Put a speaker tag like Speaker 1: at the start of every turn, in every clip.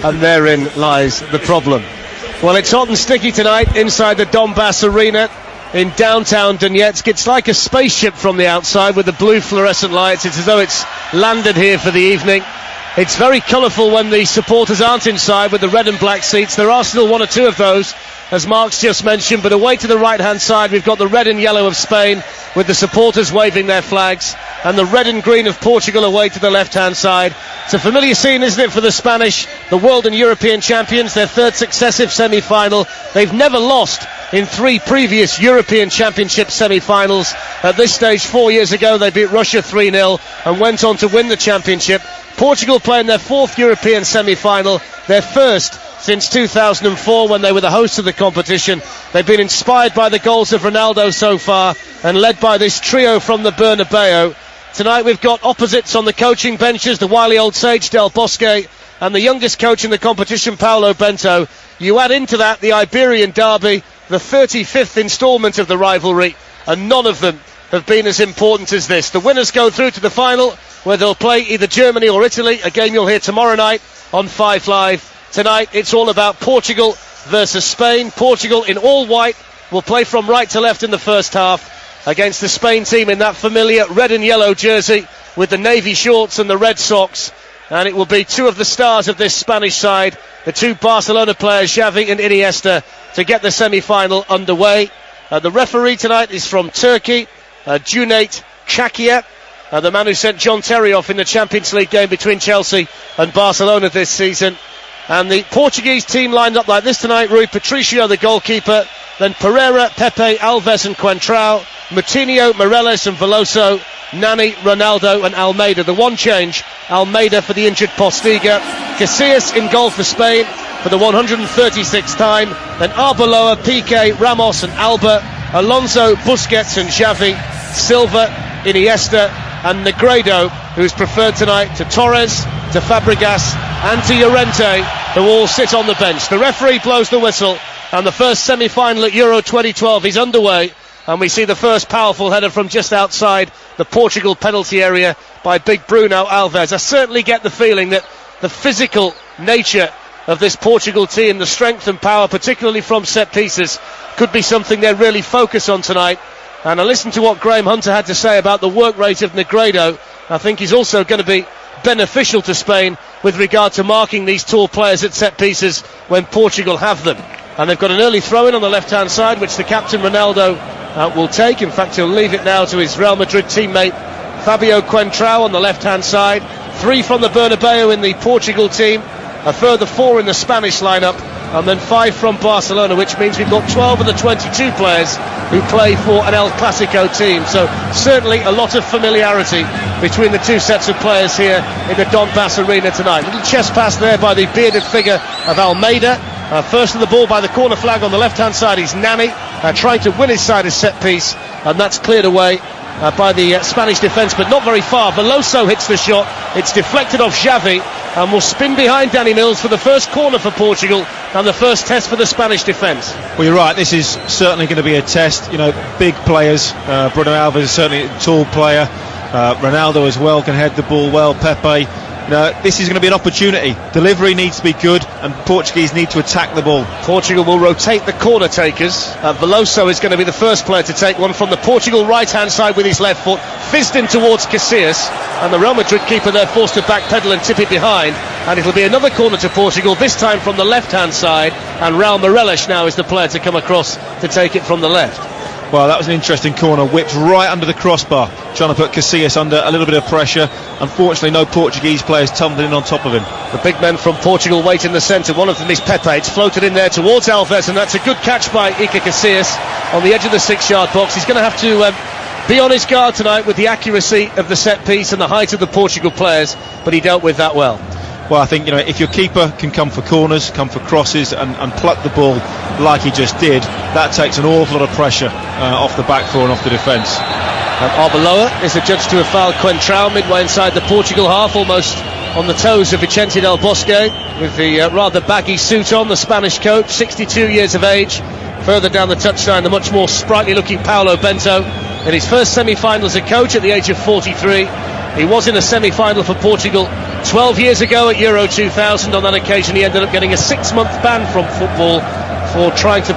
Speaker 1: And therein lies the problem. Well, it's hot and sticky tonight inside the Donbass Arena in downtown Donetsk. It's like a spaceship from the outside with the blue fluorescent lights. It's as though it's landed here for the evening. It's very colourful when the supporters aren't inside with the red and black seats. There are still one or two of those, as Mark's just mentioned, but away to the right-hand side we've got the red and yellow of Spain with the supporters waving their flags, and the red and green of Portugal away to the left-hand side. It's a familiar scene, isn't it, for the Spanish, the world and European champions, their third successive semi-final. They've never lost in 3 previous European Championship semi-finals. At this stage, 4 years ago, they beat Russia 3-0 and went on to win the championship. Portugal playing their 4th European semi-final, their first since 2004 when they were the hosts of the competition. They've been inspired by the goals of Ronaldo so far and led by this trio from the Bernabeu. Tonight we've got opposites on the coaching benches, the wily old sage Del Bosque and the youngest coach in the competition, Paulo Bento. You add into that the Iberian derby, the 35th instalment of the rivalry, and none of them have been as important as this. The winners go through to the final, where they'll play either Germany or Italy, a game you'll hear tomorrow night on 5 Live. Tonight it's all about Portugal versus Spain. Portugal in all white will play from right to left in the first half against the Spain team in that familiar red and yellow jersey with the navy shorts and the red socks. And it will be 2 of the stars of this Spanish side, the 2 Barcelona players, Xavi and Iniesta, to get the semi-final underway. The referee tonight is from Turkey, Cüneyt Çakır, the man who sent John Terry off in the Champions League game between Chelsea and Barcelona this season. And the Portuguese team lined up like this tonight: Rui Patricio, the goalkeeper, then Pereira, Pepe, Alves and Coentrão, Moutinho, Morelos and Veloso, Nani, Ronaldo and Almeida. The one change, Almeida for the injured Postiga. Casillas in goal for Spain for the 136th time. Then Arbeloa, Piqué, Ramos and Alba, Alonso, Busquets and Xavi, Silva, Iniesta and Negredo, who's preferred tonight to Torres, to Fabregas and to Llorente, who all sit on the bench. The referee blows the whistle and the first semi-final at Euro 2012 is underway, and we see the first powerful header from just outside the Portugal penalty area by big Bruno Alves. I certainly get the feeling that the physical nature of this Portugal team, the strength and power, particularly from set pieces, could be something they really focus on tonight. And I listened to what Graham Hunter had to say about the work rate of Negredo. I think he's also going to be beneficial to Spain with regard to marking these tall players at set pieces when Portugal have them. And they've got an early throw-in on the left-hand side, which the captain Ronaldo will take. In fact, he'll leave it now to his Real Madrid teammate Fabio Coentrão on the left-hand side. 3 from the Bernabeu in the Portugal team, a further 4 in the Spanish lineup, and then 5 from Barcelona, which means we've got 12 of the 22 players who play for an El Clasico team. So certainly a lot of familiarity between the 2 sets of players here in the Donbass Arena tonight. Little chest pass there by the bearded figure of Almeida. First of the ball by the corner flag on the left-hand side is Nani, trying to win his side as set piece, and that's cleared away by the Spanish defence, but not very far. Veloso hits the shot, it's deflected off Xavi, and will spin behind Danny Mills for the first corner for Portugal and the first test for the Spanish defence.
Speaker 2: Well, you're right, this is certainly going to be a test. You know, big players, Bruno Alves is certainly a tall player, Ronaldo as well can head the ball well, Pepe. This is going to be an opportunity. Delivery needs to be good and Portuguese need to attack the ball.
Speaker 1: Portugal will rotate the corner takers. Veloso is going to be the first player to take one from the Portugal right hand side with his left foot, fizzed in towards Casillas, and the Real Madrid keeper there forced to backpedal and tip it behind, and it'll be another corner to Portugal, this time from the left hand side, and Raul Morelos now is the player to come across to take it from the left.
Speaker 2: Well, that was an interesting corner, whipped right under the crossbar, trying to put Casillas under a little bit of pressure. Unfortunately, no Portuguese players tumbled in on top of him.
Speaker 1: The big men from Portugal wait in the centre. One of them is Pepe. It's floated in there towards Alves, and that's a good catch by Iker Casillas on the edge of the 6-yard box. He's going to have to be on his guard tonight with the accuracy of the set piece and the height of the Portugal players, but he dealt with that well.
Speaker 2: Well, I think, if your keeper can come for corners, come for crosses and pluck the ball like he just did, that takes an awful lot of pressure off the back four and off the defence.
Speaker 1: Arbeloa is adjudged to have fouled Coentrão midway inside the Portugal half, almost on the toes of Vicente Del Bosque, with the rather baggy suit on, the Spanish coach, 62 years of age. Further down the touchline, the much more sprightly looking Paulo Bento, in his first semi-final as a coach at the age of 43. He was in a semi-final for Portugal 12 years ago at Euro 2000. On that occasion, he ended up getting a 6-month ban from football for trying to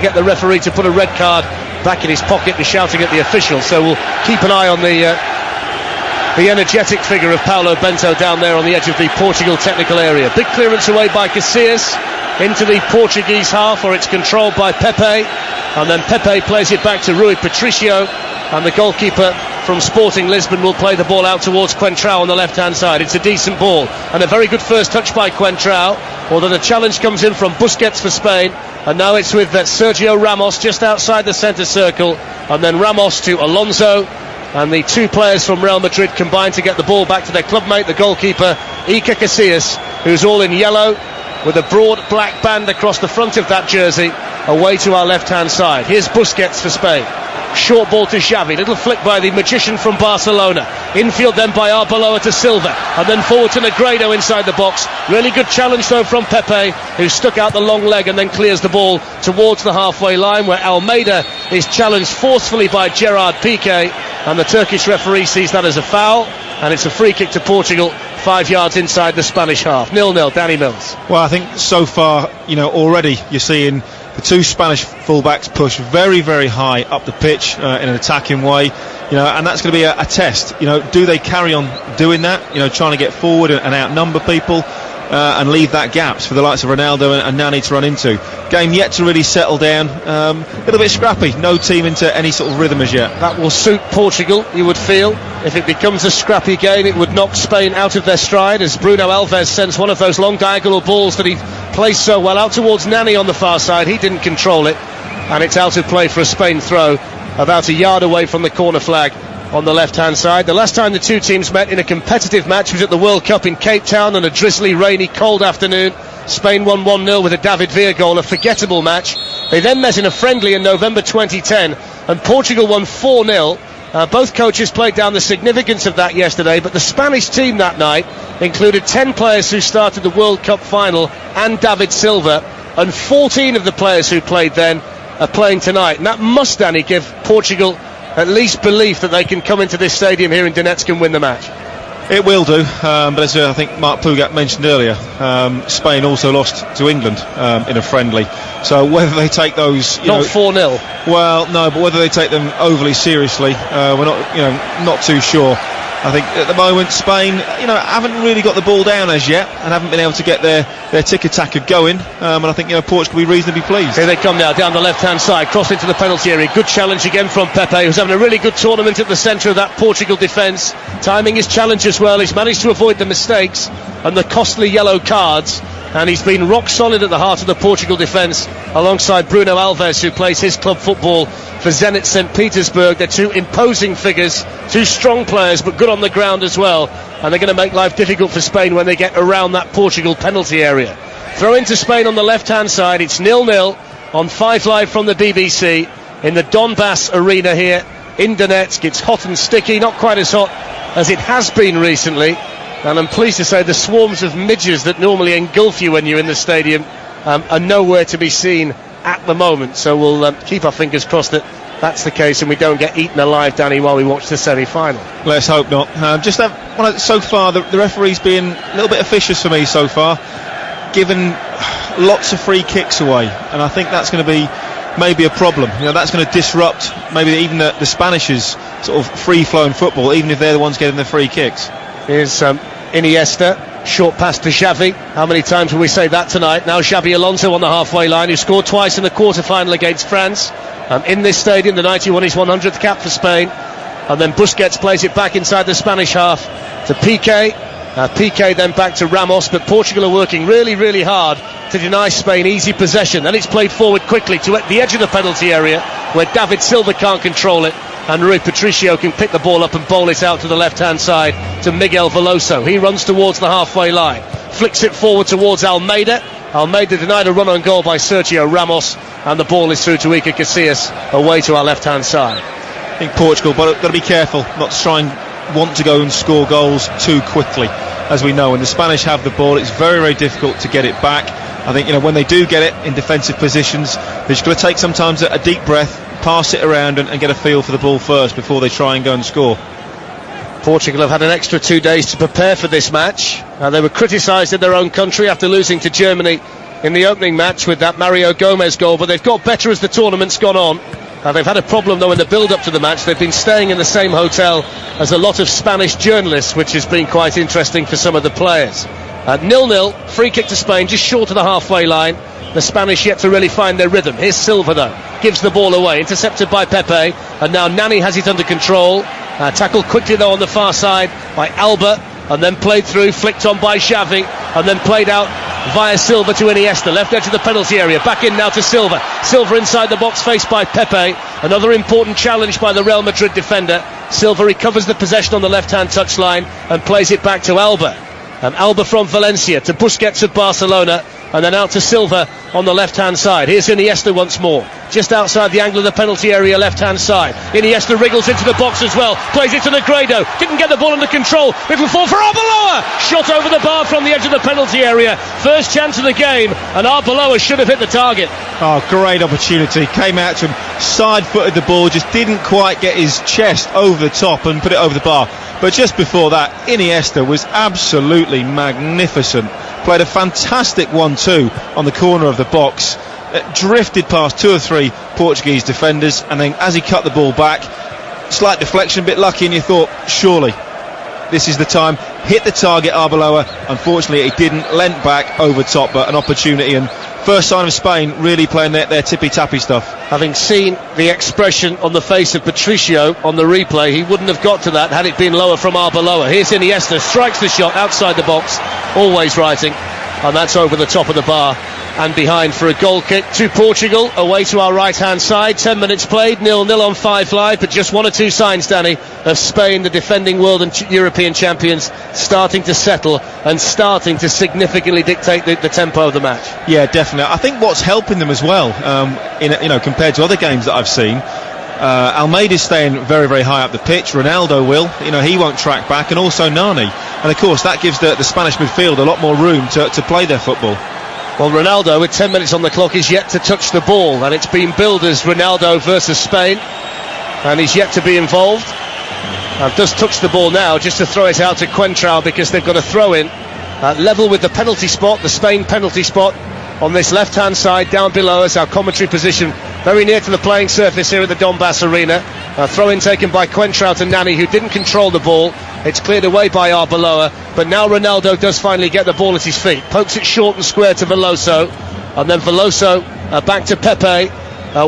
Speaker 1: get the referee to put a red card back in his pocket and shouting at the official. So we'll keep an eye on the energetic figure of Paulo Bento down there on the edge of the Portugal technical area. Big clearance away by Casillas into the Portuguese half, or it's controlled by Pepe, and then Pepe plays it back to Rui Patricio, and the goalkeeper from Sporting Lisbon will play the ball out towards Coentrão on the left hand side. It's a decent ball and a very good first touch by Coentrão, although the challenge comes in from Busquets for Spain, and now it's with Sergio Ramos just outside the centre circle, and then Ramos to Alonso, and the two players from Real Madrid combine to get the ball back to their clubmate, the goalkeeper Iker Casillas, who's all in yellow with a broad black band across the front of that jersey, away to our left hand side. Here's Busquets for Spain. Short ball to Xavi, little flick by the magician from Barcelona, infield then by Arbeloa to Silva, and then forward to Negredo inside the box. Really good challenge though from Pepe, who stuck out the long leg and then clears the ball towards the halfway line, where Almeida is challenged forcefully by Gerard Piqué, and the Turkish referee sees that as a foul, and it's a free kick to Portugal 5 yards inside the Spanish half. 0-0, Danny Mills.
Speaker 2: Well, I think so far, already you're seeing the two Spanish fullbacks push very, very high up the pitch in an attacking way, and that's going to be a test. Do they carry on doing that? Trying to get forward and outnumber people and leave that gaps for the likes of Ronaldo and Nani to run into. Game yet to really settle down. A little bit scrappy. No team into any sort of rhythm as yet.
Speaker 1: That will suit Portugal, you would feel. If it becomes a scrappy game, it would knock Spain out of their stride, as Bruno Alves sends one of those long diagonal balls that he plays so well out towards Nani on the far side. He didn't control it, and it's out of play for a Spain throw about a yard away from the corner flag on the left hand side. The last time the two teams met in a competitive match was at the World Cup in Cape Town on a drizzly, rainy, cold afternoon. Spain won 1-0 with a David Villa goal, a forgettable match. They then met in a friendly in November 2010, and Portugal won 4-0. Both coaches played down the significance of that yesterday, but the Spanish team that night included 10 players who started the World Cup final and David Silva, and 14 of the players who played then are playing tonight, and that must, Danny, give Portugal at least belief that they can come into this stadium here in Donetsk and win the match.
Speaker 2: It will do, but as I think Mark Pugat mentioned earlier, Spain also lost to England in a friendly. So whether they take those,
Speaker 1: not 4-0.
Speaker 2: Well, no, but whether they take them overly seriously, we're not too sure. I think at the moment Spain, haven't really got the ball down as yet and haven't been able to get their tiki-taka going. And I think Portugal will be reasonably pleased.
Speaker 1: Here they come now down the left-hand side, cross into the penalty area. Good challenge again from Pepe, who's having a really good tournament at the centre of that Portugal defence. Timing his challenge as well. He's managed to avoid the mistakes and the costly yellow cards, and he's been rock solid at the heart of the Portugal defence alongside Bruno Alves, who plays his club football for Zenit St. Petersburg. They're two imposing figures, two strong players, but good on the ground as well, and they're going to make life difficult for Spain when they get around that Portugal penalty area. Throw into Spain on the left hand side. It's 0-0 on 5 Live from the BBC in the Donbass arena here in Donetsk. It's hot and sticky, not quite as hot as it has been recently, and I'm pleased to say the swarms of midges that normally engulf you when you're in the stadium are nowhere to be seen at the moment. So we'll keep our fingers crossed that that's the case and we don't get eaten alive, Danny, while we watch the semi-final.
Speaker 2: Let's hope not. So far the referee's been a little bit officious for me so far, given lots of free kicks away, and I think that's going to be maybe a problem. That's going to disrupt maybe even the Spanish's sort of free-flowing football, even if they're the ones getting the free kicks.
Speaker 1: Here's Iniesta, short pass to Xavi. How many times will we say that tonight? Now Xavi Alonso on the halfway line, who scored twice in the quarter-final against France. In this stadium, the 91 his 100th cap for Spain. And then Busquets plays it back inside the Spanish half to Piqué. Piqué then back to Ramos, but Portugal are working really, really hard to deny Spain easy possession. Then it's played forward quickly to the edge of the penalty area, where David Silva can't control it, and Rui Patricio can pick the ball up and bowl it out to the left-hand side to Miguel Veloso. He runs towards the halfway line, flicks it forward towards Almeida. Almeida denied a run on goal by Sergio Ramos, and the ball is through to Iker Casillas, away to our left-hand side.
Speaker 2: I think Portugal, but got to be careful not to try and want to go and score goals too quickly. As we know, when the Spanish have the ball, it's very, very difficult to get it back. I think when they do get it in defensive positions, they're just going to take sometimes a deep breath, pass it around and get a feel for the ball first before they try and go and score.
Speaker 1: Portugal have had an extra 2 days to prepare for this match. They were criticised in their own country after losing to Germany in the opening match with that Mario Gomez goal, but they've got better as the tournament's gone on. They've had a problem though in the build-up to the match. They've been staying in the same hotel as a lot of Spanish journalists, which has been quite interesting for some of the players. 0-0, free kick to Spain, just short of the halfway line. The Spanish yet to really find their rhythm. Here's Silva though, gives the ball away, intercepted by Pepe, and now Nani has it under control. Tackled quickly though on the far side by Alba, and then played through, flicked on by Xavi, and then played out via Silva to Iniesta, left edge of the penalty area, back in now to Silva. Silva inside the box, faced by Pepe. Another important challenge by the Real Madrid defender. Silva recovers the possession on the left-hand touchline and plays it back to Alba. And Alba from Valencia to Busquets of Barcelona, and then out to Silva on the left-hand side. Here's Iniesta once more, just outside the angle of the penalty area, left-hand side. Iniesta wriggles into the box as well, plays it to Negredo, didn't get the ball under control. It'll fall for Arbeloa, shot over the bar from the edge of the penalty area. First chance of the game, and Arbeloa should have hit the target.
Speaker 2: Oh, great opportunity, came out to him, side-footed the ball, just didn't quite get his chest over the top and put it over the bar. But just before that, Iniesta was absolutely magnificent. Played a fantastic 1-2 on the corner of the box. Drifted past 2 or 3 Portuguese defenders, and then as he cut the ball back, slight deflection, a bit lucky, and you thought, surely this is the time. Hit the target, Arbeloa. Unfortunately, he didn't. Lent back over top, but an opportunity. And first sign of Spain really playing their tippy-tappy stuff.
Speaker 1: Having seen the expression on the face of Patricio on the replay, he wouldn't have got to that had it been lower from Arbeloa. Here's Iniesta, strikes the shot outside the box, always writing, and that's over the top of the bar and behind for a goal kick to Portugal, away to our right-hand side. 10 minutes played, 0-0 on 5 Live, but just 1 or 2 signs, Danny, of Spain, the defending world and European champions, starting to settle and starting to significantly dictate the tempo of the match.
Speaker 2: Yeah, definitely. I think what's helping them as well, compared to other games that I've seen, Almeida's staying very, very high up the pitch. Ronaldo will, he won't track back, and also Nani. And of course that gives the Spanish midfield a lot more room to play their football.
Speaker 1: Well, Ronaldo, with 10 minutes on the clock, is yet to touch the ball, and it's been billed as Ronaldo versus Spain, and he's yet to be involved. Does touch the ball now, just to throw it out to Coentrao, because they've got a throw in level with the penalty spot, the Spain penalty spot on this left-hand side down below us. Our commentary position very near to the playing surface here at the Donbass Arena. A throw-in taken by Coentrao to Nani, who didn't control the ball. It's cleared away by Arbeloa, but now Ronaldo does finally get the ball at his feet. Pokes it short and square to Veloso, and then Veloso back to Pepe.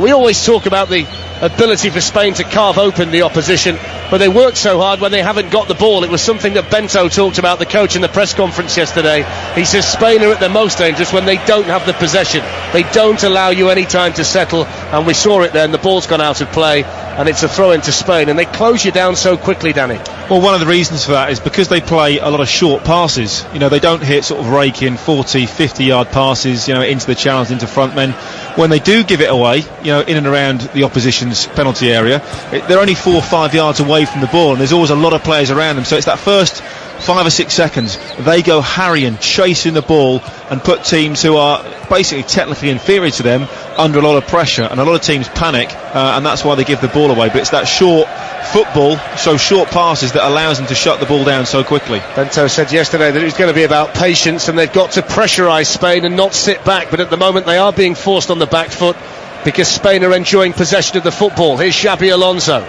Speaker 1: We always talk about the ability for Spain to carve open the opposition, but they work so hard when they haven't got the ball. It was something that Bento talked about, the coach, in the press conference yesterday. He says Spain are at their most dangerous when they don't have the possession. They don't allow you any time to settle, and we saw it then. The ball's gone out of play, and it's a throw into Spain, and they close you down so quickly, Danny.
Speaker 2: Well, one of the reasons for that is because they play a lot of short passes. They don't hit sort of rake in 40, 50 yard passes, into the channels, into front men. When they do give it away, in and around the opposition's penalty area, they're only 4 or 5 yards away from the ball, and there's always a lot of players around them. So it's that first 5 or 6 seconds they go harrying, chasing the ball, and put teams who are basically technically inferior to them under a lot of pressure, and a lot of teams panic, and that's why they give the ball away. But it's that short football, so short passes, that allows them to shut the ball down so quickly.
Speaker 1: Bento said yesterday that it was going to be about patience, and they've got to pressurise Spain and not sit back, but at the moment they are being forced on the back foot because Spain are enjoying possession of the football. Here's Xabi Alonso,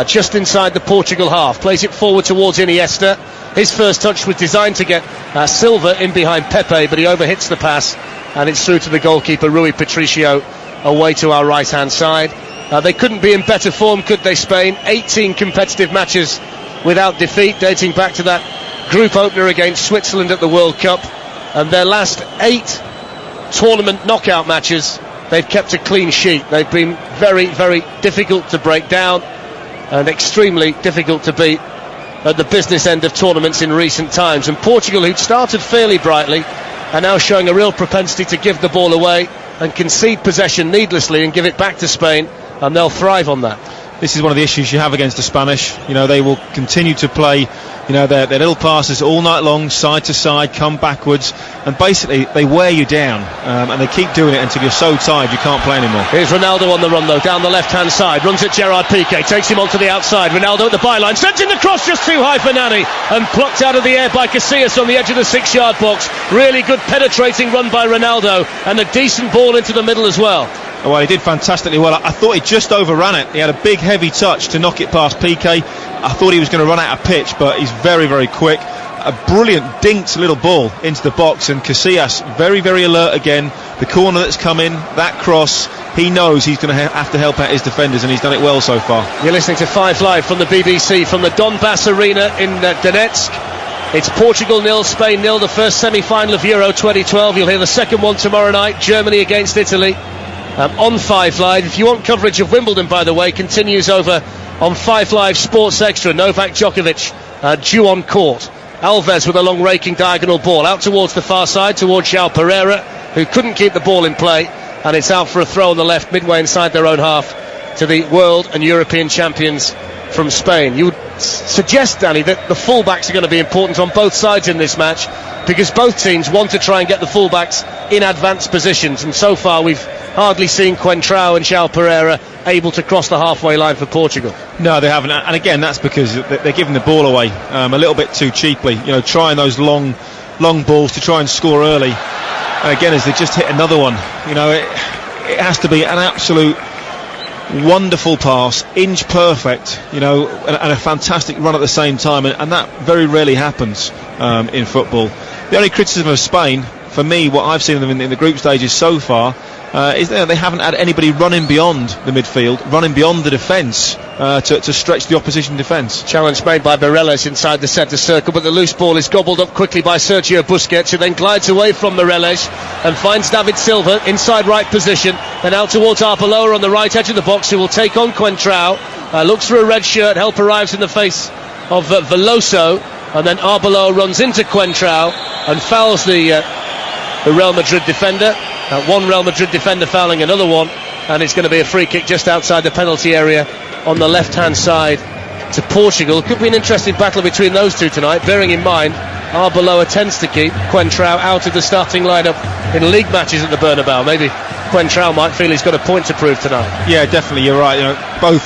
Speaker 1: just inside the Portugal half, plays it forward towards Iniesta. His first touch was designed to get Silva in behind Pepe, but he overhits the pass, and it's through to the goalkeeper Rui Patricio, away to our right hand side. They couldn't be in better form, could they, Spain? 18 competitive matches without defeat, dating back to that group opener against Switzerland at the World Cup, and their last 8 tournament knockout matches they've kept a clean sheet. They've been very, very difficult to break down and extremely difficult to beat at the business end of tournaments in recent times. And Portugal, who'd started fairly brightly, are now showing a real propensity to give the ball away and concede possession needlessly and give it back to Spain, and they'll thrive on that.
Speaker 2: this is one of the issues you have against the Spanish. You know, they will continue to play, you know, their little passes all night long, side to side, come backwards, and basically they wear you down, and they keep doing it until you're so tired you can't play anymore.
Speaker 1: Here's Ronaldo on the run though, down the left-hand side, runs at Gerard Piqué, takes him onto the outside. Ronaldo at the byline, sends in the cross just too high for Nani, and plucked out of the air by Casillas on the edge of the 6-yard box. Really good penetrating run by Ronaldo, and a decent ball into the middle as well.
Speaker 2: Well, he did fantastically well. I thought he just overran it. He had a big heavy touch to knock it past Piqué. I thought he was going to run out of pitch, but he's very, very quick. A brilliant dinked little ball into the box, and Casillas very, very alert again. The corner that's come in, that cross, he knows he's going to have to help out his defenders, and he's done it well so far.
Speaker 1: You're listening to 5 Live from the BBC from the Donbass Arena in Donetsk. It's Portugal 0, Spain 0, the first semi-final of Euro 2012. You'll hear the second one tomorrow night, Germany against Italy. On 5 Live. If you want coverage of Wimbledon, by the way, continues over on 5 Live Sports Extra. Novak Djokovic due on court. Alves with a long raking diagonal ball out towards the far side, towards João Pereira, who couldn't keep the ball in play, and it's out for a throw on the left, midway inside their own half, to the world and European champions from Spain. You would suggest, Danny, that the fullbacks are going to be important on both sides in this match, because both teams want to try and get the fullbacks in advanced positions, and so far we've hardly seen Coentrão and João Pereira able to cross the halfway line for Portugal.
Speaker 2: No, they haven't, and again that's because they're giving the ball away a little bit too cheaply, you know, trying those long balls to try and score early, and again as they just hit another one, you know, it has to be an absolute wonderful pass, inch perfect, you know, and a fantastic run at the same time, and that very rarely happens in football. The only criticism of Spain, for me, what I've seen of them in the group stages so far, is that they haven't had anybody running beyond the midfield, running beyond the defence to stretch the opposition defence.
Speaker 1: Challenge made by Morelos inside the centre circle, but the loose ball is gobbled up quickly by Sergio Busquets, who then glides away from Morelos and finds David Silva inside right position, then out towards Arbeloa on the right edge of the box, who will take on Coentrão. Looks for a red shirt, help arrives in the face of Veloso, and then Arbeloa runs into Coentrão and fouls the Real Madrid defender. One Real Madrid defender fouling another one, and it's going to be a free kick just outside the penalty area on the left-hand side to Portugal. Could be an interesting battle between those two tonight, bearing in mind Arbeloa tends to keep Coentrão out of the starting lineup in league matches at the Bernabeu. Maybe Coentrão might feel he's got a point to prove tonight. Yeah, definitely, you're right. You know, both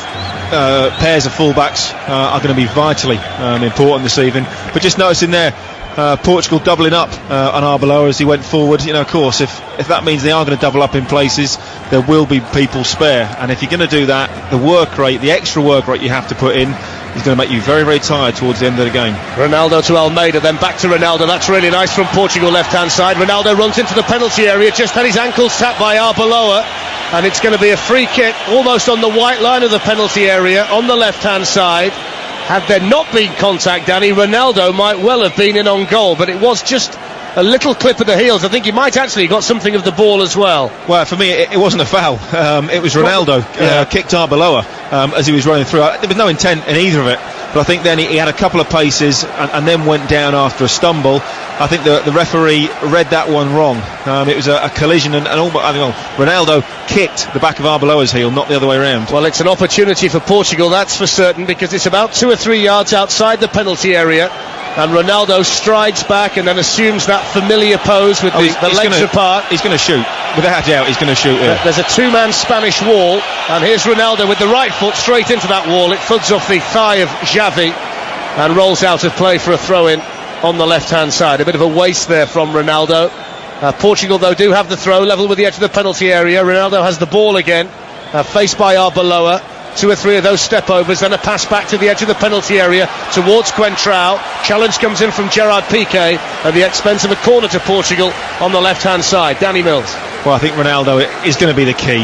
Speaker 1: pairs of fullbacks are going to be vitally important this evening. But just noticing there, Portugal doubling up on Arbeloa as he went forward. You know, of course, if that means they are going to double up in places, there will be people spare, and if you're going to do that, the work rate, the extra work rate you have to put in, is going to make you very, very tired towards the end of the game. Ronaldo to Almeida, then back to Ronaldo. That's really nice from Portugal left-hand side. Ronaldo runs into the penalty area, just had his ankles tapped by Arbeloa, and it's going to be a free kick almost on the white line of the penalty area on the left-hand side. Had there not been contact, Danny, Ronaldo might well have been in on goal, but it was just a little clip of the heels. I think he might actually got something of the ball as well. Well, for me, it wasn't a foul. It was Ronaldo kicked Arbeloa as he was running through. There was no intent in either of it, but I think then he had a couple of paces and then went down after a stumble. I think the referee read that one wrong. It was a collision, and almost, I don't know, Ronaldo kicked the back of Arbeloa's heel, not the other way around. Well, it's an opportunity for Portugal, that's for certain, because it's about 2 or 3 yards outside the penalty area. And Ronaldo strides back and then assumes that familiar pose with the legs apart. He's going to shoot. Without a doubt, he's going to shoot. Yeah. There's a two-man Spanish wall, and here's Ronaldo with the right foot straight into that wall. It thuds off the thigh of Xavi and rolls out of play for a throw-in on the left-hand side. A bit of a waste there from Ronaldo. Portugal, though, do have the throw, level with the edge of the penalty area. Ronaldo has the ball again, faced by Arbeloa. 2 or 3 of those step-overs, then a pass back to the edge of the penalty area towards Coentrão. Challenge comes in from Gerard Piqué at the expense of a corner to Portugal on the left-hand side. Danny Mills. Well, I think Ronaldo is going to be the key.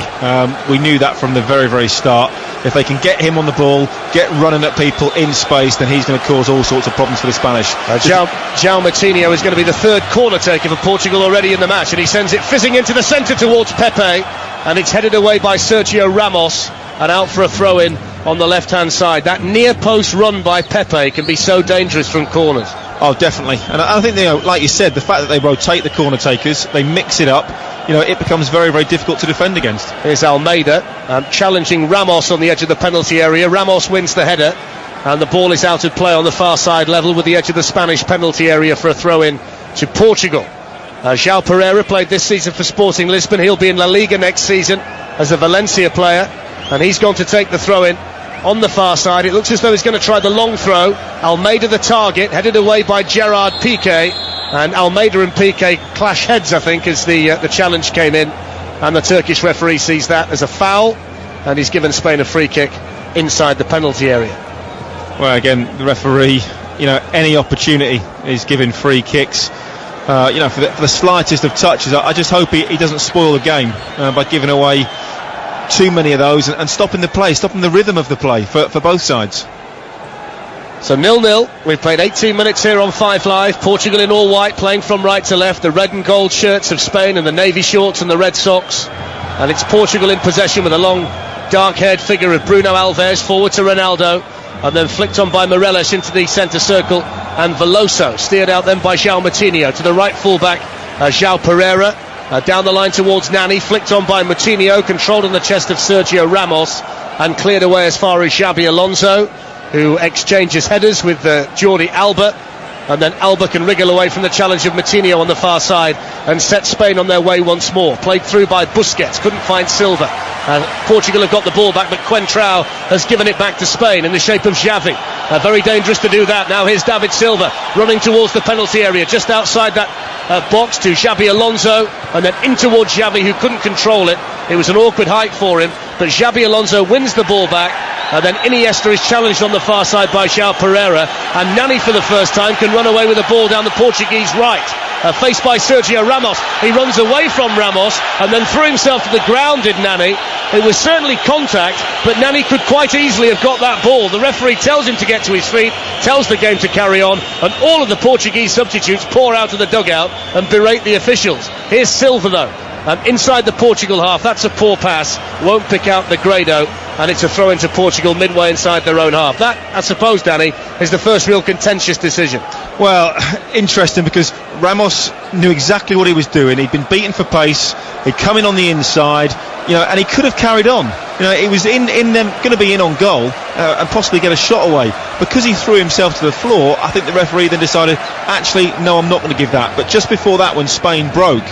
Speaker 1: We knew that from the very, very start. If they can get him on the ball, get running at people in space, then he's going to cause all sorts of problems for the Spanish. João Moutinho is going to be the third corner taker for Portugal already in the match, and he sends it fizzing into the centre towards Pepe, and it's headed away by Sergio Ramos and out for a throw-in on the left-hand side. That near-post run by Pepe can be so dangerous from corners. Oh, definitely. And I think, you know, like you said, the fact that they rotate the corner takers, they mix it up,
Speaker 2: it becomes very, very difficult to defend against.
Speaker 1: Here's Almeida challenging Ramos on the edge of the penalty area. Ramos wins the header, and the ball is out of play on the far side level with the edge of the Spanish penalty area for a throw-in to Portugal. João Pereira played this season for Sporting Lisbon. He'll be in La Liga next season as a Valencia player, and he's gone to take the throw-in on the far side. It looks as though he's going to try the long throw. Almeida the target, headed away by Gerard Piqué, and Almeida and Piqué clash heads, I think, as the challenge came in, and the Turkish referee sees that as a foul, and he's given Spain a free kick inside the penalty area.
Speaker 2: Well, again, the referee, any opportunity is giving free kicks. For the slightest of touches. I just hope he doesn't spoil the game by giving away too many of those and stopping the play, stopping the rhythm of the play for both sides.
Speaker 1: So 0-0. We've played 18 minutes here on 5 Live. Portugal in all white, playing from right to left. The red and gold shirts of Spain and the navy shorts and the red socks. And it's Portugal in possession with a long, dark-haired figure of Bruno Alves forward to Ronaldo, and then flicked on by Morelos into the centre circle, and Veloso steered out then by João Moutinho to the right fullback, João Pereira, down the line towards Nani, flicked on by Moutinho, controlled on the chest of Sergio Ramos, and cleared away as far as Xabi Alonso, who exchanges headers with Jordi Alba, and then Alba can wriggle away from the challenge of Moutinho on the far side and set Spain on their way once more. Played through by Busquets, couldn't find Silva. Portugal have got the ball back, but Coentrão has given it back to Spain in the shape of Xavi. Very dangerous to do that. Now here's David Silva running towards the penalty area, just outside that box to Xabi Alonso, and then in towards Xavi, who couldn't control it. It was an awkward height for him, but Xabi Alonso wins the ball back, and then Iniesta is challenged on the far side by João Pereira, and Nani for the first time can run away with the ball down the Portuguese right. Faced by Sergio Ramos, he runs away from Ramos and then threw himself to the ground, did Nani. It was certainly contact, but Nani could quite easily have got that ball. The referee tells him to get to his feet, tells the game to carry on, and all of the Portuguese substitutes pour out of the dugout and berate the officials. Here's Silva though, inside the Portugal half. That's a poor pass, won't pick out the Negredo, and it's a throw into Portugal midway inside their own half. That, I suppose, Danny, is the first real contentious decision.
Speaker 2: Well, interesting, because Ramos knew exactly what he was doing. He'd been beaten for pace, he'd come in on the inside, and he could have carried on. He was going to be in on goal and possibly get a shot away. Because he threw himself to the floor, I think the referee then decided, actually, no, I'm not going to give that. But just before that, when Spain broke,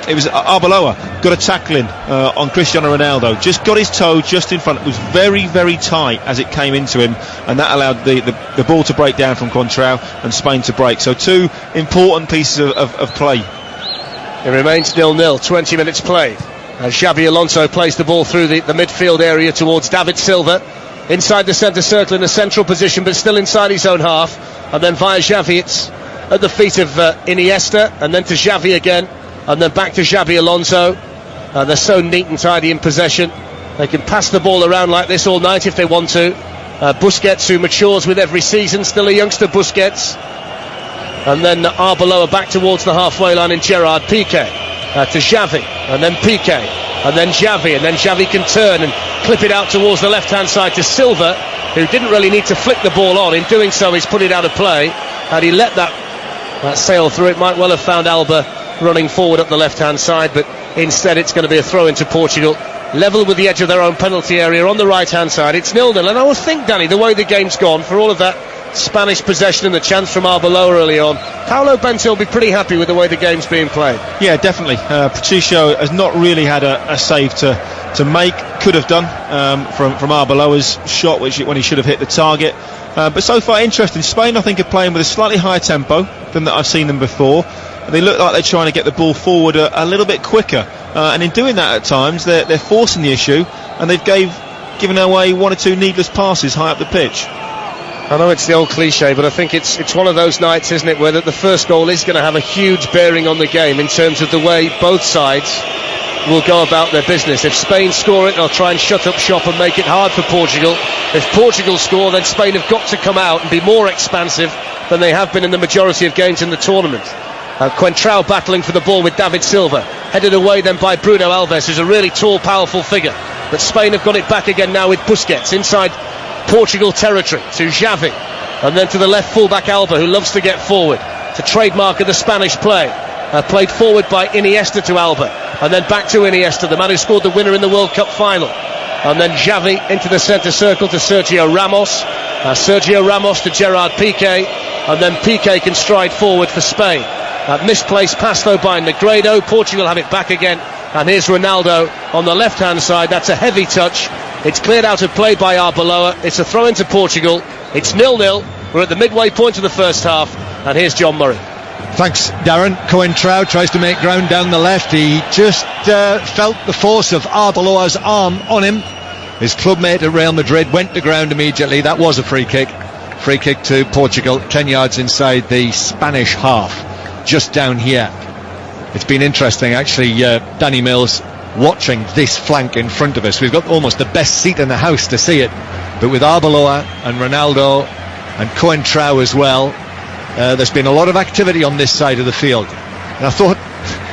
Speaker 2: it was Arbeloa got a tackling on Cristiano Ronaldo, just got his toe just in front. It was very, very tight as it came into him, and that allowed the ball to break down from Coentrão and Spain to break. So two important pieces of play.
Speaker 1: It remains 0-0, 20 minutes played. Xabi Alonso plays the ball through the midfield area towards David Silva, inside the centre circle in a central position, but still inside his own half, and then via Xavi it's at the feet of Iniesta, and then to Xavi again, and then back to Xabi Alonso. They're so neat and tidy in possession. They can pass the ball around like this all night if they want to. Busquets, who matures with every season, still a youngster Busquets. And then Arbeloa back towards the halfway line in Gerard Piqué. To Xavi, and then Piqué, and then Xavi, and then Xavi can turn and clip it out towards the left-hand side to Silva, who didn't really need to flick the ball on. In doing so, he's put it out of play. Had he let that sail through, it might well have found Alba running forward up the left-hand side, but instead it's going to be a throw into Portugal, level with the edge of their own penalty area on the right-hand side. It's 0-0, and I would think, Danny, the way the game's gone, for all of that Spanish possession and the chance from Arbeloa early on, Paulo Bento will be pretty happy with the way the game's being played. Yeah, definitely. Patricio has not really had a save to make. Could have done from Arbeloa's shot, when he should have hit the target. But so far, interesting. Spain, I think, are playing with a slightly higher tempo than that I've seen them before. They look like they're trying to get the ball forward a little bit quicker, and in doing that at times they're forcing the issue, and they've given away one or two needless passes high up the pitch. I know it's the old cliche, but I think it's one of those nights, isn't it, where the first goal is going to have a huge bearing on the game in terms of the way both sides will go about their business. If Spain score it, they'll try and shut up shop and make it hard for Portugal. If Portugal score, then Spain have got to come out and be more expansive than they have been in the majority of games in the tournament. Coentrão battling for the ball with David Silva, headed away then by Bruno Alves, who's a really tall, powerful figure. But Spain have got it back again now with Busquets inside Portugal territory to Xavi, and then to the left fullback Alba, who loves to get forward, to trademark of the Spanish play. played forward by Iniesta to Alba, and then back to Iniesta, the man who scored the winner in the World Cup final. And then Xavi into the centre circle to Sergio Ramos. Sergio Ramos to Gerard Piqué, and then Piqué can stride forward for Spain. Misplaced pass though by Negredo. Portugal have it back again, and here's Ronaldo on the left hand side. That's a heavy touch. It's cleared out of play by Arbeloa. It's a throw into Portugal. It's 0-0. We're at the midway point of the first half, and here's John Murray.
Speaker 3: Thanks, Darren. Coentrao tries to make ground down the left. He just felt the force of Arbeloa's arm on him. His clubmate at Real Madrid went to ground immediately. That was a free kick. Free kick to Portugal, 10 yards inside the Spanish half, just down here. It's been interesting, actually, Danny Mills, watching this flank in front of us. We've got almost the best seat in the house to see it. But with Arbeloa and Ronaldo and Coentrao as well, there's been a lot of activity on this side of the field. And I thought,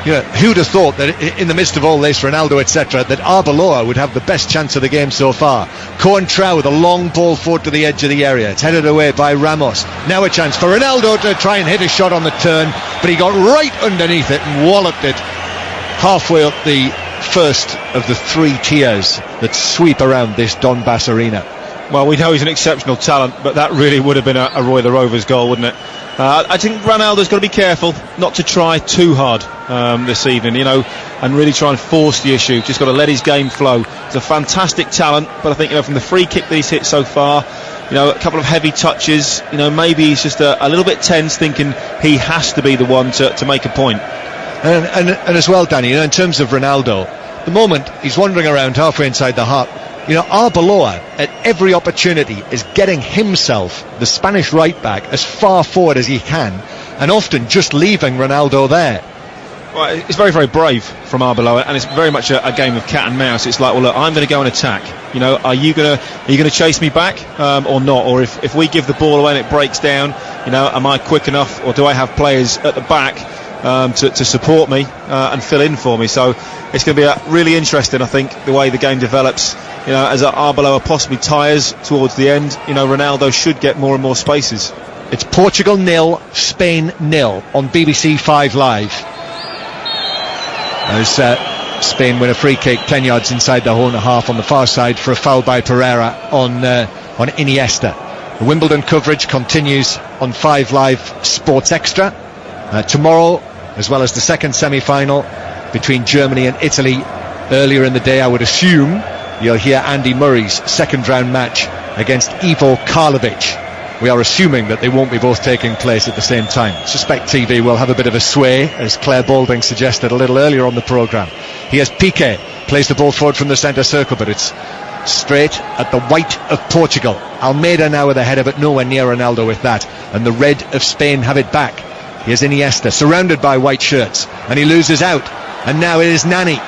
Speaker 3: who'd have thought that in the midst of all this, Ronaldo, etc., that Arbeloa would have the best chance of the game so far. Coentrao with a long ball forward to the edge of the area. It's headed away by Ramos. Now a chance for Ronaldo to try and hit a shot on the turn, but he got right underneath it and walloped it halfway up the first of the three tiers that sweep around this Donbass arena.
Speaker 2: Well, we know he's an exceptional talent, but that really would have been a Roy the Rovers goal, wouldn't it? I think Ronaldo's got to be careful not to try too hard this evening, and really try and force the issue. Just got to let his game flow. He's a fantastic talent, but I think from the free kick that he's hit so far, a couple of heavy touches, maybe he's just a little bit tense, thinking he has to be the one to make a point.
Speaker 3: And as well, Danny, in terms of Ronaldo, the moment he's wandering around halfway inside the half, Arbeloa at every opportunity is getting himself, the Spanish right back, as far forward as he can, and often just leaving Ronaldo there.
Speaker 2: Well, it's very, very brave from Arbeloa, and it's very much a game of cat and mouse. It's like, well, look, I'm going to go and attack. Are you going to chase me back or not? Or if we give the ball away and it breaks down, am I quick enough, or do I have players at the back to support me and fill in for me? So it's going to be really interesting, I think, the way the game develops. As Arbeloa possibly tires towards the end, Ronaldo should get more and more spaces.
Speaker 3: It's Portugal 0, Spain 0 on BBC 5 Live. As Spain win a free kick 10 yards inside their own half on the far side for a foul by Pereira on Iniesta. The Wimbledon coverage continues on 5 Live Sports Extra. Tomorrow, as well as the second semi-final between Germany and Italy earlier in the day, I would assume you'll hear Andy Murray's second round match against Ivo Karlovic. We are assuming that they won't be both taking place at the same time. Suspect TV will have a bit of a sway, as Claire Balding suggested a little earlier on the programme. Here's Piqué, plays the ball forward from the centre circle, but it's straight at the white of Portugal. Almeida now with the header, but nowhere near Ronaldo with that. And the red of Spain have it back. Here's Iniesta, surrounded by white shirts, and he loses out. And now it is Nani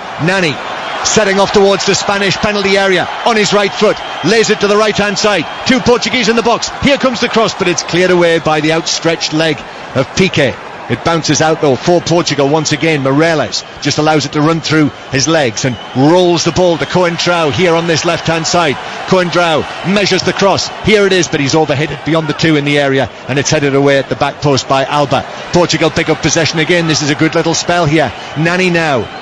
Speaker 3: setting off towards the Spanish penalty area on his right foot, lays it to the right hand side, 2 Portuguese in the box. Here comes the cross, but it's cleared away by the outstretched leg of Piqué. It bounces out though for Portugal once again. Morales just allows it to run through his legs and rolls the ball to Coentrao here on this left hand side. Coentrao measures the cross, here it is, but he's overhit it beyond the 2 in the area, and it's headed away at the back post by Alba. Portugal pick up possession again. This is a good little spell here. Nani now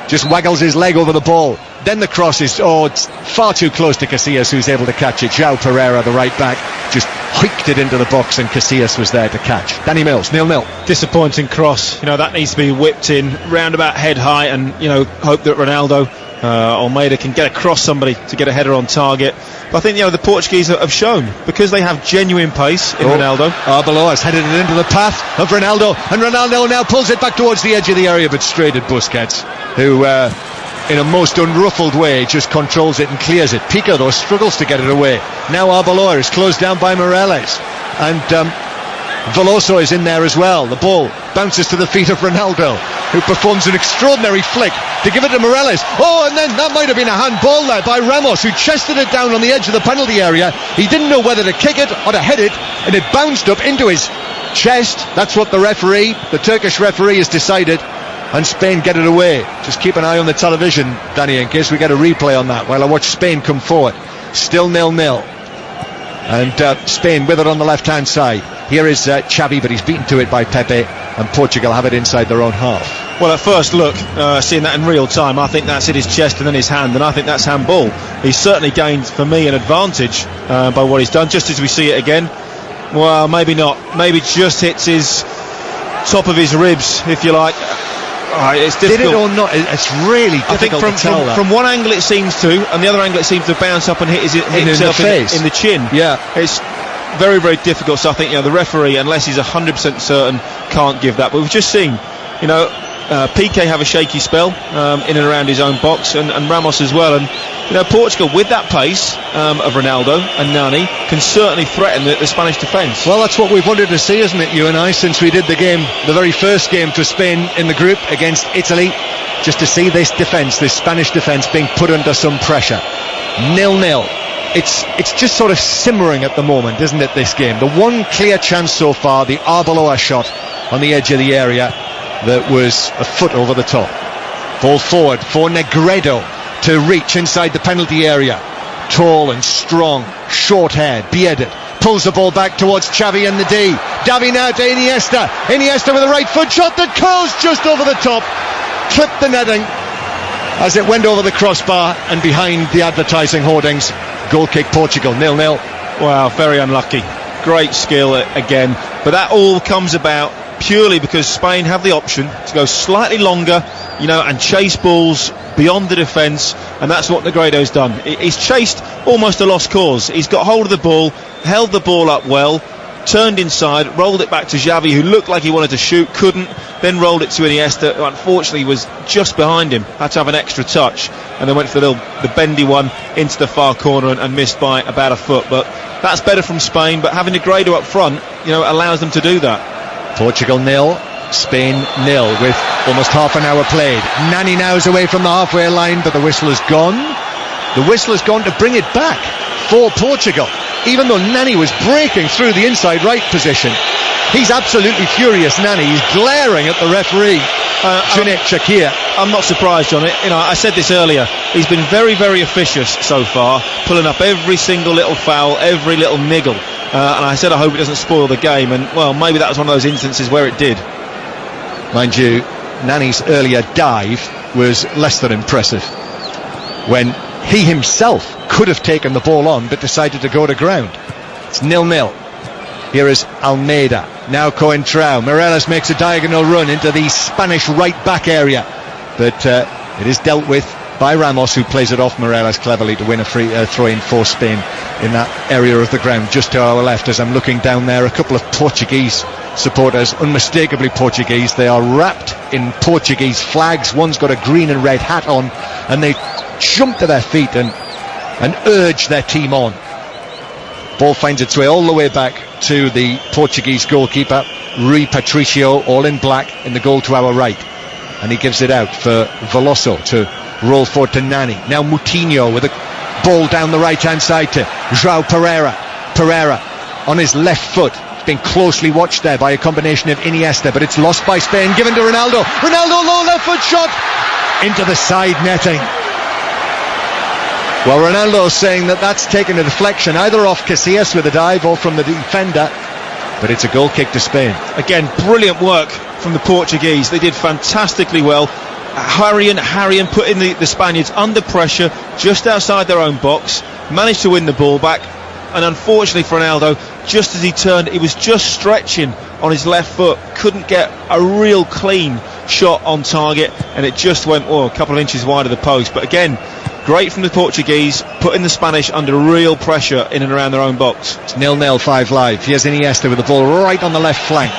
Speaker 3: just waggles his leg over the ball. Then the cross is it's far too close to Casillas, who's able to catch it. João Pereira, the right back, just hiked it into the box, and Casillas was there to catch. Danny Mills, 0-0.
Speaker 2: Disappointing cross. That needs to be whipped in round about head high, and hope that Ronaldo Almeida can get across somebody to get a header on target. But I think the Portuguese have shown, because they have genuine pace in Ronaldo.
Speaker 3: Arbeloa has headed it into the path of Ronaldo, and Ronaldo now pulls it back towards the edge of the area, but straight at Busquets, who in a most unruffled way just controls it and clears it. Piqué though struggles to get it away. Now Arbeloa is closed down by Morales, and Veloso is in there as well. The ball bounces to the feet of Ronaldo, who performs an extraordinary flick to give it to Morales. And then that might have been a handball there by Ramos, who chested it down on the edge of the penalty area. He didn't know whether to kick it or to head it, and it bounced up into his chest. That's what the Turkish referee has decided, and Spain get it away. Just keep an eye on the television, Danny, in case we get a replay on that while I watch Spain come forward. Still 0-0, and Spain with it on the left hand side. Here is Xavi, but he's beaten to it by Pepe. and Portugal have it inside their own half.
Speaker 2: Well, at first look, seeing that in real time, I think that's hit his chest and then his hand, and I think that's handball. He's certainly gained, for me, an advantage by what he's done. Just as we see it again, well, maybe not. Maybe just hits his top of his ribs, if you like. It's difficult.
Speaker 3: Did it or not? It's really difficult to tell that.
Speaker 2: From one angle it seems to, and the other angle it seems to bounce up and hit himself in the chin.
Speaker 3: Yeah.
Speaker 2: It's very, very difficult. So I think the referee, unless he's 100% certain, can't give that. But we've just seen, Piqué have a shaky spell in and around his own box, and Ramos as well. And Portugal, with that pace of Ronaldo and Nani, can certainly threaten the Spanish defence.
Speaker 3: Well, that's what we've wanted to see, isn't it, you and I, since we did the very first game for Spain in the group against Italy, just to see this defence, this Spanish defence, being put under some pressure. 0-0. It's just sort of simmering at the moment, isn't it, this game? The one clear chance so far, the Arbeloa shot on the edge of the area that was a foot over the top. Ball forward for Negredo to reach inside the penalty area. Tall and strong, short hair, bearded, pulls the ball back towards Xavi and the D. Xavi now to Iniesta with a right foot shot that curls just over the top, clipped the netting as it went over the crossbar and behind the advertising hoardings. Goal kick Portugal, 0-0.
Speaker 2: Wow, very unlucky. Great skill again, but that all comes about purely because Spain have the option to go slightly longer, and chase balls beyond the defence, and that's what Negredo's done. He's chased almost a lost cause. He's got hold of the ball, held the ball up well, turned inside, rolled it back to Xavi, who looked like he wanted to shoot, couldn't, then rolled it to Iniesta, who unfortunately was just behind him, had to have an extra touch, and then went for the bendy one into the far corner and missed by about a foot. But that's better from Spain, but having Negredo up front, allows them to do that.
Speaker 3: Portugal 0, Spain 0 with almost half an hour played. Nani now is away from the halfway line, but the whistle has gone. The whistle has gone to bring it back for Portugal, even though Nani was breaking through the inside right position. He's absolutely furious, Nani. He's glaring at the referee, Shakir.
Speaker 2: I'm not surprised, John. I said this earlier. He's been very, very officious so far, pulling up every single little foul, every little niggle. And I said I hope it doesn't spoil the game, and well, maybe that was one of those instances where it did.
Speaker 3: Mind you, Nani's earlier dive was less than impressive, when he himself could have taken the ball on but decided to go to ground. It's 0-0. Here is Almeida, now Coentrao. Morelos makes a diagonal run into the Spanish right back area, but it is dealt with by Ramos, who plays it off Morelos cleverly to win a free throw-in for Spain in that area of the ground just to our left. As I'm looking down there, a couple of Portuguese supporters, unmistakably Portuguese. They are wrapped in Portuguese flags. One's got a green and red hat on, and they jump to their feet and urge their team on. Ball finds its way all the way back to the Portuguese goalkeeper, Rui Patricio, all in black, in the goal to our right, and he gives it out for Veloso to roll forward to Nani. Now Moutinho with a ball down the right hand side to João Pereira on his left foot. It's been closely watched there by a combination of Iniesta, but it's lost by Spain, given to Ronaldo. Low left foot shot into the side netting. Well, Ronaldo's saying that's taken a deflection either off Casillas with a dive or from the defender, but it's a goal kick to Spain.
Speaker 2: Again, brilliant work from the Portuguese. They did fantastically well, harrying, putting the Spaniards under pressure just outside their own box, managed to win the ball back, and unfortunately for Ronaldo, just as he turned, he was just stretching on his left foot, couldn't get a real clean shot on target, and it just went a couple of inches wide of the post. But again, great from the Portuguese, putting the Spanish under real pressure in and around their own box.
Speaker 3: It's 0-0, 5 live. Here's Iniesta with the ball right on the left flank,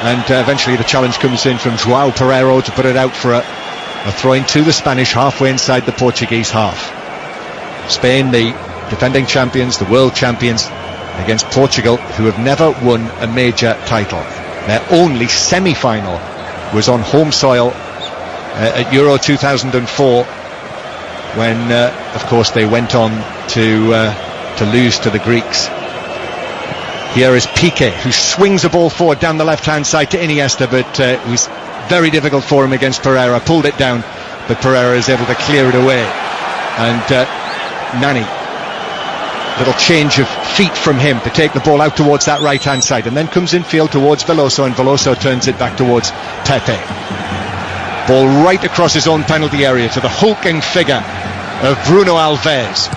Speaker 3: and eventually the challenge comes in from João Pereira to put it out for a throw-in to the Spanish halfway inside the Portuguese half. Spain, the defending champions, the world champions, against Portugal, who have never won a major title. Their only semi-final was on home soil at Euro 2004, when of course they went on to lose to the Greeks. Here is Piqué, who swings the ball forward down the left hand side to Iniesta, but it was very difficult for him against Pereira. Pulled it down, but Pereira is able to clear it away, and Nani Little change of feet from him to take the ball out towards that right hand side, and then comes infield towards Veloso, and Veloso turns it back towards Pepe. Ball right across his own penalty area to the hulking figure of Bruno Alves,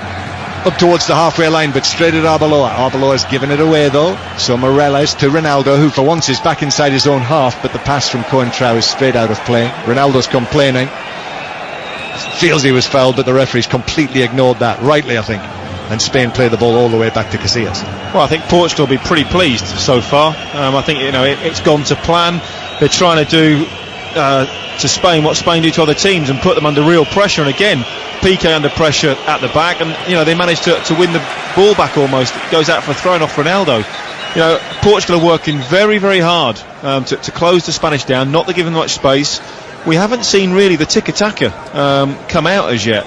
Speaker 3: up towards the halfway line, but straight at Arbeloa. Arbeloa's given it away though, so Morelos to Ronaldo, who for once is back inside his own half, but the pass from Coentrao is straight out of play. Ronaldo's complaining, feels he was fouled, but the referee's completely ignored that, rightly I think, and Spain play the ball all the way back to Casillas.
Speaker 2: Well, I think Portugal will be pretty pleased so far. I think it's gone to plan. They're trying to do to Spain what Spain do to other teams and put them under real pressure, and again Piqué under pressure at the back, and they managed to win the ball back almost. It goes out for a throw off Ronaldo. Portugal are working very, very hard to close the Spanish down, not to give them much space. We haven't seen really the tiki-taka come out as yet.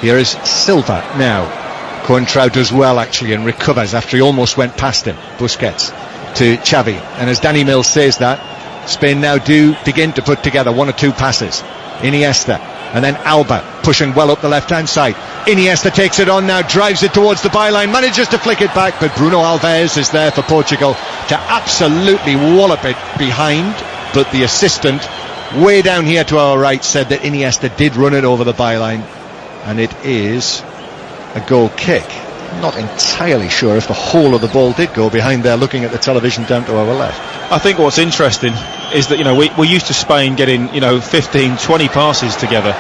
Speaker 3: Here is Silva now. Coentrao does well actually and recovers after he almost went past him. Busquets to Xavi, and as Danny Mills says that, Spain now do begin to put together one or two passes. Iniesta, and then Alba pushing well up the left hand side. Iniesta takes it on now, drives it towards the byline, manages to flick it back, but Bruno Alves is there for Portugal to absolutely wallop it behind. But the assistant way down here to our right said that Iniesta did run it over the byline, and it is a goal kick. Not entirely sure if the whole of the ball did go behind there, looking at the television down to our left.
Speaker 2: I think what's interesting is that we're used to Spain getting 15, 20 passes together,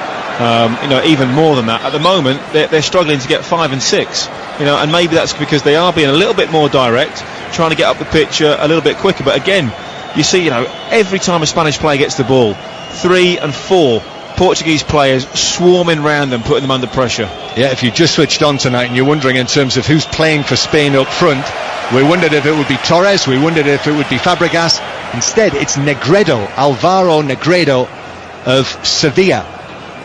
Speaker 2: even more than that. At the moment they're struggling to get 5 and 6, and maybe that's because they are being a little bit more direct, trying to get up the pitch a little bit quicker. But again, you see, every time a Spanish player gets the ball, 3 and 4 Portuguese players swarming round them, putting them under pressure.
Speaker 3: Yeah, if you just switched on tonight and you're wondering in terms of who's playing for Spain up front, we wondered if it would be Torres, we wondered if it would be Fabregas. Instead it's Negredo, Alvaro Negredo of Sevilla,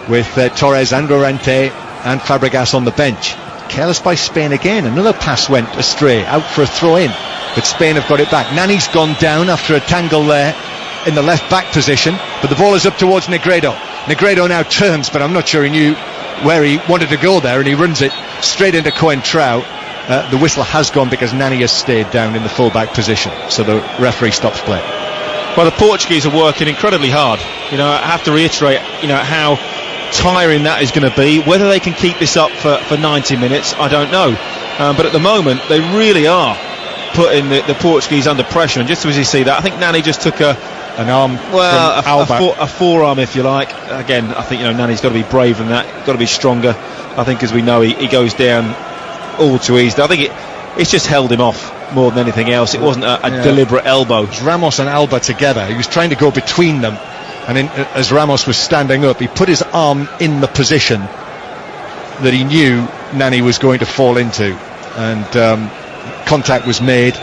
Speaker 3: with Torres and Llorente and Fabregas on the bench. Careless by Spain again, another pass went astray, out for a throw in, but Spain have got it back. Nani's gone down after a tangle there in the left back position, but the ball is up towards Negredo. Negredo now turns, but I'm not sure he knew where he wanted to go there, and he runs it straight into Coentrao. The whistle has gone because Nani has stayed down in the full-back position, so the referee stops play.
Speaker 2: Well, the Portuguese are working incredibly hard. I have to reiterate, how tiring that is going to be. Whether they can keep this up for 90 minutes, I don't know. But at the moment, they really are putting the Portuguese under pressure. And just as you see that, I think Nani just took an arm, a forearm, if you like. Again, I think Nani's got to be braver than that, got to be stronger. I think, as we know, he goes down all too easy. I think it's just held him off more than anything else. It wasn't a deliberate elbow.
Speaker 3: It was Ramos and Alba together. He was trying to go between them, and as Ramos was standing up, he put his arm in the position that he knew Nani was going to fall into, and contact was made.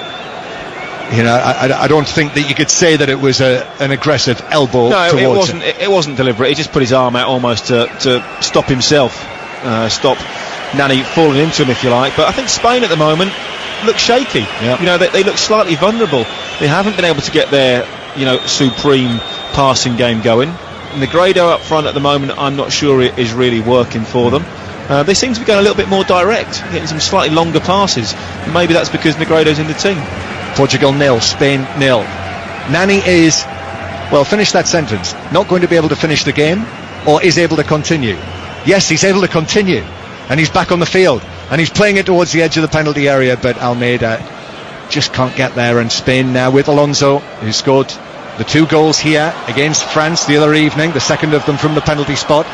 Speaker 3: I don't think that you could say that it was an aggressive elbow.
Speaker 2: No,
Speaker 3: towards him.
Speaker 2: It wasn't deliberate. He just put his arm out almost to stop himself, stop Nani falling into him, if you like. But I think Spain at the moment look shaky. Yeah. They look slightly vulnerable. They haven't been able to get their supreme passing game going. Negredo up front at the moment, I'm not sure it is really working for them. They seem to be going a little bit more direct, getting some slightly longer passes. Maybe that's because Negredo's in the team.
Speaker 3: Portugal 0, Spain 0. Nani is, finish that sentence, not going to be able to finish the game, or is able to continue? Yes, he's able to continue, and he's back on the field, and he's playing it towards the edge of the penalty area, but Almeida just can't get there. And Spain now with Alonso, who scored the 2 goals here against France the other evening, the second of them from the penalty spot,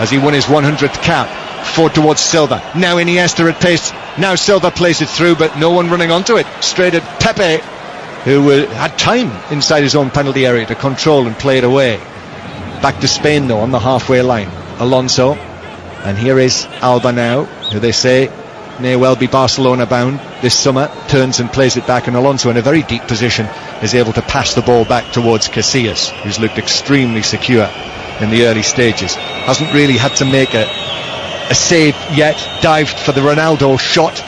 Speaker 3: as he won his 100th cap. Forward towards Silva, now Iniesta at pace, now Silva plays it through, but no one running onto it, straight at Pepe, who had time inside his own penalty area to control and play it away. Back to Spain though on the halfway line, Alonso, and here is Alba now, who they say may well be Barcelona bound this summer, turns and plays it back, and Alonso in a very deep position is able to pass the ball back towards Casillas, who's looked extremely secure in the early stages, hasn't really had to make a save yet, dived for the Ronaldo shot,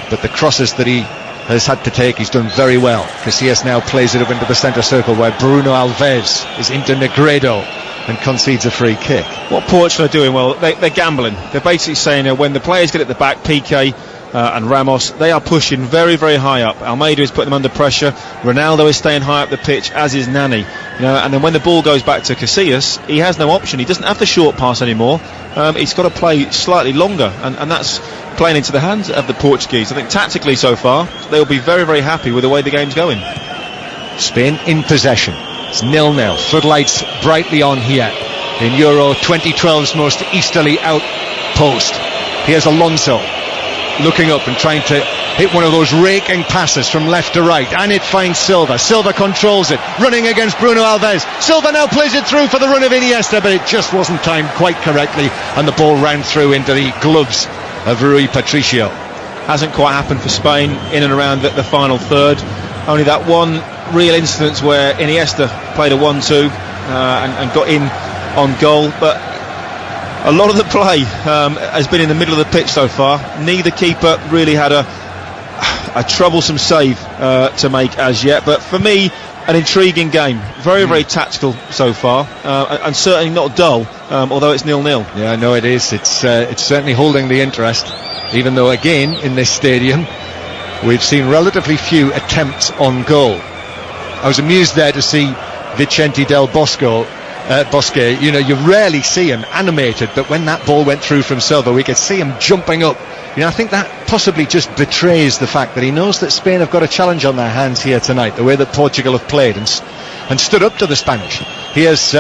Speaker 3: but the crosses that he has had to take, he's done very well. Casillas now plays it up into the centre circle where Bruno Alves is into Negredo and concedes a free kick.
Speaker 2: What Portugal are doing, they're gambling. They're basically saying when the players get at the back, Piqué, and Ramos, they are pushing very, very high up. Almeida is putting them under pressure. Ronaldo is staying high up the pitch, as is Nani. And then when the ball goes back to Casillas, he has no option. He doesn't have the short pass anymore. He's got to play slightly longer, and that's playing into the hands of the Portuguese. I think tactically so far, they'll be very, very happy with the way the game's going.
Speaker 3: Spain in possession. It's 0-0. Floodlights brightly on here in Euro 2012's most easterly outpost. Here's Alonso looking up and trying to hit one of those raking passes from left to right, and it finds Silva. Silva controls it, running against Bruno Alves. Silva now plays it through for the run of Iniesta, but it just wasn't timed quite correctly, and the ball ran through into the gloves of Rui Patricio.
Speaker 2: Hasn't quite happened for Spain in and around the final third. Only that one real instance where Iniesta played a 1-2 and got in on goal, but a lot of the play has been in the middle of the pitch so far. Neither keeper really had a troublesome save to make as yet, but for me, an intriguing game. Very, very tactical so far, and certainly not dull, although it's 0-0.
Speaker 3: Yeah, no, it is. It's certainly holding the interest, even though again in this stadium we've seen relatively few attempts on goal. I was amused there to see Vicente del Bosque. You rarely see him animated, but when that ball went through from Silva, we could see him jumping up. I think that possibly just betrays the fact that he knows that Spain have got a challenge on their hands here tonight, the way that Portugal have played and stood up to the Spanish. Here's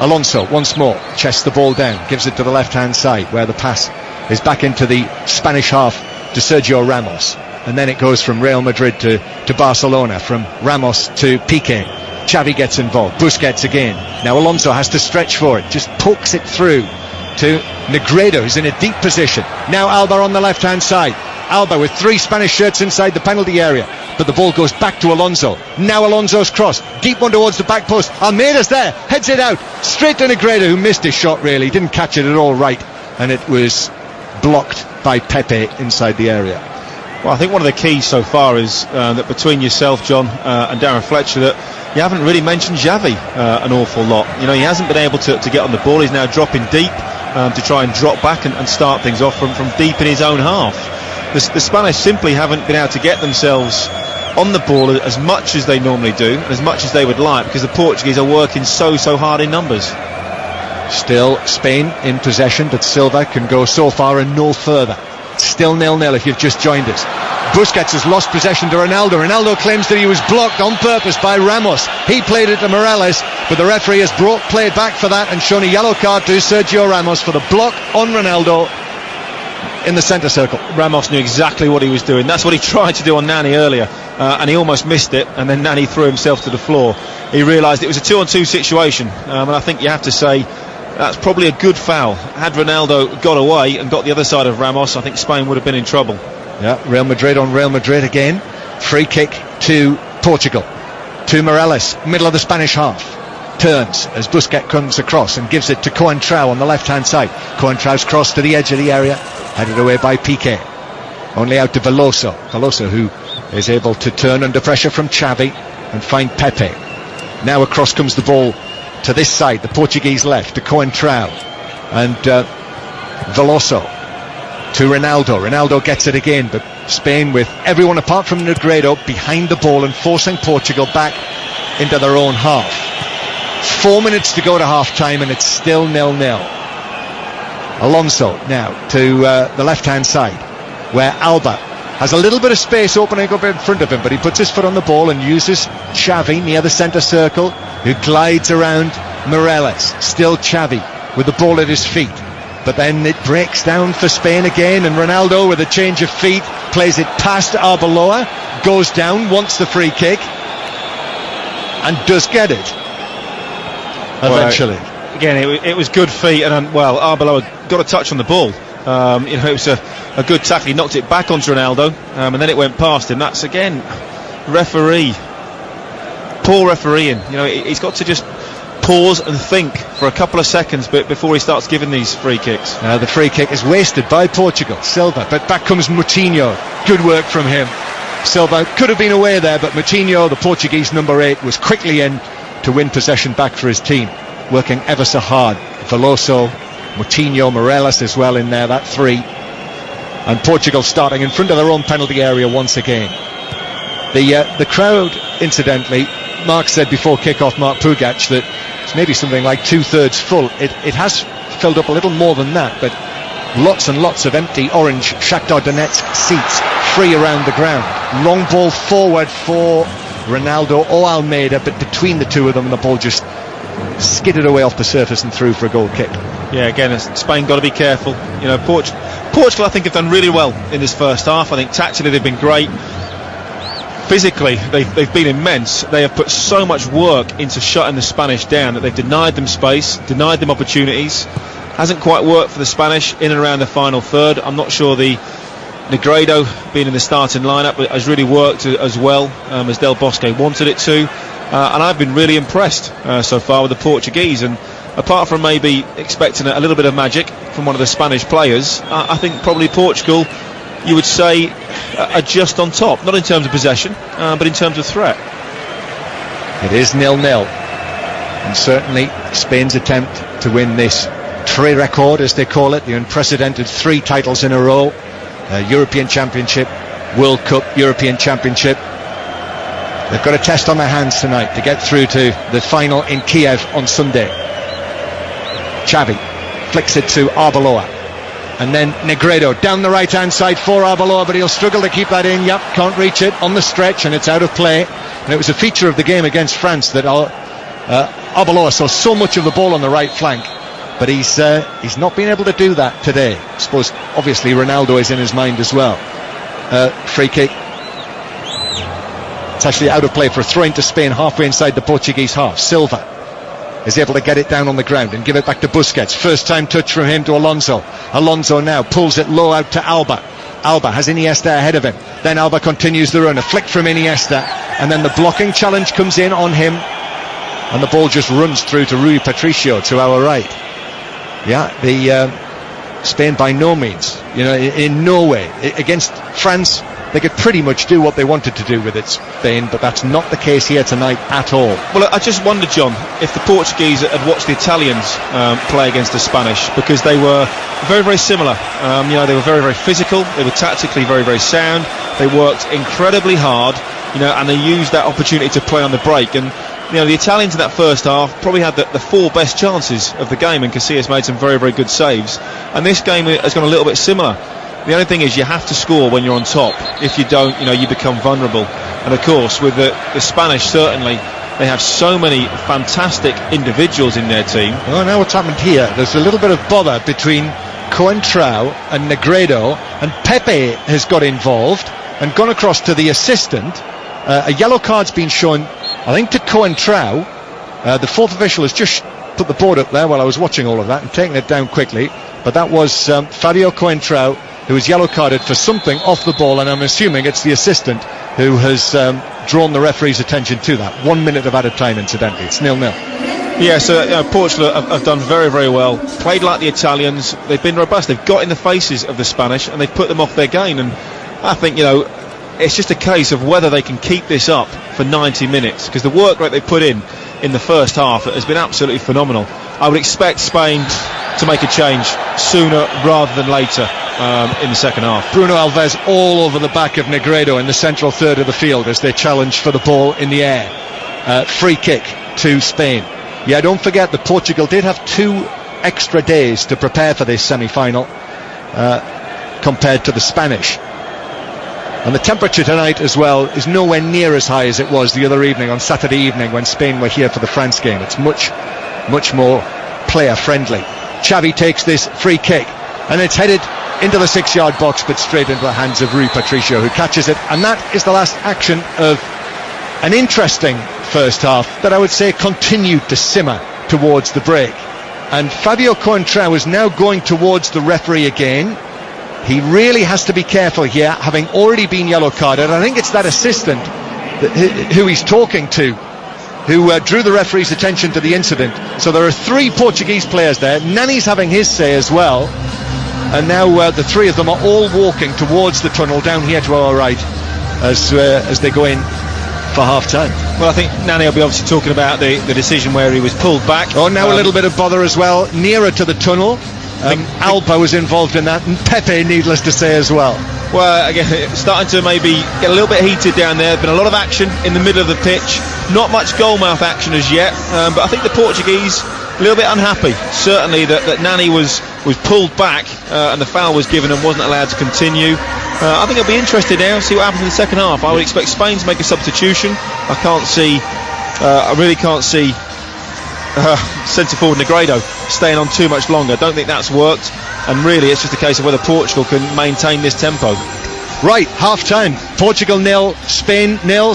Speaker 3: Alonso once more, chests the ball down, gives it to the left-hand side, where the pass is back into the Spanish half to Sergio Ramos, and then it goes from Real Madrid to Barcelona, from Ramos to Piqué. Xavi gets involved, Busquets again. Now Alonso has to stretch for it, just pokes it through to Negredo, who's in a deep position. Now Alba on the left hand side. Alba with 3 Spanish shirts inside the penalty area, but the ball goes back to Alonso. Now Alonso's cross, deep one towards the back post. Almeida's there, heads it out straight to Negredo, who missed his shot really, didn't catch it at all right, and it was blocked by Pepe inside the area.
Speaker 2: Well, I think one of the keys so far is that between yourself, John, and Darren Fletcher, that you haven't really mentioned Xavi an awful lot. He hasn't been able to get on the ball. He's now dropping deep to try and drop back and start things off from deep in his own half. The Spanish simply haven't been able to get themselves on the ball as much as they normally do, and as much as they would like, because the Portuguese are working so hard in numbers.
Speaker 3: Still Spain in possession, but Silva can go so far and no further. Still 0-0 if you've just joined us. Busquets has lost possession to Ronaldo. Ronaldo claims that he was blocked on purpose by Ramos. He played it to Morales, but the referee has played back for that and shown a yellow card to Sergio Ramos for the block on Ronaldo in the centre circle.
Speaker 2: Ramos knew exactly what he was doing. That's what he tried to do on Nani earlier, and he almost missed it, and then Nani threw himself to the floor. He realised it was a 2-on-2 situation, and I think you have to say that's probably a good foul. Had Ronaldo got away and got the other side of Ramos, I think Spain would have been in trouble.
Speaker 3: Yeah, Real Madrid on Real Madrid again. Free kick to Portugal. To Morales, middle of the Spanish half. Turns as Busquets comes across and gives it to Coentrao on the left-hand side. Coentrao's cross to the edge of the area, headed away by Piqué. Only out to Veloso. Veloso, who is able to turn under pressure from Xavi and find Pepe. Now across comes the ball to this side, the Portuguese left, to Coentrao. And Veloso to Ronaldo. Ronaldo gets it again, but Spain, with everyone apart from Negredo behind the ball and forcing Portugal back into their own half. 4 minutes to go to half time and it's still 0-0. Alonso now to the left hand side, where Alba has a little bit of space opening up in front of him, but he puts his foot on the ball and uses Xavi near the centre circle, who glides around Morales. Still Xavi with the ball at his feet, but then it breaks down for Spain again, and Ronaldo with a change of feet plays it past Arbeloa, goes down, wants the free kick and does get it eventually.
Speaker 2: Well, again, it was good feet, and Arbeloa got a touch on the ball. It was a good tackle. He knocked it back onto Ronaldo, and then it went past him. That's again poor refereeing. He's got to just pause and think for a couple of seconds before he starts giving these free kicks.
Speaker 3: The free kick is wasted by Portugal. Silva, but back comes Moutinho. Good work from him. Silva could have been away there, but Moutinho, the Portuguese number 8, was quickly in to win possession back for his team, working ever so hard. Veloso, Moutinho, Morales as well in there, that 3. and Portugal starting in front of their own penalty area once again. The crowd, incidentally, Mark said before kick-off, Mark Pugac, that it's maybe something like 2/3 full. It has filled up a little more than that, but lots and lots of empty orange Shakhtar Donetsk seats free around the ground. Long ball forward for Ronaldo or Almeida, but between the two of them, the ball just skidded away off the surface and through for a goal kick.
Speaker 2: Yeah, again, Spain got to be careful. You know, Portugal, I think, have done really well in this first half. I think tactically they've been great. Physically, they've been immense. They have put so much work into shutting the Spanish down that they've denied them space, denied them opportunities. Hasn't quite worked for the Spanish in and around the final third. I'm not sure the Negredo being in the starting lineup has really worked as well as Del Bosque wanted it to. And I've been really impressed so far with the Portuguese. And apart from maybe expecting a little bit of magic from one of the Spanish players, I think probably Portugal, you would say, are just on top. Not in terms of possession, but in terms of threat.
Speaker 3: It is 0-0. And certainly Spain's attempt to win this Tre record, as they call it, the unprecedented 3 titles in a row, European Championship, World Cup, European Championship. They've got a test on their hands tonight to get through to the final in Kiev on Sunday. Xavi flicks it to Arbeloa, and then Negredo down the right hand side for Arbeloa, but he'll struggle to keep that in. Yep, can't reach it on the stretch, and it's out of play. And it was a feature of the game against France that Arbeloa saw so much of the ball on the right flank, but he's not been able to do that today. I suppose obviously Ronaldo is in his mind as well. Free kick. It's actually out of play for a throw into Spain halfway inside the Portuguese half. Silva is able to get it down on the ground and give it back to Busquets. First time touch from him to Alonso. Alonso now pulls it low out to Alba. Alba has Iniesta ahead of him. Then Alba continues the run. A flick from Iniesta, and then the blocking challenge comes in on him, and the ball just runs through to Rui Patricio to our right. Yeah, the Spain by no means, in no way. Against France, they could pretty much do what they wanted to do with it, Spain, but that's not the case here tonight at all.
Speaker 2: Well, I just wonder, John, if the Portuguese had watched the Italians play against the Spanish, because they were very, very similar. They were very, very physical. They were tactically very, very sound. They worked incredibly hard, and they used that opportunity to play on the break. And the Italians in that first half probably had the 4 best chances of the game, and Casillas made some very, very good saves. And this game has gone a little bit similar. The only thing is you have to score when you're on top. If you don't, you become vulnerable. And of course, with the Spanish, certainly, they have so many fantastic individuals in their team.
Speaker 3: Well, now what's happened here, there's a little bit of bother between Coentrao and Negredo, and Pepe has got involved and gone across to the assistant. A yellow card's been shown, I think, to Coentrao. The 4th official has just put the board up there while I was watching all of that and taking it down quickly. But that was Fabio Coentrao, who was yellow carded for something off the ball, and I'm assuming it's the assistant who has drawn the referee's attention to that. 1 minute of added time, incidentally. It's 0-0.
Speaker 2: Yeah, so Portugal have done very, very well. Played like the Italians. They've been robust. They've got in the faces of the Spanish, and they've put them off their game. And I think, it's just a case of whether they can keep this up for 90 minutes, because the work rate they put in the first half has been absolutely phenomenal. I would expect Spain to make a change sooner rather than later in the second half.
Speaker 3: Bruno Alves all over the back of Negredo in the central third of the field as they challenge for the ball in the air. Free kick to Spain. Yeah, don't forget that Portugal did have 2 extra days to prepare for this semi-final compared to the Spanish. And the temperature tonight as well is nowhere near as high as it was the other evening on Saturday evening when Spain were here for the France game. It's much, much more player friendly. Xavi takes this free kick, and it's headed into the 6-yard box, but straight into the hands of Rui Patricio, who catches it. And that is the last action of an interesting first half that I would say continued to simmer towards the break. And Fabio Coentrao is now going towards the referee again. He really has to be careful here, having already been yellow carded. I think it's that assistant who he's talking to who drew the referee's attention to the incident. So there are 3 Portuguese players there. Nani's having his say as well. And now the 3 of them are all walking towards the tunnel down here to our right as they go in for half-time.
Speaker 2: Well, I think Nani will be obviously talking about the decision where he was pulled back.
Speaker 3: Oh, now a little bit of bother as well, nearer to the tunnel. Alba was involved in that, and Pepe, needless to say, as well.
Speaker 2: Well, again, it's starting to maybe get a little bit heated down there. There's been a lot of action in the middle of the pitch. Not much goalmouth action as yet, but I think the Portuguese a little bit unhappy. Certainly that Nani was pulled back and the foul was given and wasn't allowed to continue. I think I'll be interested now to see what happens in the second half. I would expect Spain to make a substitution. I really can't see centre forward Negredo staying on too much longer. I don't think that's worked, and really it's just a case of whether Portugal can maintain this tempo.
Speaker 3: Right, half time. Portugal 0, Spain 0.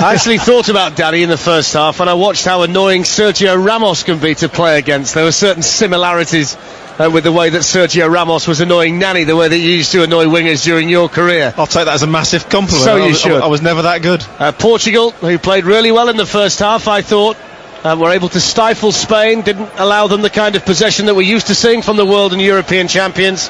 Speaker 1: I actually thought about Danny in the first half, and I watched how annoying Sergio Ramos can be to play against. There were certain similarities with the way that Sergio Ramos was annoying Nani, the way that you used to annoy wingers during your career.
Speaker 2: I'll take that as a massive compliment.
Speaker 1: So you should.
Speaker 2: I was never that good.
Speaker 1: Portugal, who played really well in the first half, I thought, were able to stifle Spain, didn't allow them the kind of possession that we're used to seeing from the world and European champions.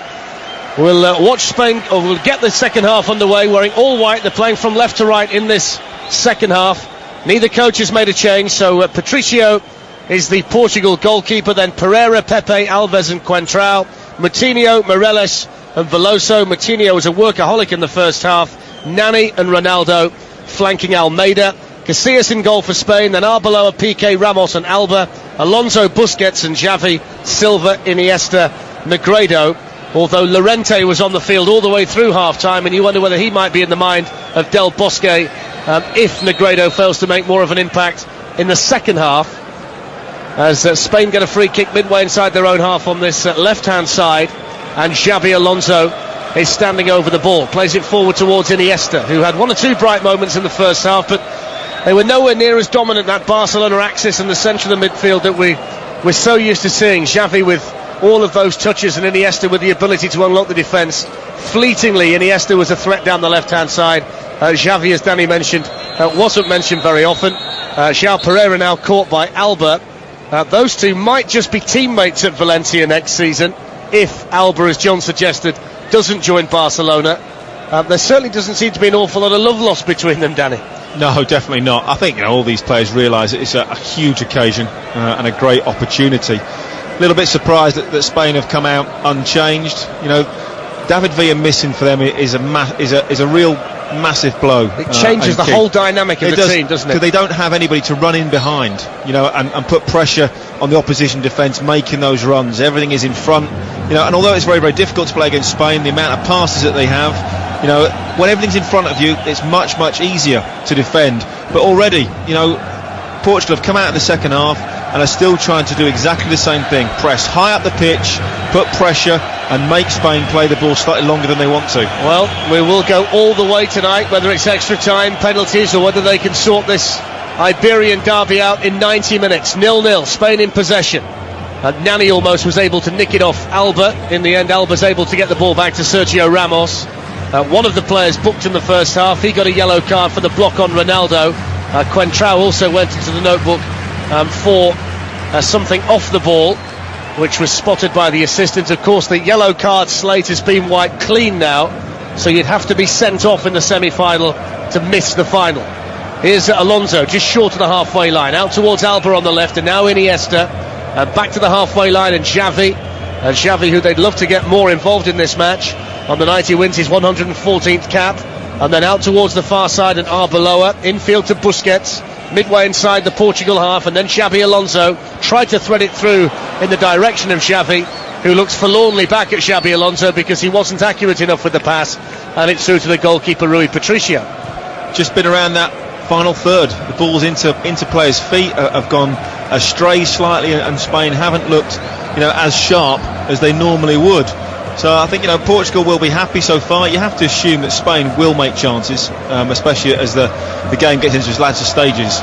Speaker 1: We'll watch Spain, or we'll get the second half underway wearing all white. They're playing from left to right in this second half. Neither coach has made a change, so Patricio is the Portugal goalkeeper, then Pereira, Pepe, Alves and Coentrão, Moutinho, Morelos and Veloso. Moutinho was a workaholic in the first half. Nani and Ronaldo flanking Almeida. Casillas in goal for Spain, then Arbeloa, Piqué, Ramos and Alba, Alonso, Busquets and Xavi, Silva, Iniesta, Negredo. Although Llorente was on the field all the way through half-time, and you wonder whether he might be in the mind of Del Bosque if Negredo fails to make more of an impact in the second half, as Spain get a free kick midway inside their own half on this left-hand side, and Xabi Alonso is standing over the ball, plays it forward towards Iniesta, who had one or two bright moments in the first half, but they were nowhere near as dominant, that Barcelona axis in the centre of the midfield that we're so used to seeing. Xavi with all of those touches and Iniesta with the ability to unlock the defence. Fleetingly, Iniesta was a threat down the left-hand side. Xavi, as Danny mentioned, wasn't mentioned very often. João Pereira now caught by Alba. Those two might just be teammates at Valencia next season if Alba, as John suggested, doesn't join Barcelona. There certainly doesn't seem to be an awful lot of love lost between them, Danny.
Speaker 2: No, definitely not. I think all these players realise it's a huge occasion and a great opportunity. A little bit surprised that Spain have come out unchanged. David Villa missing for them is a real massive blow.
Speaker 1: It changes the whole dynamic of the team, doesn't it?
Speaker 2: Because they don't have anybody to run in behind, and put pressure on the opposition defence, making those runs. Everything is in front, and although it's very, very difficult to play against Spain, the amount of passes that they have, when everything's in front of you, it's much, much easier to defend. But already, Portugal have come out in the second half and are still trying to do exactly the same thing. Press high up the pitch, put pressure and make Spain play the ball slightly longer than they want to.
Speaker 1: Well, we will go all the way tonight, whether it's extra time, penalties, or whether they can sort this Iberian derby out in 90 minutes. 0-0, Spain in possession. Nani almost was able to nick it off Alba. In the end, Alba's able to get the ball back to Sergio Ramos. One of the players booked in the first half, he got a yellow card for the block on Ronaldo. Coentrão also went into the notebook for something off the ball, which was spotted by the assistant. Of course, the yellow card slate has been wiped clean now, so you'd have to be sent off in the semi-final to miss the final. Here's Alonso, just short of the halfway line, out towards Alba on the left, and now Iniesta, back to the halfway line, and Xavi, who they'd love to get more involved in this match. On the night he wins his 114th cap, and then out towards the far side, and Arbeloa, infield to Busquets, midway inside the Portugal half, and then Xabi Alonso tried to thread it through in the direction of Xavi, who looks forlornly back at Xabi Alonso because he wasn't accurate enough with the pass, and it's through to the goalkeeper Rui Patricio.
Speaker 2: Just been around that final third, the ball's into players' feet, have gone astray slightly, and Spain haven't looked as sharp as they normally would. So I think Portugal will be happy so far. You have to assume that Spain will make chances, especially as the game gets into its latter stages.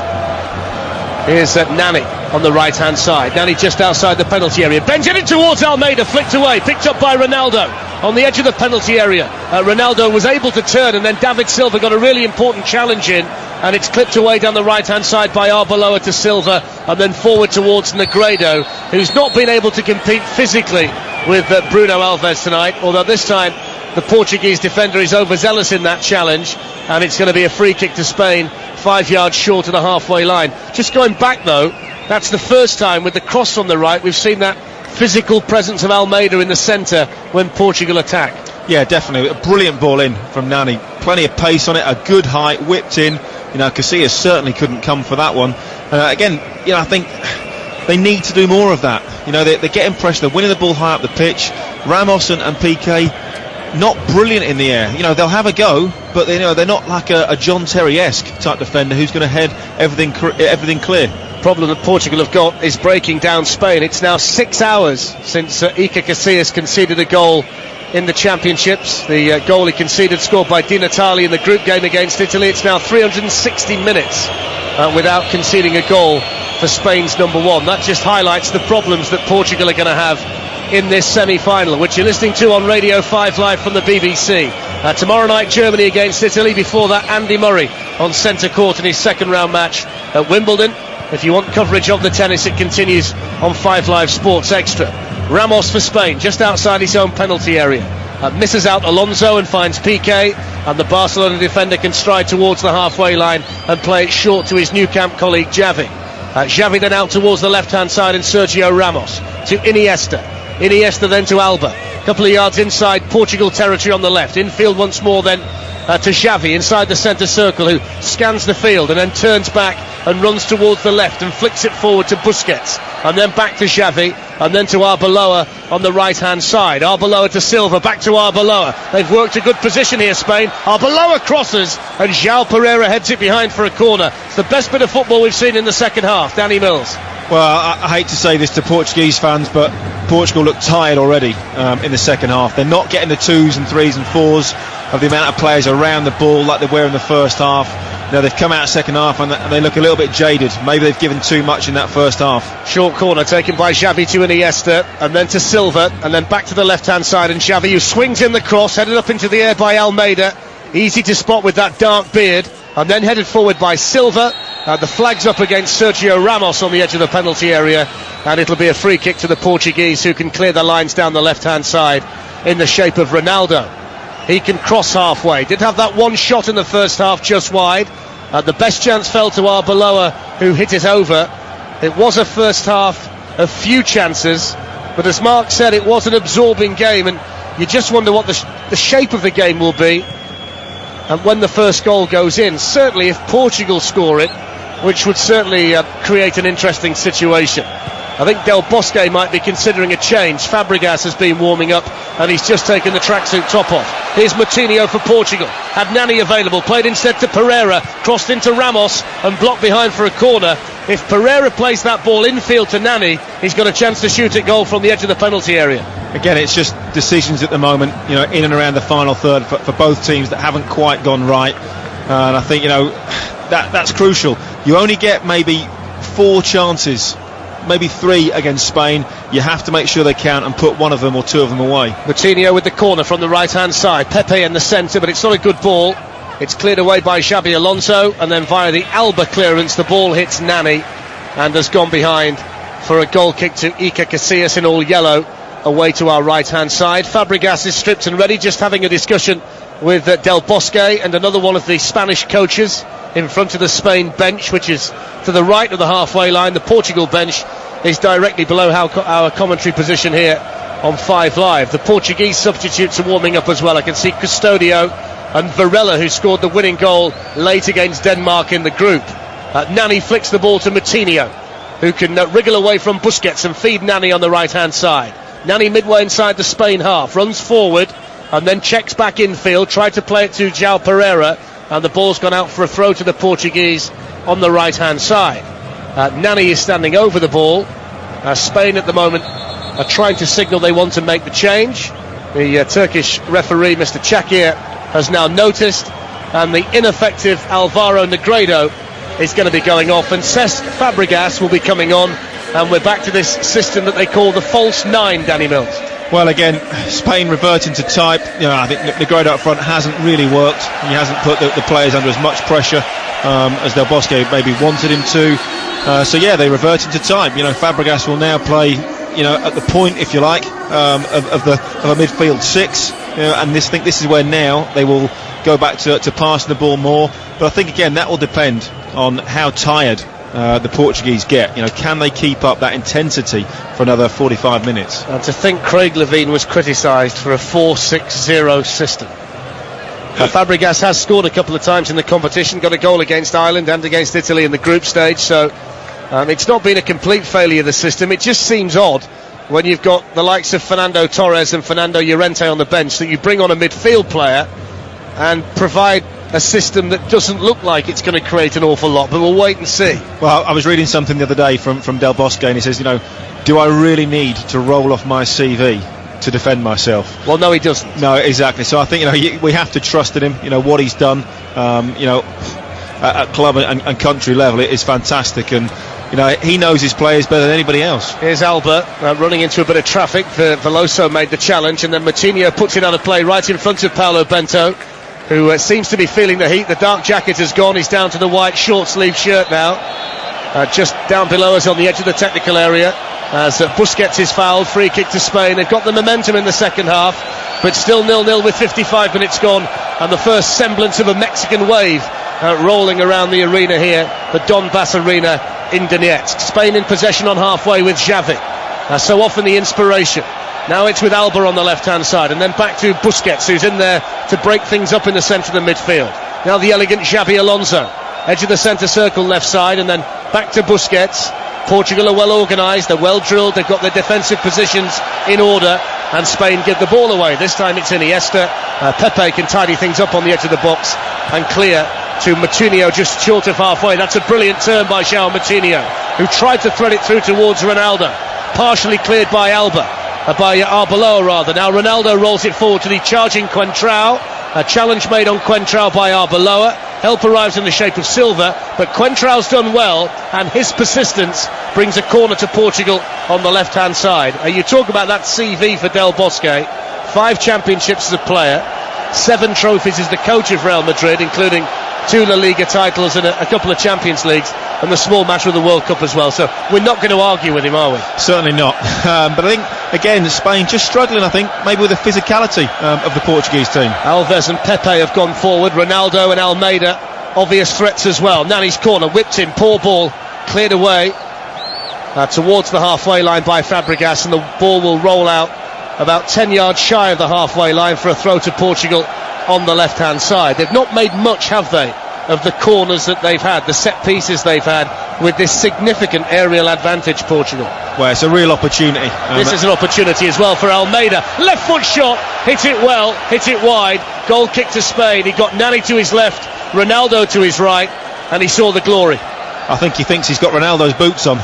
Speaker 1: Here's Nani on the right hand side. Nani just outside the penalty area, bends it in towards Almeida, flicked away, picked up by Ronaldo on the edge of the penalty area. Ronaldo was able to turn, and then David Silva got a really important challenge in, and it's clipped away down the right hand side by Arbeloa to Silva, and then forward towards Negredo, who's not been able to compete physically with Bruno Alves tonight, although this time the Portuguese defender is overzealous in that challenge, and it's going to be a free kick to Spain, 5 yards short of the halfway line. Just going back though, that's the first time with the cross on the right we've seen that physical presence of Almeida in the centre when Portugal attack.
Speaker 2: Yeah, definitely. A brilliant ball in from Nani. Plenty of pace on it, a good height, whipped in. Casillas certainly couldn't come for that one. Again, I think they need to do more of that. They're getting pressure, they're winning the ball high up the pitch. Ramos and PK, not brilliant in the air. They'll have a go, but they're not like a John Terry-esque type defender who's going to head everything clear.
Speaker 1: Problem that Portugal have got is breaking down Spain. It's now 6 hours since Iker Casillas conceded a goal in the championships. The goal he conceded, scored by Di Natale in the group game against Italy. It's now 360 minutes without conceding a goal for Spain's number one. That just highlights the problems that Portugal are going to have in this semi-final, which you're listening to on Radio 5 Live from the BBC. Tomorrow night, Germany against Italy. Before that, Andy Murray on centre court in his second round match at Wimbledon. If you want coverage of the tennis, it continues on 5 Live Sports Extra. Ramos for Spain, just outside his own penalty area. Misses out Alonso and finds Piqué, and the Barcelona defender can stride towards the halfway line and play it short to his Nou Camp colleague Xavi. Xavi then out towards the left-hand side, and Sergio Ramos to Iniesta. Iniesta then to Alba. A couple of yards inside Portugal territory on the left. Infield once more then to Xavi inside the centre circle, who scans the field and then turns back and runs towards the left and flicks it forward to Busquets, and then back to Xavi, and then to Arbeloa on the right hand side. Arbeloa to Silva, back to Arbeloa. They've worked a good position here, Spain. Arbeloa crosses and João Pereira heads it behind for a corner. It's the best bit of football we've seen in the second half. Danny Mills.
Speaker 2: Well, I hate to say this to Portuguese fans, but Portugal look tired already in the second half. They're not getting the 2s and 3s and 4s of the amount of players around the ball like they were in the first half. They've come out second half and they look a little bit jaded. Maybe they've given too much in that first half.
Speaker 1: Short corner taken by Xavi to Iniesta, and then to Silva, and then back to the left hand side, and Xavi, who swings in the cross, headed up into the air by Almeida, easy to spot with that dark beard, and then headed forward by Silva. The flag's up against Sergio Ramos on the edge of the penalty area, and it'll be a free kick to the Portuguese, who can clear the lines down the left hand side in the shape of Ronaldo. He can cross halfway. Did have that one shot in the first half just wide. The best chance fell to Arbeloa, who hit it over. It was a first half of few chances, but as Mark said, it was an absorbing game, and you just wonder what the shape of the game will be and when the first goal goes in. Certainly if Portugal score it, which would certainly create an interesting situation. I think Del Bosque might be considering a change. Fabregas has been warming up and he's just taken the tracksuit top off. Here's Moutinho for Portugal. Had Nani available, played instead to Pereira, crossed into Ramos and blocked behind for a corner. If Pereira plays that ball infield to Nani, he's got a chance to shoot it goal from the edge of the penalty area. Again,
Speaker 2: it's just decisions at the moment, in and around the final third for both teams that haven't quite gone right. And I think, that's crucial. You only get maybe 4 chances, maybe 3 against Spain. You have to make sure they count and put one of them or 2 of them away.
Speaker 1: Moutinho with the corner from the right hand side. Pepe in the centre, but it's not a good ball. It's cleared away by Xabi Alonso, and then via the Alba clearance the ball hits Nani and has gone behind for a goal kick to Iker Casillas in all yellow, away to our right hand side. Fabregas is stripped and ready, just having a discussion with Del Bosque and another one of the Spanish coaches in front of the Spain bench, which is to the right of the halfway line. The Portugal bench is directly below our commentary position here on 5 Live. The Portuguese substitutes are warming up as well. I can see Custodio and Varela, who scored the winning goal late against Denmark in the group. Nani flicks the ball to Moutinho, who can wriggle away from Busquets and feed Nani on the right hand side. Nani midway inside the Spain half, runs forward and then checks back infield, tried to play it to João Pereira, and the ball's gone out for a throw to the Portuguese on the right hand side. Nani is standing over the ball. Spain at the moment are trying to signal they want to make the change. The Turkish referee, Mr. Çakir, has now noticed, and the ineffective Alvaro Negredo is going to be going off, and Cesc Fabregas will be coming on, and we're back to this system that they call the false 9, Danny Mills.
Speaker 2: Well, again, Spain reverting to type. I think Negredo up front hasn't really worked. He hasn't put the players under as much pressure as Del Bosque maybe wanted him to. So yeah, they reverted to type. Fabregas will now play, at the point, if you like, of a midfield 6. And this is where now they will go back to passing the ball more. But I think again that will depend on how tired the Portuguese get. Can they keep up that intensity for another 45 minutes?
Speaker 1: And to think Craig Levein was criticised for a 4-6-0 system. Fabregas has scored a couple of times in the competition, got a goal against Ireland and against Italy in the group stage, so it's not been a complete failure, the system. It just seems odd when you've got the likes of Fernando Torres and Fernando Llorente on the bench that you bring on a midfield player and provide a system that doesn't look like it's going to create an awful lot, but we'll wait and see.
Speaker 2: Well, I was reading something the other day from Del Bosque, and he says, do I really need to roll off my CV to defend myself?
Speaker 1: Well, no, he doesn't.
Speaker 2: No, exactly. So I think we have to trust in him. What he's done, at club and country level, it is fantastic, and he knows his players better than anybody else.
Speaker 1: Here's Alba running into a bit of traffic. Veloso made the challenge, and then Moutinho puts it on a play right in front of Paulo Bento, who seems to be feeling the heat. The dark jacket has gone. He's down to the white short sleeve shirt now. Just down below us on the edge of the technical area, as Busquets is fouled. Free kick to Spain. They've got the momentum in the second half, but still 0-0 with 55 minutes gone, and the first semblance of a Mexican wave rolling around the arena here, the Donbass Arena in Donetsk. Spain in possession on halfway with Xavi. So often the inspiration. Now it's with Alba on the left-hand side, and then back to Busquets, who's in there to break things up in the centre of the midfield. Now the elegant Xavi Alonso, edge of the centre circle, left side, and then back to Busquets. Portugal are well organised, they're well drilled, they've got their defensive positions in order, and Spain give the ball away. This time it's Iniesta. Pepe can tidy things up on the edge of the box and clear to Moutinho just short of halfway. That's a brilliant turn by João Moutinho, who tried to thread it through towards Ronaldo. Partially cleared by by Arbeloa rather. Now Ronaldo rolls it forward to the charging Coentrão. A challenge made on Coentrão by Arbeloa. Help arrives in the shape of Silva, but Coentrão's done well, and his persistence brings a corner to Portugal on the left-hand side. You talk about that CV for Del Bosque. 5 championships as a player, 7 trophies as the coach of Real Madrid, including 2 La Liga titles and a couple of Champions Leagues, and the small match with the World Cup as well. So we're not going to argue with him, are we?
Speaker 2: Certainly not. But I think, again, Spain just struggling, I think, maybe with the physicality of the Portuguese team. Alves
Speaker 1: and Pepe have gone forward. Ronaldo and Almeida, obvious threats as well. Nani's corner, whipped in, poor ball, cleared away towards the halfway line by Fabregas, and the ball will roll out about 10 yards shy of the halfway line for a throw to Portugal on the left-hand side. They've not made much, have they, of the corners that they've had, the set pieces they've had, with this significant aerial advantage, Portugal.
Speaker 2: Well, it's a real opportunity.
Speaker 1: This is an opportunity as well for Almeida. Left foot shot, hit it well, hit it wide. Goal kick to Spain. He got Nani to his left, Ronaldo to his right, and he saw the glory.
Speaker 2: I think he thinks he's got Ronaldo's boots on,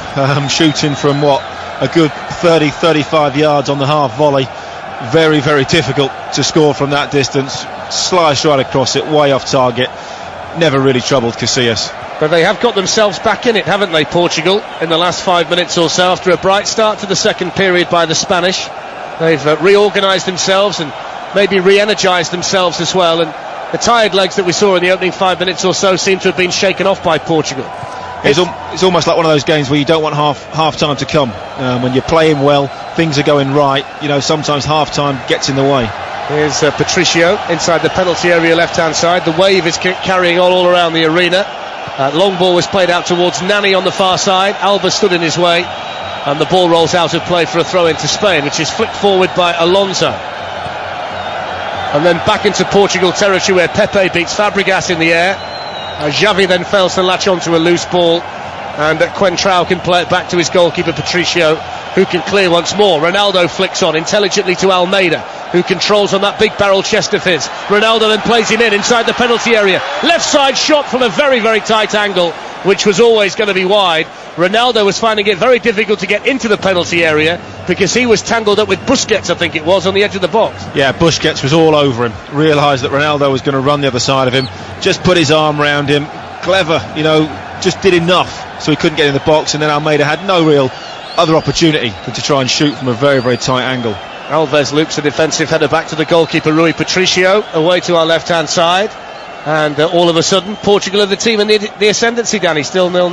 Speaker 2: shooting from a good 30-35 yards on the half volley. Very, very difficult to score from that distance. Sliced right across it, way off target. Never really troubled Casillas.
Speaker 1: But they have got themselves back in it, haven't they, Portugal, in the last 5 minutes or so, after a bright start to the second period by the Spanish. They've reorganised themselves and maybe re-energised themselves as well, and the tired legs that we saw in the opening 5 minutes or so seem to have been shaken off by Portugal.
Speaker 2: It's almost like one of those games where you don't want half time to come. When you're playing well, things are going right, sometimes half time gets in the way.
Speaker 1: Here's Patricio inside the penalty area, left hand side. The wave is carrying on all around the arena. Long ball was played out towards Nani on the far side. Alba stood in his way, and the ball rolls out of play for a throw into Spain, which is flicked forward by Alonso. And then back into Portugal territory, where Pepe beats Fabregas in the air. Xavi then fails to latch onto a loose ball, and Coentrão can play it back to his goalkeeper Patricio, who can clear once more. Ronaldo flicks on intelligently to Almeida, who controls on that big barrel chest of his. Ronaldo then plays him inside the penalty area. Left side shot from a very, very tight angle, which was always going to be wide. Ronaldo was finding it very difficult to get into the penalty area because he was tangled up with Busquets, I think it was, on the edge of the box.
Speaker 2: Yeah, Busquets was all over him. Realised that Ronaldo was going to run the other side of him. Just put his arm round him. Clever, just did enough so he couldn't get in the box, and then Almeida had no real other opportunity than to try and shoot from a very, very tight angle.
Speaker 1: Alves loops a defensive header back to the goalkeeper Rui Patricio, away to our left hand side, and all of a sudden Portugal are the team in the ascendancy, Danny. Still 0-0.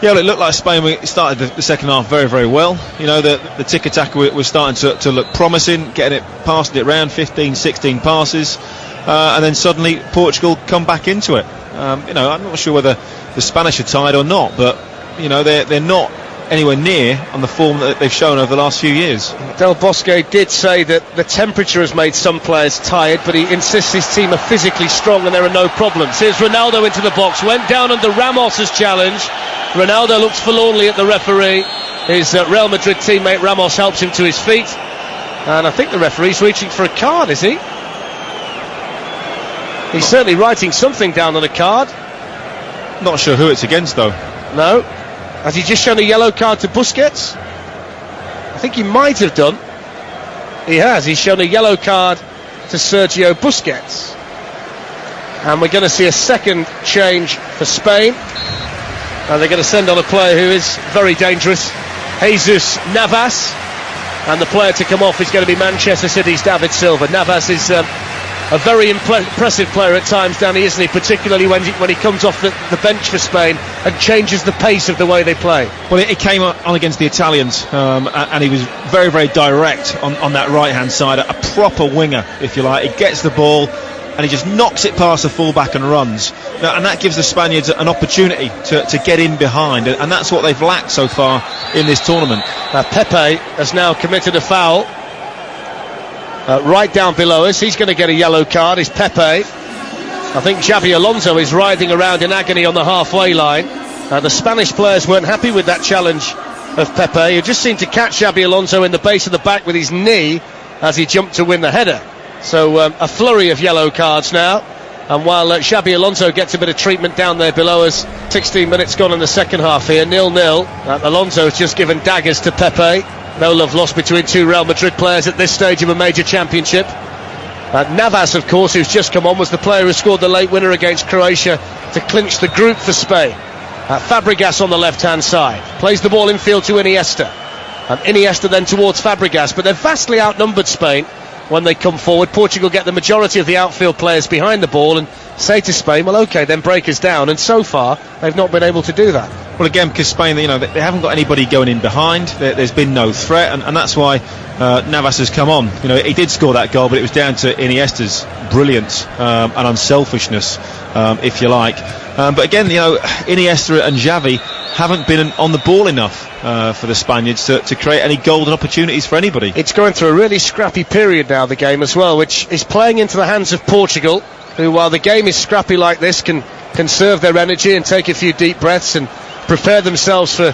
Speaker 2: Yeah, well, it looked like Spain started the second half very, very well. The tiki-taka was starting to look promising, passing it around, 15-16 passes, and then suddenly Portugal come back into it. I'm not sure whether the Spanish are tired or not, but they're not anywhere near on the form that they've shown over the last few years.
Speaker 1: Del Bosque did say that the temperature has made some players tired, but he insists his team are physically strong and there are no problems. Here's Ronaldo into the box, went down under Ramos's challenge. Ronaldo looks forlornly at the referee. His Real Madrid teammate Ramos helps him to his feet, and I think the referee's reaching for a card, is he? He's certainly writing something down on a card.
Speaker 2: Not sure who it's against though.
Speaker 1: No. Has he just shown a yellow card to Busquets? I think he might have done. He has. He's shown a yellow card to Sergio Busquets. And we're going to see a second change for Spain. And they're going to send on a player who is very dangerous, Jesus Navas. And the player to come off is going to be Manchester City's David Silva. Navas is a very impressive player at times, Danny, isn't he? Particularly when he comes off the bench for Spain and changes the pace of the way they play.
Speaker 2: Well, it came on against the Italians, and he was very, very direct on that right-hand side. A proper winger, if you like. He gets the ball and he just knocks it past the fullback and runs. And that gives the Spaniards an opportunity to get in behind, and that's what they've lacked so far in this tournament.
Speaker 1: Pepe has now committed a foul. Right down below us, he's going to get a yellow card, is Pepe. I think Xabi Alonso is writhing around in agony on the halfway line. The Spanish players weren't happy with that challenge of Pepe, who just seemed to catch Xabi Alonso in the base of the back with his knee as he jumped to win the header. So a flurry of yellow cards now, and while Xabi Alonso gets a bit of treatment down there below us, 16 minutes gone in the second half here, 0-0. Alonso has just given daggers to Pepe. No love lost between two Real Madrid players at this stage of a major championship. Navas, of course, who's just come on, was the player who scored the late winner against Croatia to clinch the group for Spain. Fabregas on the left-hand side. Plays the ball infield to Iniesta. Iniesta then towards Fabregas, but they're vastly outnumbered, Spain, when they come forward. Portugal get the majority of the outfield players behind the ball and say to Spain, well, OK, then break us down. And so far, they've not been able to do that.
Speaker 2: Well, again, because Spain, they haven't got anybody going in behind. There's been no threat, and that's why Navas has come on. He did score that goal, but it was down to Iniesta's brilliance and unselfishness, if you like. But again, Iniesta and Xavi haven't been on the ball enough for the Spaniards to create any golden opportunities for anybody.
Speaker 1: It's going through a really scrappy period now, the game as well, which is playing into the hands of Portugal, who, while the game is scrappy like this, can conserve their energy and take a few deep breaths and prepare themselves for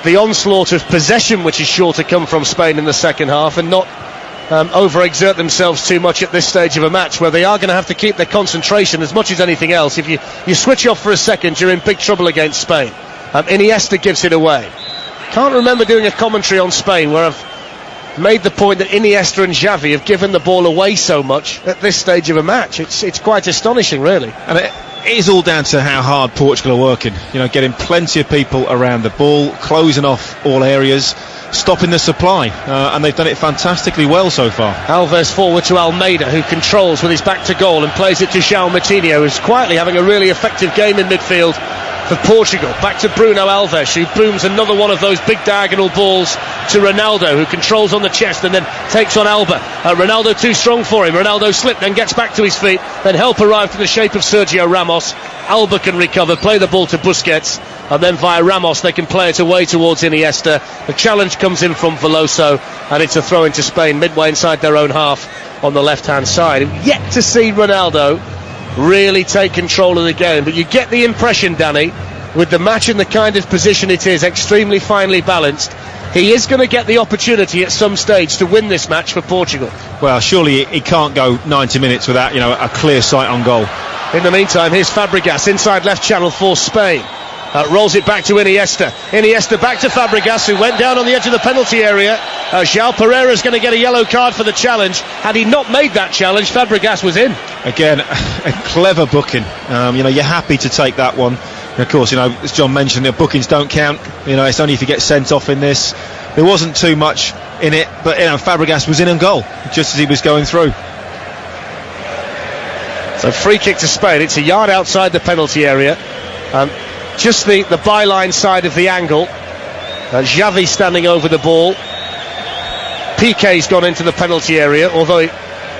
Speaker 1: the onslaught of possession which is sure to come from Spain in the second half, and not overexert themselves too much at this stage of a match where they are going to have to keep their concentration as much as anything else. If you switch off for a second, you're in big trouble against Spain. Iniesta gives it away. Can't remember doing a commentary on Spain where I've made the point that Iniesta and Xavi have given the ball away so much at this stage of a match. It's quite astonishing, really.
Speaker 2: And it is all down to how hard Portugal are working. Getting plenty of people around the ball, closing off all areas, stopping the supply, and they've done it fantastically well so far.
Speaker 1: Alves forward to Almeida, who controls with his back to goal and plays it to João Moutinho, who's quietly having a really effective game in midfield for Portugal. Back to Bruno Alves, who booms another one of those big diagonal balls to Ronaldo, who controls on the chest and then takes on Alba. Ronaldo too strong for him. Ronaldo slipped, then gets back to his feet. Then help arrived in the shape of Sergio Ramos. Alba can recover, play the ball to Busquets, and then via Ramos they can play it away towards Iniesta. The challenge comes in from Veloso, and it's a throw into Spain midway inside their own half on the left-hand side. Yet to see Ronaldo really take control of the game, but you get the impression, Danny, with the match and the kind of position it is, extremely finely balanced, he is going to get the opportunity at some stage to win this match for Portugal.
Speaker 2: Well, surely he can't go 90 minutes without a clear sight on goal.
Speaker 1: In the meantime, here's Fabregas inside left channel for Spain. Rolls it back to Iniesta. Iniesta back to Fabregas, who went down on the edge of the penalty area. João Pereira's going to get a yellow card for the challenge. Had he not made that challenge, Fabregas was in.
Speaker 2: Again, a clever booking. You're happy to take that one. And of course, as John mentioned, the bookings don't count. It's only if you get sent off in this. There wasn't too much in it, but Fabregas was in on goal just as he was going through.
Speaker 1: So free kick to Spain. It's a yard outside the penalty area. Just the byline side of the angle. Xavi standing over the ball. Piqué's gone into the penalty area, although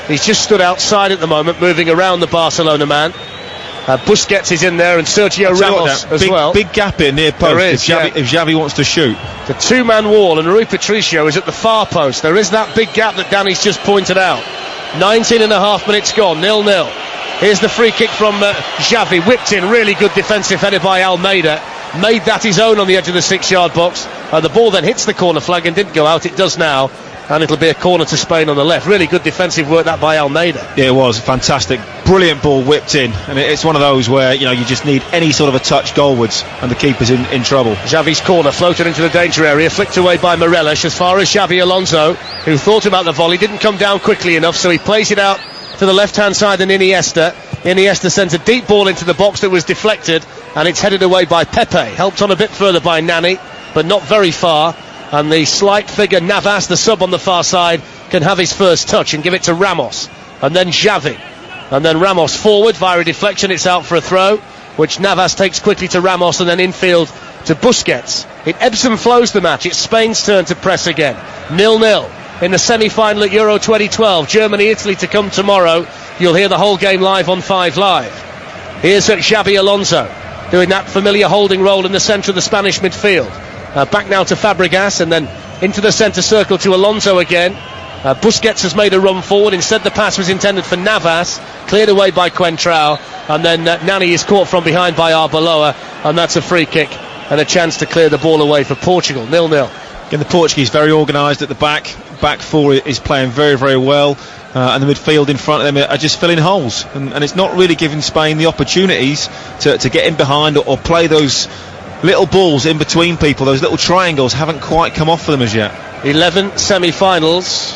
Speaker 1: he's just stood outside at the moment, moving around the Barcelona man. Busquets is in there, and Sergio Ramos as well.
Speaker 2: Big gap here near post.
Speaker 1: There is,
Speaker 2: if Xavi wants to shoot.
Speaker 1: The two-man wall, and Rui Patricio is at the far post. There is that big gap that Danny's just pointed out. 19 and a half minutes gone, 0-0. Here's the free kick from Xavi, whipped in, really good defensive header by Almeida. Made that his own on the edge of the 6-yard box. The ball then hits the corner flag and didn't go out. It does now, and it'll be a corner to Spain on the left. Really good defensive work that by Almeida.
Speaker 2: Yeah, it was fantastic, brilliant ball whipped in, and it's one of those where you just need any sort of a touch goalwards, and the keeper's in trouble.
Speaker 1: Xavi's corner floated into the danger area, flicked away by Morelos as far as Xavi Alonso, who thought about the volley, didn't come down quickly enough, so he plays it out to the left-hand side and Iniesta sends a deep ball into the box that was deflected, and it's headed away by Pepe, helped on a bit further by Nani, but not very far. And the slight figure Navas, the sub on the far side, can have his first touch and give it to Ramos, and then Xavi, and then Ramos forward via a deflection. It's out for a throw, which Navas takes quickly to Ramos, and then infield to Busquets. It ebbs and flows the match. It's Spain's turn to press again. 0-0 in the semi-final at Euro 2012. Germany-Italy to come tomorrow. You'll hear the whole game live on 5 Live. Here's Xavi Alonso doing that familiar holding role in the centre of the Spanish midfield. Back now to Fabregas, and then into the centre circle to Alonso again. Busquets has made a run forward. Instead the pass was intended for Navas, cleared away by Coentrao, and then Nani is caught from behind by Arbeloa, and that's a free kick and a chance to clear the ball away for Portugal. 0-0.
Speaker 2: Again, the Portuguese very organised at the back four is playing very, very well, and the midfield in front of them are just filling holes, and it's not really giving Spain the opportunities to get in behind or play those little balls in between people. Those little triangles haven't quite come off for them as yet.
Speaker 1: 11 semi-finals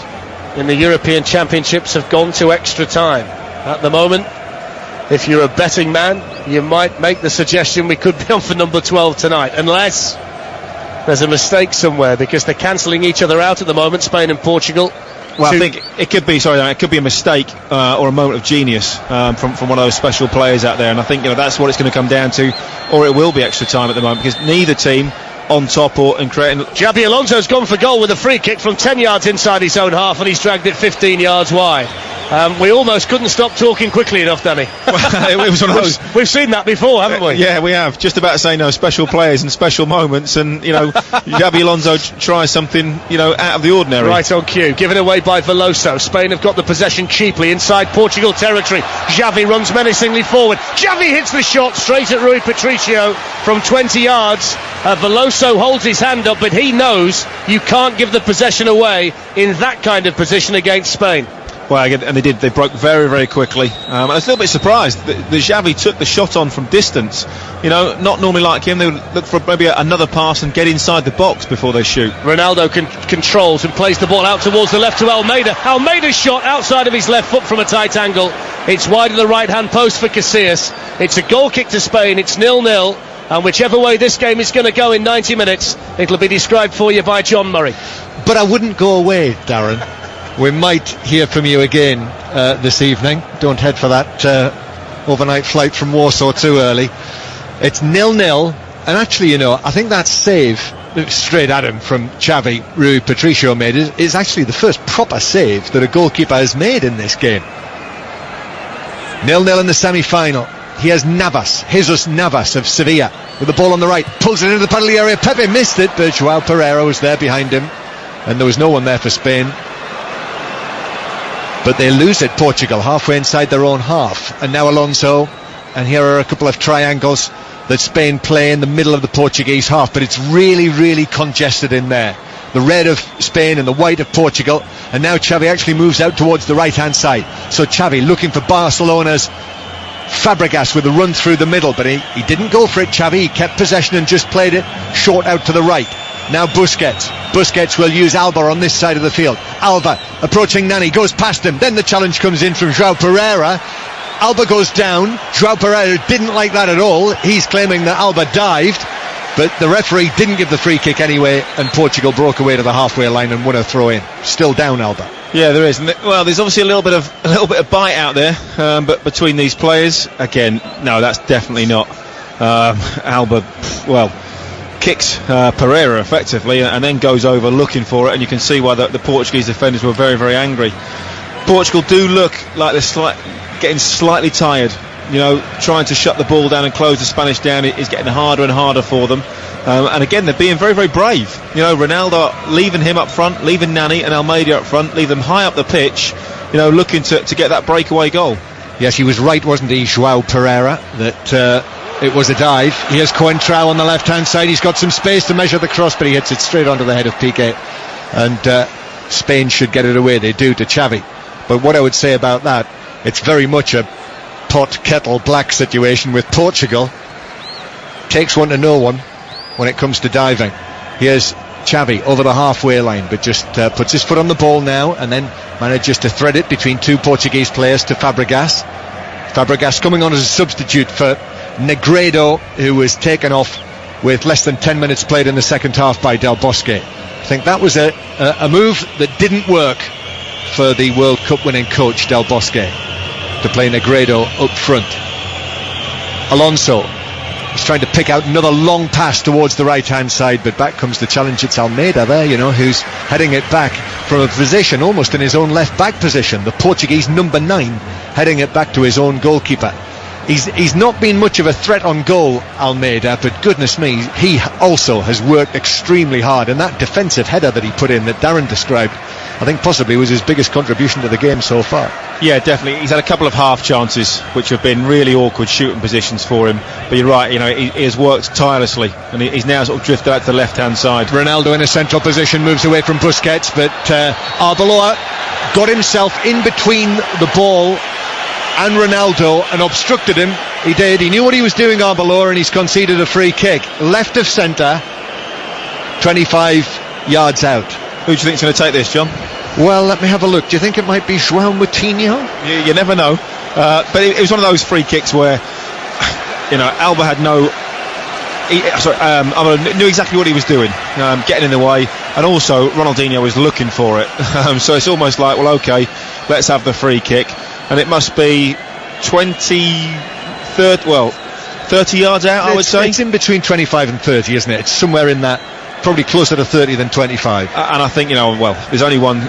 Speaker 1: in the European Championships have gone to extra time. At the moment, if you're a betting man, you might make the suggestion we could be on for number 12 tonight, unless there's a mistake somewhere, because they're cancelling each other out at the moment, Spain and Portugal.
Speaker 2: Well, I think it could be a mistake or a moment of genius from one of those special players out there, and I think that's what it's going to come down to, or it will be extra time at the moment, because neither team on top and creating.
Speaker 1: Xabi Alonso's gone for goal with a free kick from 10 yards inside his own half, and he's dragged it 15 yards wide. We almost couldn't stop talking quickly enough, Danny.
Speaker 2: Well, it was one of those.
Speaker 1: We've seen that before, haven't we?
Speaker 2: Yeah, we have. Just about to say special players and special moments, and Xabi Alonso tries something out of the ordinary.
Speaker 1: Right on cue, given away by Veloso. Spain have got the possession cheaply inside Portugal territory. Xavi runs menacingly forward. Xavi hits the shot straight at Rui Patricio from 20 yards. Veloso holds his hand up, but he knows you can't give the possession away in that kind of position against Spain.
Speaker 2: Well, and they did. They broke very, very quickly. I was a little bit surprised that Xavi took the shot on from distance. Not normally like him. They would look for maybe another pass and get inside the box before they shoot.
Speaker 1: Ronaldo controls and plays the ball out towards the left to Almeida. Almeida's shot outside of his left foot from a tight angle. It's wide of the right-hand post for Casillas. It's a goal kick to Spain. It's 0-0. And whichever way this game is going to go in 90 minutes, it'll be described for you by John Murray.
Speaker 3: But I wouldn't go away, Darren. We might hear from you again this evening. Don't head for that overnight flight from Warsaw too early. It's 0-0, and actually, I think that save straight at him from Xavi, Rui Patricio made is actually the first proper save that a goalkeeper has made in this game. 0-0 in the semi-final. Here's Jesus Navas of Sevilla with the ball on the right, pulls it into the penalty area. Pepe missed it, but Joao Pereira was there behind him, and there was no one there for Spain. But they lose it, Portugal, halfway inside their own half. And now Alonso, and here are a couple of triangles that Spain play in the middle of the Portuguese half, but it's really, really congested in there. The red of Spain and the white of Portugal, and now Xavi actually moves out towards the right-hand side. So Xavi looking for Barcelona's Fabregas with a run through the middle, but he didn't go for it, Xavi. He kept possession and just played it short out to the right. Now Busquets will use Alba on this side of the field. Alba approaching Nani, goes past him. Then the challenge comes in from Joao Pereira. Alba goes down. Joao Pereira didn't like that at all. He's claiming that Alba dived, but the referee didn't give the free kick anyway, and Portugal broke away to the halfway line and won a throw in. Still down, Alba.
Speaker 2: Yeah, there is. Well, there's obviously a little bit of bite out there, but between these players, again, no, that's definitely not. Alba, well, kicks Pereira effectively and then goes over looking for it, and you can see why the Portuguese defenders were very, very angry. Portugal do look like they're getting slightly tired trying to shut the ball down and close the Spanish down is getting harder and harder for them. And again, they're being very, very brave. Ronaldo leaving him up front, leaving Nani and Almeida up front, leave them high up the pitch, looking to get that breakaway goal.
Speaker 3: Yes, he was right, wasn't he, João Pereira, that it was a dive. Here's Coentrao on the left-hand side. He's got some space to measure the cross, but he hits it straight onto the head of Piqué. And Spain should get it away. They do to Xavi. But what I would say about that, it's very much a pot, kettle, black situation with Portugal. Takes one to no one when it comes to diving. Here's Xavi over the halfway line, but just puts his foot on the ball now and then manages to thread it between two Portuguese players to Fabregas. Fabregas coming on as a substitute for Negredo, who was taken off with less than 10 minutes played in the second half by Del Bosque. I think that was a move that didn't work for the World Cup winning coach Del Bosque, to play Negredo up front. Alonso is trying to pick out another long pass towards the right hand side, but back comes the challenge. It's Almeida there, who's heading it back from a position almost in his own left back position, the Portuguese number 9 heading it back to his own goalkeeper. He's not been much of a threat on goal, Almeida, but goodness me, he also has worked extremely hard, and that defensive header that he put in that Darren described, I think possibly was his biggest contribution to the game so far.
Speaker 2: Yeah, definitely. He's had a couple of half chances which have been really awkward shooting positions for him, but you're right, he has worked tirelessly, and he's now sort of drifted out to the left hand side.
Speaker 3: Ronaldo in a central position moves away from Busquets, but Arbeloa got himself in between the ball and Ronaldo and obstructed him. He did. He knew what he was doing, Arbeloa, and he's conceded a free kick. Left of centre, 25 yards out.
Speaker 2: Who do you think's going to take this, John?
Speaker 3: Well, let me have a look. Do you think it might be João Moutinho?
Speaker 2: You never know. But it was one of those free kicks where, Alba had Alba knew exactly what he was doing, getting in the way, and also Ronaldinho was looking for it. So it's almost like, well, okay, let's have the free kick. And it must be 30 yards out, I would say. It's
Speaker 3: in between 25 and 30, isn't it? It's somewhere in that, probably closer to 30 than 25.
Speaker 2: And I think, there's only one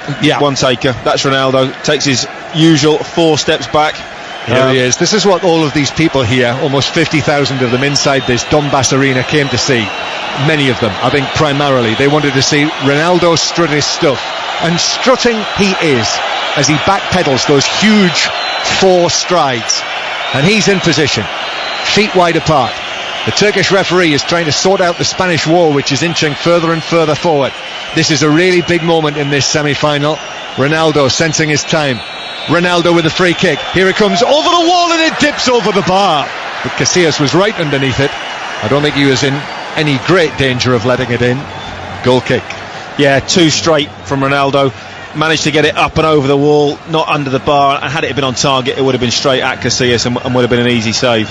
Speaker 2: taker. That's Ronaldo. Takes his usual 4 steps back.
Speaker 3: Here he is. This is what all of these people here, almost 50,000 of them inside this Donbass arena, came to see. Many of them, I think primarily, they wanted to see Ronaldo strut his stuff. And strutting he is, as he backpedals those huge 4 strides. And he's in position, feet wide apart. The Turkish referee is trying to sort out the Spanish wall, which is inching further and further forward. This is a really big moment in this semi-final. Ronaldo sensing his time. Ronaldo with a free kick. Here it comes over the wall and it dips over the bar. But Casillas was right underneath it. I don't think he was in any great danger of letting it in. Goal kick.
Speaker 2: Yeah, 2 straight from Ronaldo. Managed to get it up and over the wall, not under the bar, and had it been on target it would have been straight at Casillas and would have been an easy save.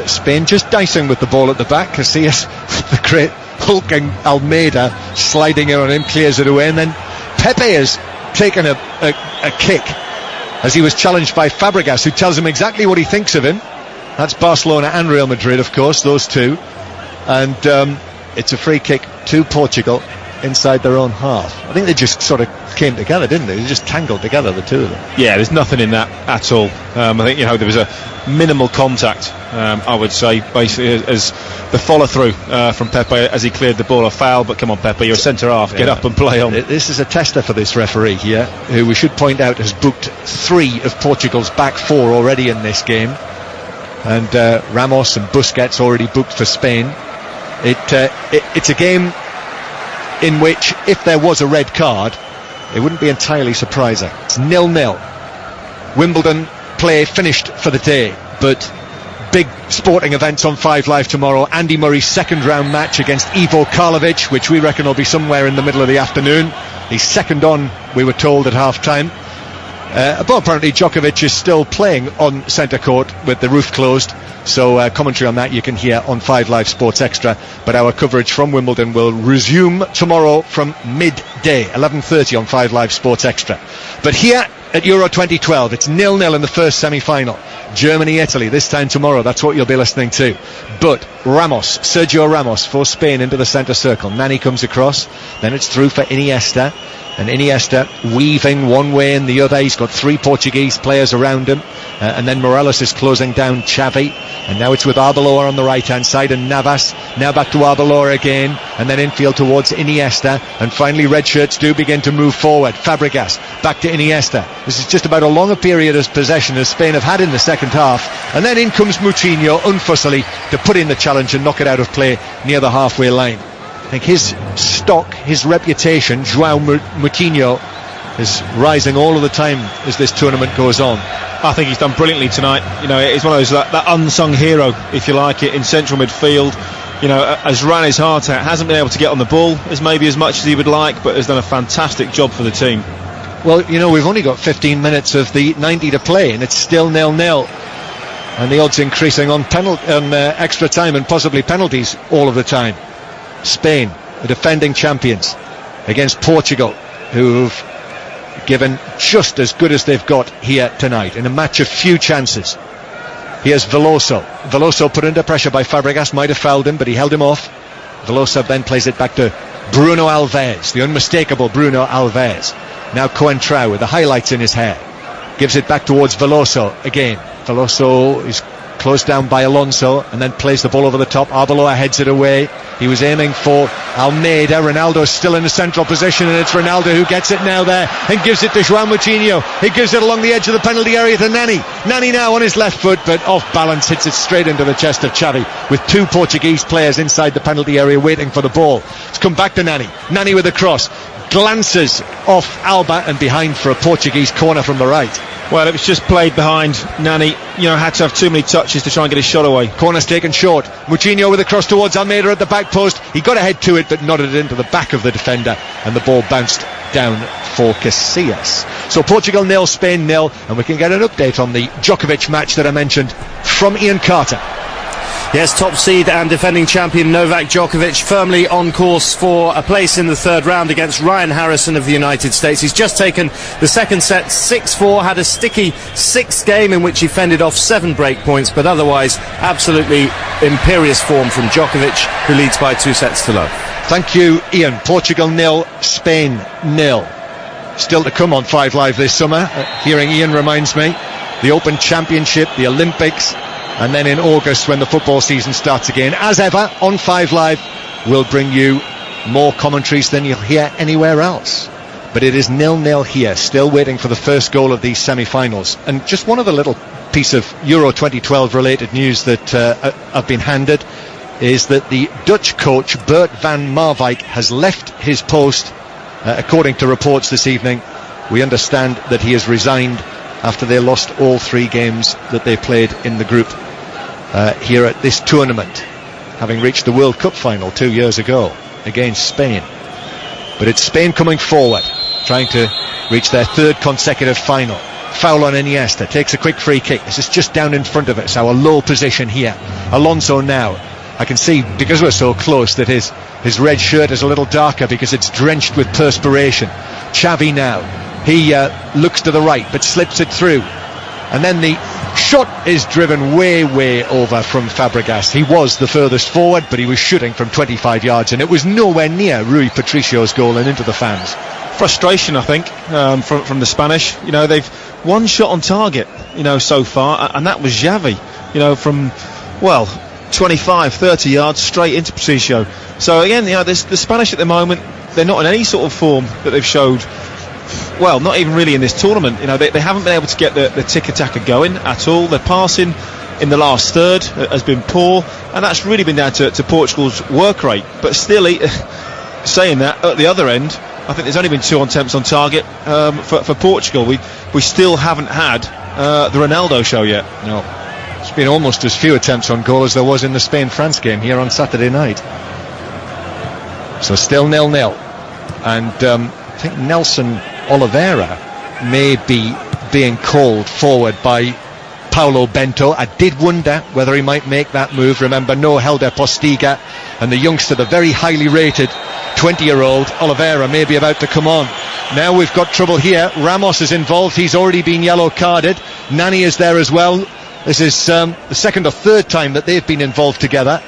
Speaker 3: Spain just dicing with the ball at the back. Casillas, the great hulking Almeida, sliding in on him, clears it away, and then Pepe has taken a kick as he was challenged by Fabregas, who tells him exactly what he thinks of him. That's Barcelona and Real Madrid, of course, those two. And it's a free kick to Portugal inside their own half. I think they just sort of came together, didn't they? They just tangled together, the two of them.
Speaker 2: Yeah, there's nothing in that at all. I think there was a minimal contact, I would say, basically, as the follow through from Pepe as he cleared the ball. A foul, but come on, Pepe, you're a centre half, get up and play on.
Speaker 3: This is a tester for this referee here, who we should point out has booked 3 of Portugal's back 4 already in this game, and Ramos and Busquets already booked for Spain. It's a game in which, if there was a red card, it wouldn't be entirely surprising. It's 0-0. Wimbledon play finished for the day, but big sporting events on 5 Live tomorrow. Andy Murray's second round match against Ivo Karlovic, which we reckon will be somewhere in the middle of the afternoon. He's second on, we were told, at half time. But apparently Djokovic is still playing on centre court with the roof closed, so commentary on that you can hear on 5 Live Sports Extra. But our coverage from Wimbledon will resume tomorrow from midday, 11:30 on 5 Live Sports Extra. But here at Euro 2012, it's 0-0 in the first semi-final. Germany-Italy, this time tomorrow, that's what you'll be listening to. But Sergio Ramos for Spain into the centre circle. Nani comes across, then it's through for Iniesta. And Iniesta weaving one way and the other. He's got 3 Portuguese players around him. And then Morelos is closing down Xavi. And now it's with Arbeloa on the right-hand side and Navas. Now back to Arbeloa again. And then infield towards Iniesta. And finally red shirts do begin to move forward. Fabregas back to Iniesta. This is just about a longer period of possession as Spain have had in the second half. And then in comes Moutinho unfussily to put in the challenge and knock it out of play near the halfway line. I think his stock, his reputation, João Moutinho, is rising all of the time as this tournament goes on.
Speaker 2: I think he's done brilliantly tonight. You know, he's one of those that unsung hero, if you like it, in central midfield. You know, has ran his heart out, hasn't been able to get on the ball as much as he would like, but has done a fantastic job for the team.
Speaker 3: Well, you know, we've only got 15 minutes of the 90 to play, and it's still 0-0. And the odds increasing on extra time and possibly penalties all of the time. Spain, the defending champions, against Portugal, who've given just as good as they've got here tonight in a match of few chances. Here's Veloso. Veloso put under pressure by Fabregas, might have fouled him, but he held him off. Veloso then plays it back to Bruno Alves, the unmistakable Bruno Alves. Now Coentrao with the highlights in his hair. Gives it back towards Veloso again. Veloso is closed down by Alonso and then plays the ball over the top. Arbeloa heads it away. He was aiming for Almeida. Ronaldo's still in the central position, and it's Ronaldo who gets it now there and gives it to João Moutinho. He gives it along the edge of the penalty area to Nani. Nani now on his left foot, but off balance, hits it straight into the chest of Xavi, with 2 Portuguese players inside the penalty area waiting for the ball. It's come back to Nani. Nani with a cross. Glances off Alba and behind for a Portuguese corner from the right.
Speaker 2: Well, it was just played behind. Nani, you know, had to have too many touches to try and get his shot away.
Speaker 3: Corner's taken short. Moutinho with a cross towards Almeida at the back post. He got ahead to it but nodded it into the back of the defender, and the ball bounced down for Casillas. So Portugal 0, Spain 0, and we can get an update on the Djokovic match that I mentioned from Ian Carter.
Speaker 4: Yes, top seed and defending champion Novak Djokovic firmly on course for a place in the third round against Ryan Harrison of the United States. He's just taken the second set 6-4, had a sticky 6th game in which he fended off 7 break points, but otherwise absolutely imperious form from Djokovic, who leads by 2 sets to love.
Speaker 3: Thank you, Ian. Portugal 0, Spain 0. Still to come on 5 Live this summer. Hearing Ian reminds me, the Open Championship, the Olympics, and then in August when the football season starts again. As ever, on 5 Live, we'll bring you more commentaries than you'll hear anywhere else. But it is 0-0 here, still waiting for the first goal of these semi-finals. And just one other little piece of Euro 2012 related news that I've been handed is that the Dutch coach Bert van Marwijk has left his post. According to reports this evening, we understand that he has resigned after they lost all 3 games that they played in the group here at this tournament, having reached the World Cup final 2 years ago against Spain. But it's Spain coming forward, trying to reach their 3rd consecutive final. Foul on Iniesta, takes a quick free kick. This is just down in front of us, our low position here. Alonso now. I can see, because we're so close, that his red shirt is a little darker because it's drenched with perspiration. Xavi now. He looks to the right but slips it through. And then the shot is driven way over from Fabregas. He was the furthest forward, but he was shooting from 25 yards, and it was nowhere near Rui Patricio's goal and into the fans.
Speaker 2: Frustration, I think, from the Spanish. You know, they've 1 shot on target, you know, so far, and that was Xavi, you know, from, well, 25, 30 yards straight into Patricio. So again, you know, the Spanish at the moment, they're not in any sort of form that they've showed. Well, not even really in this tournament. You know, they haven't been able to get the tiki-taka going at all. Their passing in the last third has been poor, and that's really been down to Portugal's work rate. But still, saying that, at the other end, I think there's only been 2 attempts on target for Portugal. We still haven't had the Ronaldo show yet.
Speaker 3: No, it's been almost as few attempts on goal as there was in the Spain-France game here on Saturday night. So still 0-0, and I think Nelson Oliveira may be being called forward by Paulo Bento. I did wonder whether he might make that move. Remember, no Helder Postiga, and the youngster, the very highly rated 20-year-old Oliveira, may be about to come on. Now we've got trouble here. Ramos is involved. He's already been yellow carded. Nani is there as well. This is the 2nd or 3rd time that they've been involved together.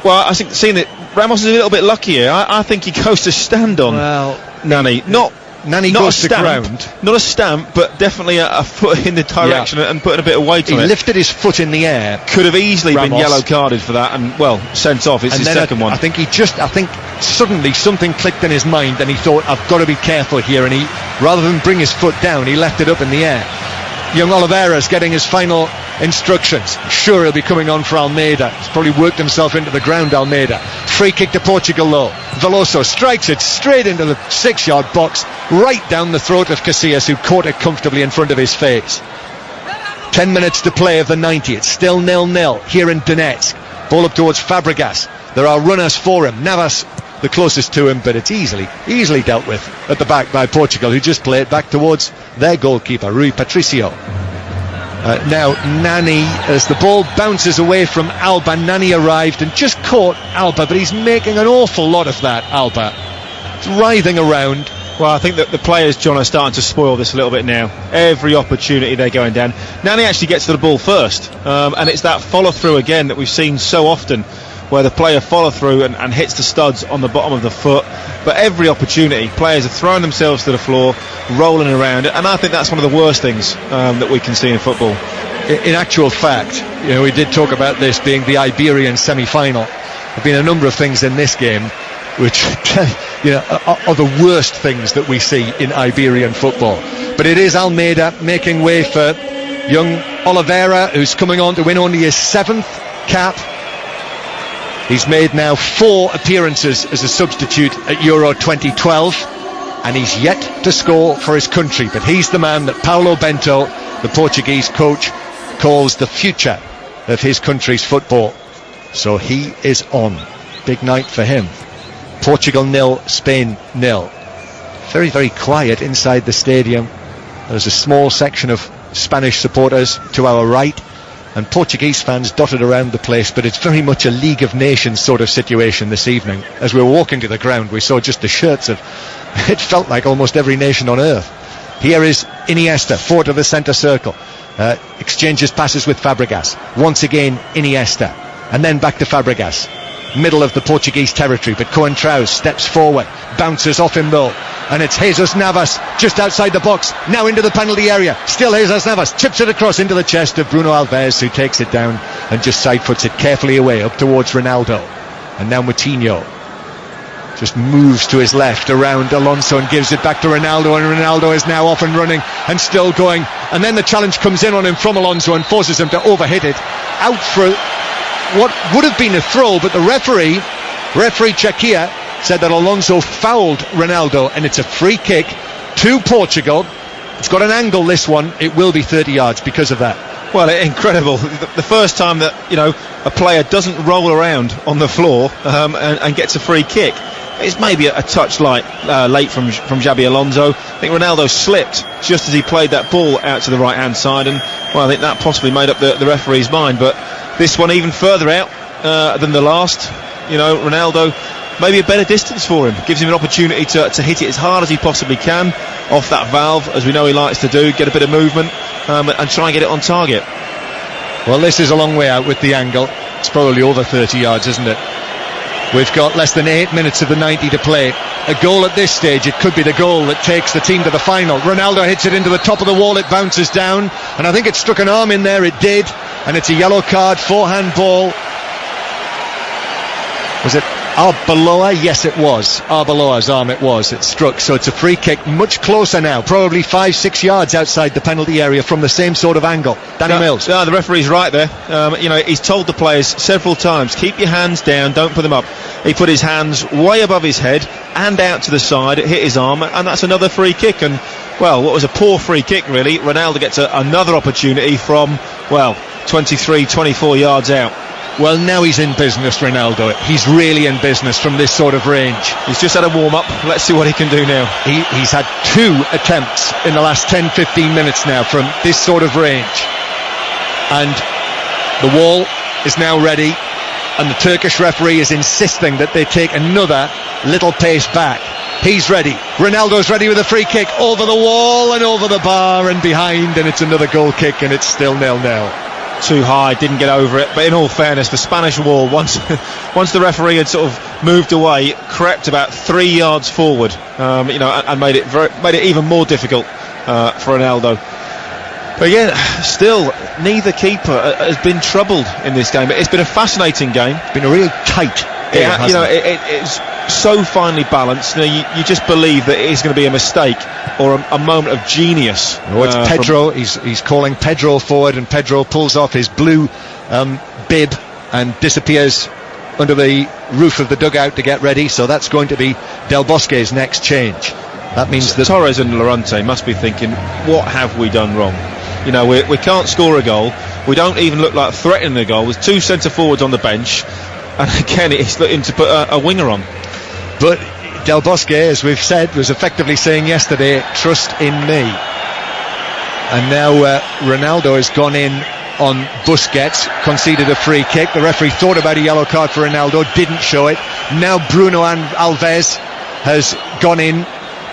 Speaker 2: Well, I think seeing that Ramos is a little bit lucky here. I think he goes to stand on.
Speaker 3: Well,
Speaker 2: Nani.
Speaker 3: Nani
Speaker 2: Not
Speaker 3: goes
Speaker 2: a
Speaker 3: to
Speaker 2: stamp,
Speaker 3: ground.
Speaker 2: not a stamp, but definitely a foot in the direction and putting a bit of weight
Speaker 3: He
Speaker 2: on it.
Speaker 3: lifted his foot in the air.
Speaker 2: Could have easily been
Speaker 3: Ramos.
Speaker 2: yellow carded for that, and well, sent off. It's
Speaker 3: And
Speaker 2: his
Speaker 3: then
Speaker 2: second one.
Speaker 3: I think suddenly something clicked in his mind, and he thought, I've got to be careful here. And he, rather than bring his foot down, he left it up in the air. Young Oliveira's getting his final instructions. Sure, he'll be coming on for Almeida. He's probably worked himself into the ground, Almeida. Free kick to Portugal though. Veloso strikes it straight into the 6-yard box, right down the throat of Casillas, who caught it comfortably in front of his face. 10 minutes to play of the 90. It's still 0-0 here in Donetsk. Ball up towards Fabregas. There are runners for him. Navas the closest to him, but it's easily dealt with at the back by Portugal, who just play it back towards their goalkeeper, Rui Patricio. Now Nani, as the ball bounces away from Alba, Nani arrived and just caught Alba, but he's making an awful lot of that, Alba. It's writhing around.
Speaker 2: Well, I think that the players, John, are starting to spoil this a little bit now. Every opportunity they're going down. Nani actually gets to the ball first, and it's that follow-through again that we've seen so often, where the player follow through and hits the studs on the bottom of the foot. But every opportunity, players are throwing themselves to the floor, rolling around, and I think that's one of the worst things that we can see in football.
Speaker 3: In actual fact, we did talk about this being the Iberian semi-final. There have been a number of things in this game which are the worst things that we see in Iberian football. But it is Almeida making way for young Oliveira, who's coming on to win only his 7th cap. He's made now 4 appearances as a substitute at Euro 2012, and he's yet to score for his country. But he's the man that Paulo Bento, the Portuguese coach, calls the future of his country's football. So he is on. Big night for him. Portugal 0, Spain 0. Very, very quiet inside the stadium. There's a small section of Spanish supporters to our right, and Portuguese fans dotted around the place, but it's very much a League of Nations sort of situation this evening. As we were walking to the ground, we saw just the shirts of, it felt like almost every nation on earth. Here is Iniesta, forward to the centre circle, exchanges passes with Fabregas. Once again Iniesta, and then back to Fabregas. Middle of the Portuguese territory, but Coentrão steps forward, bounces off him though, and it's Jesus Navas just outside the box, now into the penalty area. Still Jesus Navas chips it across into the chest of Bruno Alves, who takes it down and just side foots it carefully away up towards Ronaldo. And now Moutinho just moves to his left around Alonso and gives it back to Ronaldo, and Ronaldo is now off and running and still going, and then the challenge comes in on him from Alonso and forces him to overhit it out for what would have been a throw, but the referee Chakia said that Alonso fouled Ronaldo, and it's a free kick to Portugal. It's got an angle, this one. It will be 30 yards because of that.
Speaker 2: Well, incredible. The first time that a player doesn't roll around on the floor and gets a free kick. It's maybe a touch late from Xabi Alonso. I think Ronaldo slipped just as he played that ball out to the right hand side, and well, I think that possibly made up the referee's mind. But this one even further out than the last. Ronaldo, maybe a better distance for him, gives him an opportunity to hit it as hard as he possibly can off that valve, as we know he likes to do, get a bit of movement and try and get it on target.
Speaker 3: Well, this is a long way out with the angle. It's probably over 30 yards, isn't it? We've got less than 8 minutes of the 90 to play. A goal at this stage, it could be the goal that takes the team to the final. Ronaldo hits it into the top of the wall, it bounces down, and I think it struck an arm in there. It did, and it's a yellow card, forehand ball. Was it Arbeloa? Yes, it was Arbeloa's arm. It struck, so it's a free kick, much closer now, probably 5-6 yards outside the penalty area from the same sort of angle. Danny Mills.
Speaker 2: No, the referee's right there. He's told the players several times, keep your hands down, don't put them up. He put his hands way above his head and out to the side. It hit his arm, and that's another free kick. And well, what was a poor free kick really. Ronaldo gets another opportunity from 23-24 yards out.
Speaker 3: Well, now he's in business, Ronaldo. He's really in business from this sort of range.
Speaker 2: He's just had a warm-up. Let's see what he can do now.
Speaker 3: He's had 2 attempts in the last 10-15 minutes now from this sort of range. And the wall is now ready, and the Turkish referee is insisting that they take another little pace back. He's ready. Ronaldo's ready with a free kick over the wall and over the bar and behind, and it's another goal kick, and it's still 0-0.
Speaker 2: too high, didn't get over it. But in all fairness, the Spanish wall, once the referee had sort of moved away, crept about 3 yards forward, and made it even more difficult for Ronaldo. But again, still, neither keeper has been troubled in this game. It's been a fascinating game.
Speaker 3: It's been a real tight game,
Speaker 2: it's so finely balanced. You just believe that it is going to be a mistake or a moment of genius.
Speaker 3: It's Pedro. He's calling Pedro forward, and Pedro pulls off his blue bib and disappears under the roof of the dugout to get ready. So that's going to be Del Bosque's next change. That means that
Speaker 2: Torres and Lorente must be thinking, what have we done wrong? We can't score a goal. We don't even look like threatening the goal. There's 2 centre forwards on the bench, and again it's looking to put a winger on.
Speaker 3: But Del Bosque, as we've said, was effectively saying yesterday, trust in me. And now Ronaldo has gone in on Busquets, conceded a free kick. The referee thought about a yellow card for Ronaldo, didn't show it. Now Bruno Alves has gone in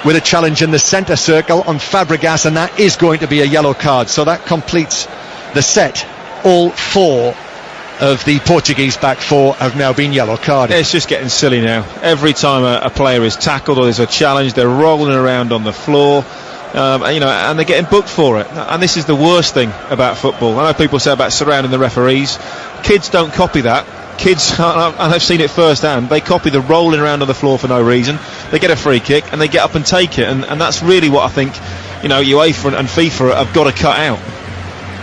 Speaker 3: with a challenge in the centre circle on Fabregas, and that is going to be a yellow card. So that completes the set. All 4 of the Portuguese back 4 have now been yellow carded.
Speaker 2: It's just getting silly now. Every time a player is tackled or there's a challenge, they're rolling around on the floor, and they're getting booked for it. And this is the worst thing about football. I know people say about surrounding the referees. Kids don't copy that. Kids, and I've seen it firsthand, they copy the rolling around on the floor for no reason. They get a free kick and they get up and take it, and that's really what I think UEFA and FIFA have got to cut out.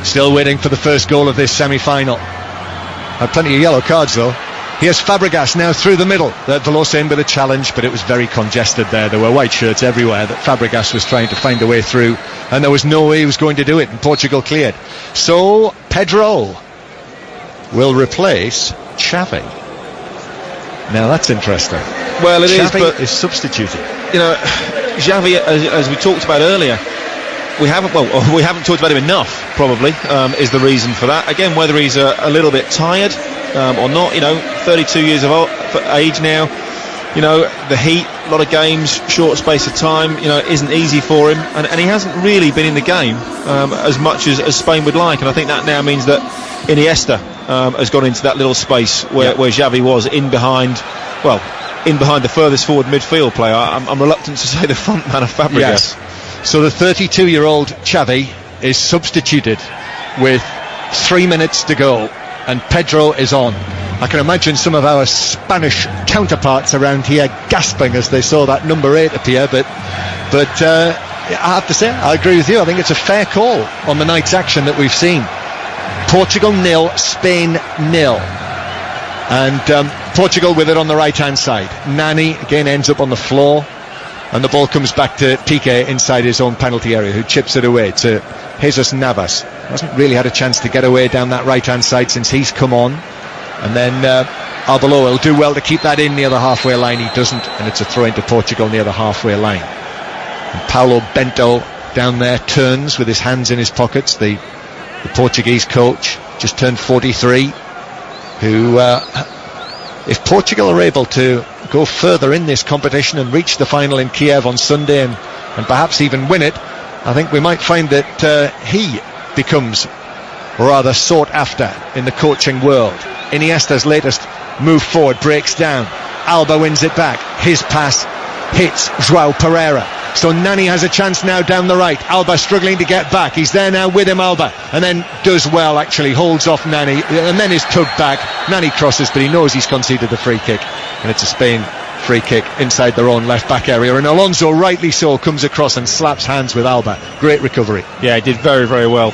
Speaker 3: Still waiting for the first goal of this semi-final. Had plenty of yellow cards though. Here's Fabregas now through the middle. Velosa in with a challenge, but it was very congested there. There were white shirts everywhere that Fabregas was trying to find a way through, and there was no way he was going to do it, and Portugal cleared. So Pedro will replace Xavi. Now that's interesting.
Speaker 2: Well, it
Speaker 3: Xavi
Speaker 2: is, but
Speaker 3: is substituted.
Speaker 2: Xavi, as we talked about earlier, we haven't talked about him enough, probably, is the reason for that. Again, whether he's a little bit tired or not, 32 years of age now, the heat, a lot of games, short space of time, isn't easy for him, and he hasn't really been in the game as much as Spain would like, and I think that now means that Iniesta has gone into that little space where Xavi was in behind the furthest forward midfield player. I'm reluctant to say the front man of Fabregas.
Speaker 3: Yes. So the 32-year-old Xavi is substituted with 3 minutes to go, and Pedro is on. I can imagine some of our Spanish counterparts around here gasping as they saw that number 8 appear, but I have to say, I agree with you. I think it's a fair call on the night's action that we've seen. Portugal 0, Spain 0, and Portugal with it on the right-hand side. Nani again ends up on the floor, and the ball comes back to Piqué inside his own penalty area, who chips it away to Jesus Navas. Hasn't really had a chance to get away down that right-hand side since he's come on. And then Arbeloa will do well to keep that in near the halfway line. He doesn't, and it's a throw into Portugal near the halfway line. And Paulo Bento down there turns with his hands in his pockets. The Portuguese coach, just turned 43, who, if Portugal are able to go further in this competition and reach the final in Kiev on Sunday and perhaps even win it, I think we might find that he becomes rather sought after in the coaching world. Iniesta's latest move forward breaks down. Alba wins it back. His pass hits João Pereira. So Nani has a chance now down the right. Alba struggling to get back. He's there now with him, Alba, and then does well, actually holds off Nani, and then is tugged back. Nani crosses, but he knows he's conceded the free kick, and it's a Spain free kick inside their own left back area, and Alonso, rightly so, comes across and slaps hands with Alba. Great recovery.
Speaker 2: Yeah, he did very, very well,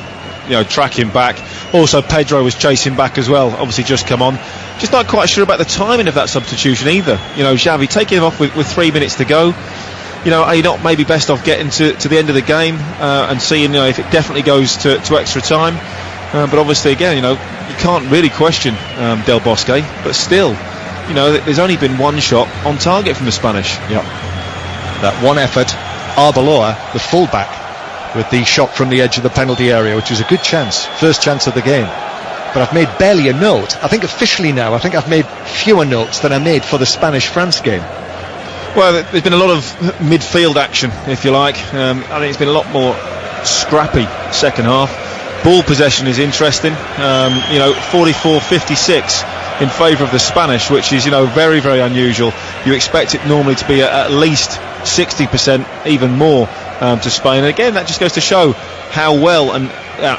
Speaker 2: tracking back. Also Pedro was chasing back as well, obviously just come on. Just not quite sure about the timing of that substitution either. Xavi taking him off with 3 minutes to go. Are you not maybe best off getting to the end of the game and seeing if it definitely goes to extra time? But obviously, again, you can't really question Del Bosque, but still, there's only been one shot on target from the Spanish.
Speaker 3: Yep. That one effort, Arbeloa, the fullback, with the shot from the edge of the penalty area, which was a good chance, first chance of the game. But I've made barely a note. I think officially now, I've made fewer notes than I made for the Spanish-France game.
Speaker 2: Well, there's been a lot of midfield action, if you like. I think it's been a lot more scrappy second half. Ball possession is interesting. 44-56 in favour of the Spanish, which is very, very unusual. You expect it normally to be at least 60%, even more, to Spain. And again, that just goes to show how well and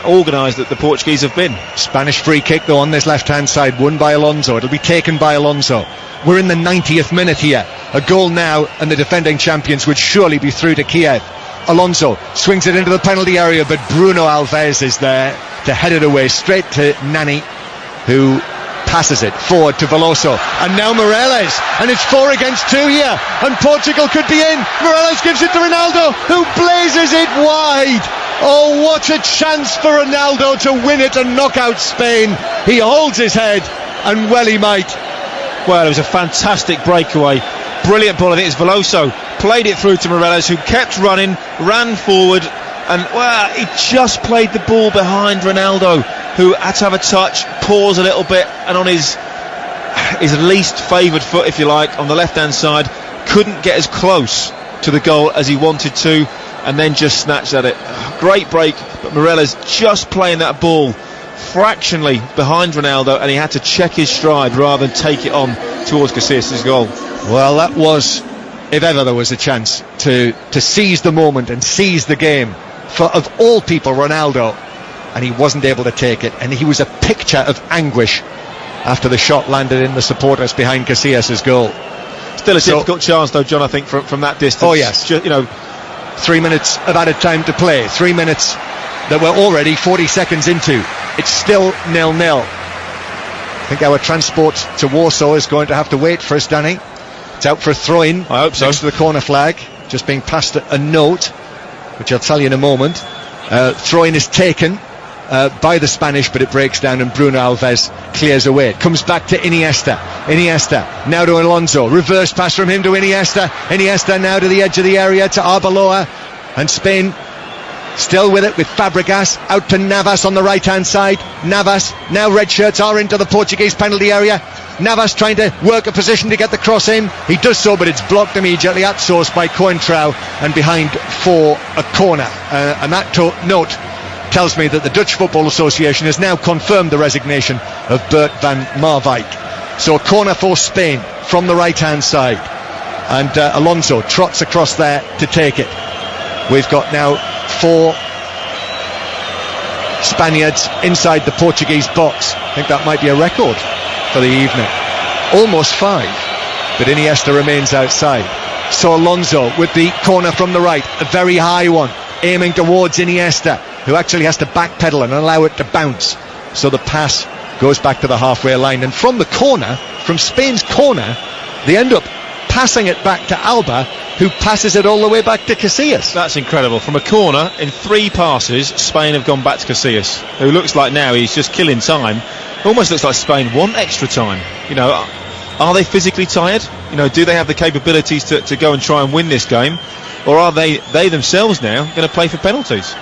Speaker 2: organised that the Portuguese have been.
Speaker 3: Spanish free kick though on this left hand side, won by Alonso. It'll be taken by Alonso. We're in the 90th minute here. A goal now and the defending champions would surely be through to Kiev. Alonso swings it into the penalty area, but Bruno Alves is there to head it away straight to Nani, who passes it forward to Veloso, and now Morelos, and it's 4 against 2 here, and Portugal could be in. Morelos gives it to Ronaldo, who blazes it wide. Oh, what a chance for Ronaldo to win it and knock out Spain. He holds his head, and well he might.
Speaker 2: Well, it was a fantastic breakaway. Brilliant ball. I think it's Veloso played it through to Morelos, who kept running, ran forward, and he just played the ball behind Ronaldo, who had to have a touch, pause a little bit, and on his least favoured foot, if you like, on the left hand side, couldn't get as close to the goal as he wanted to, and then just snatched at it. Great break, but Morelos just playing that ball fractionally behind Ronaldo, and he had to check his stride rather than take it on towards Casillas' goal.
Speaker 3: Well, that was, if ever there was a chance to seize the moment and seize the game for, of all people, Ronaldo, and he wasn't able to take it, and he was a picture of anguish after the shot landed in the supporters behind Casillas' goal.
Speaker 2: Still a difficult chance though, John, I think, from that distance.
Speaker 3: Oh yes, 3 minutes of added time to play, 3 minutes that we're already 40 seconds into. It's still 0-0. I think our transport to Warsaw is going to have to wait for us, Danny. It's out for a throw-in.
Speaker 2: I hope so.
Speaker 3: Next to the corner flag, just being passed a note, which I'll tell you in a moment. Throw-in is taken by the Spanish, but it breaks down and Bruno Alves clears away. It comes back to Iniesta now to Alonso, reverse pass from him to Iniesta now to the edge of the area to Arbeloa, and Spain still with it, with Fabregas out to Navas on the right hand side. Navas, now red shirts are into the Portuguese penalty area. Navas trying to work a position to get the cross in. He does so, but it's blocked immediately at source by Coentrao and behind for a corner. And that note tells me that the Dutch Football Association has now confirmed the resignation of Bert van Marwijk. So a corner for Spain from the right hand side, and Alonso trots across there to take it. We've got now 4 Spaniards inside the Portuguese box. I think that might be a record for the evening. Almost 5, but Iniesta remains outside. So Alonso with the corner from the right, a very high one, aiming towards Iniesta, who actually has to backpedal and allow it to bounce. So the pass goes back to the halfway line, and from the corner, from Spain's corner, they end up passing it back to Alba, who passes it all the way back to Casillas.
Speaker 2: That's incredible. From a corner, in 3 passes, Spain have gone back to Casillas, who looks like now he's just killing time. Almost looks like Spain want extra time. Are they physically tired? Do they have the capabilities to go and try and win this game? Or are they themselves now going to play for penalties?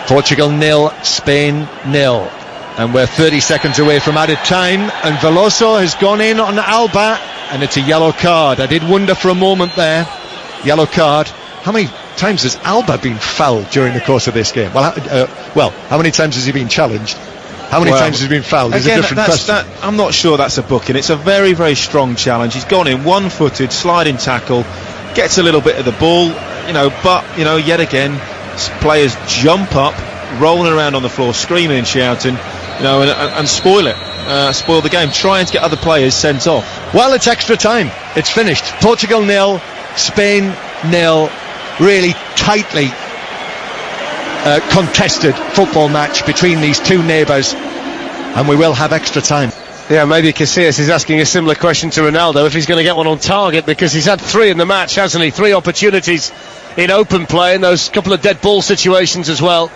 Speaker 3: Portugal 0, Spain 0. And we're 30 seconds away from added time, and Veloso has gone in on Alba, and it's a yellow card. I did wonder for a moment there. Yellow card. How many times has Alba been fouled during the course of this game? Well, how many times has he been challenged? How many times has he been fouled? Is a different question.
Speaker 2: I'm not sure that's a booking. It's a very, very strong challenge. He's gone in one-footed, sliding tackle, gets a little bit of the ball, but yet again, players jump up, rolling around on the floor, screaming and shouting, and spoil the game, trying to get other players sent off.
Speaker 3: Well, it's extra time. It's finished. Portugal 0, Spain 0. Really tightly contested football match between these two neighbours, and we will have extra time.
Speaker 1: Yeah, maybe Casillas is asking a similar question to Ronaldo, if he's going to get one on target, because he's had 3 in the match, hasn't he? 3 opportunities in open play, and those couple of dead ball situations as well.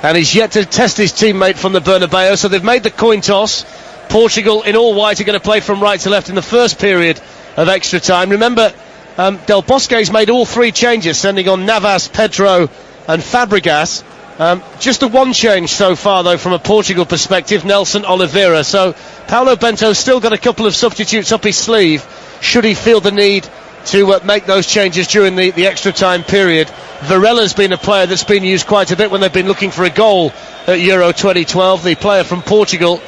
Speaker 1: And he's yet to test his teammate from the Bernabeu, so they've made the coin toss. Portugal in all white are going to play from right to left in the first period of extra time. Remember, Del Bosque's made all 3 changes, sending on Navas, Pedro and Fabregas. Just the one change so far, though, from a Portugal perspective, Nelson Oliveira. So Paulo Bento's still got a couple of substitutes up his sleeve, should he feel the need to make those changes during the extra time period. Varela's been a player that's been used quite a bit when they've been looking for a goal at Euro 2012. The player from Portugal,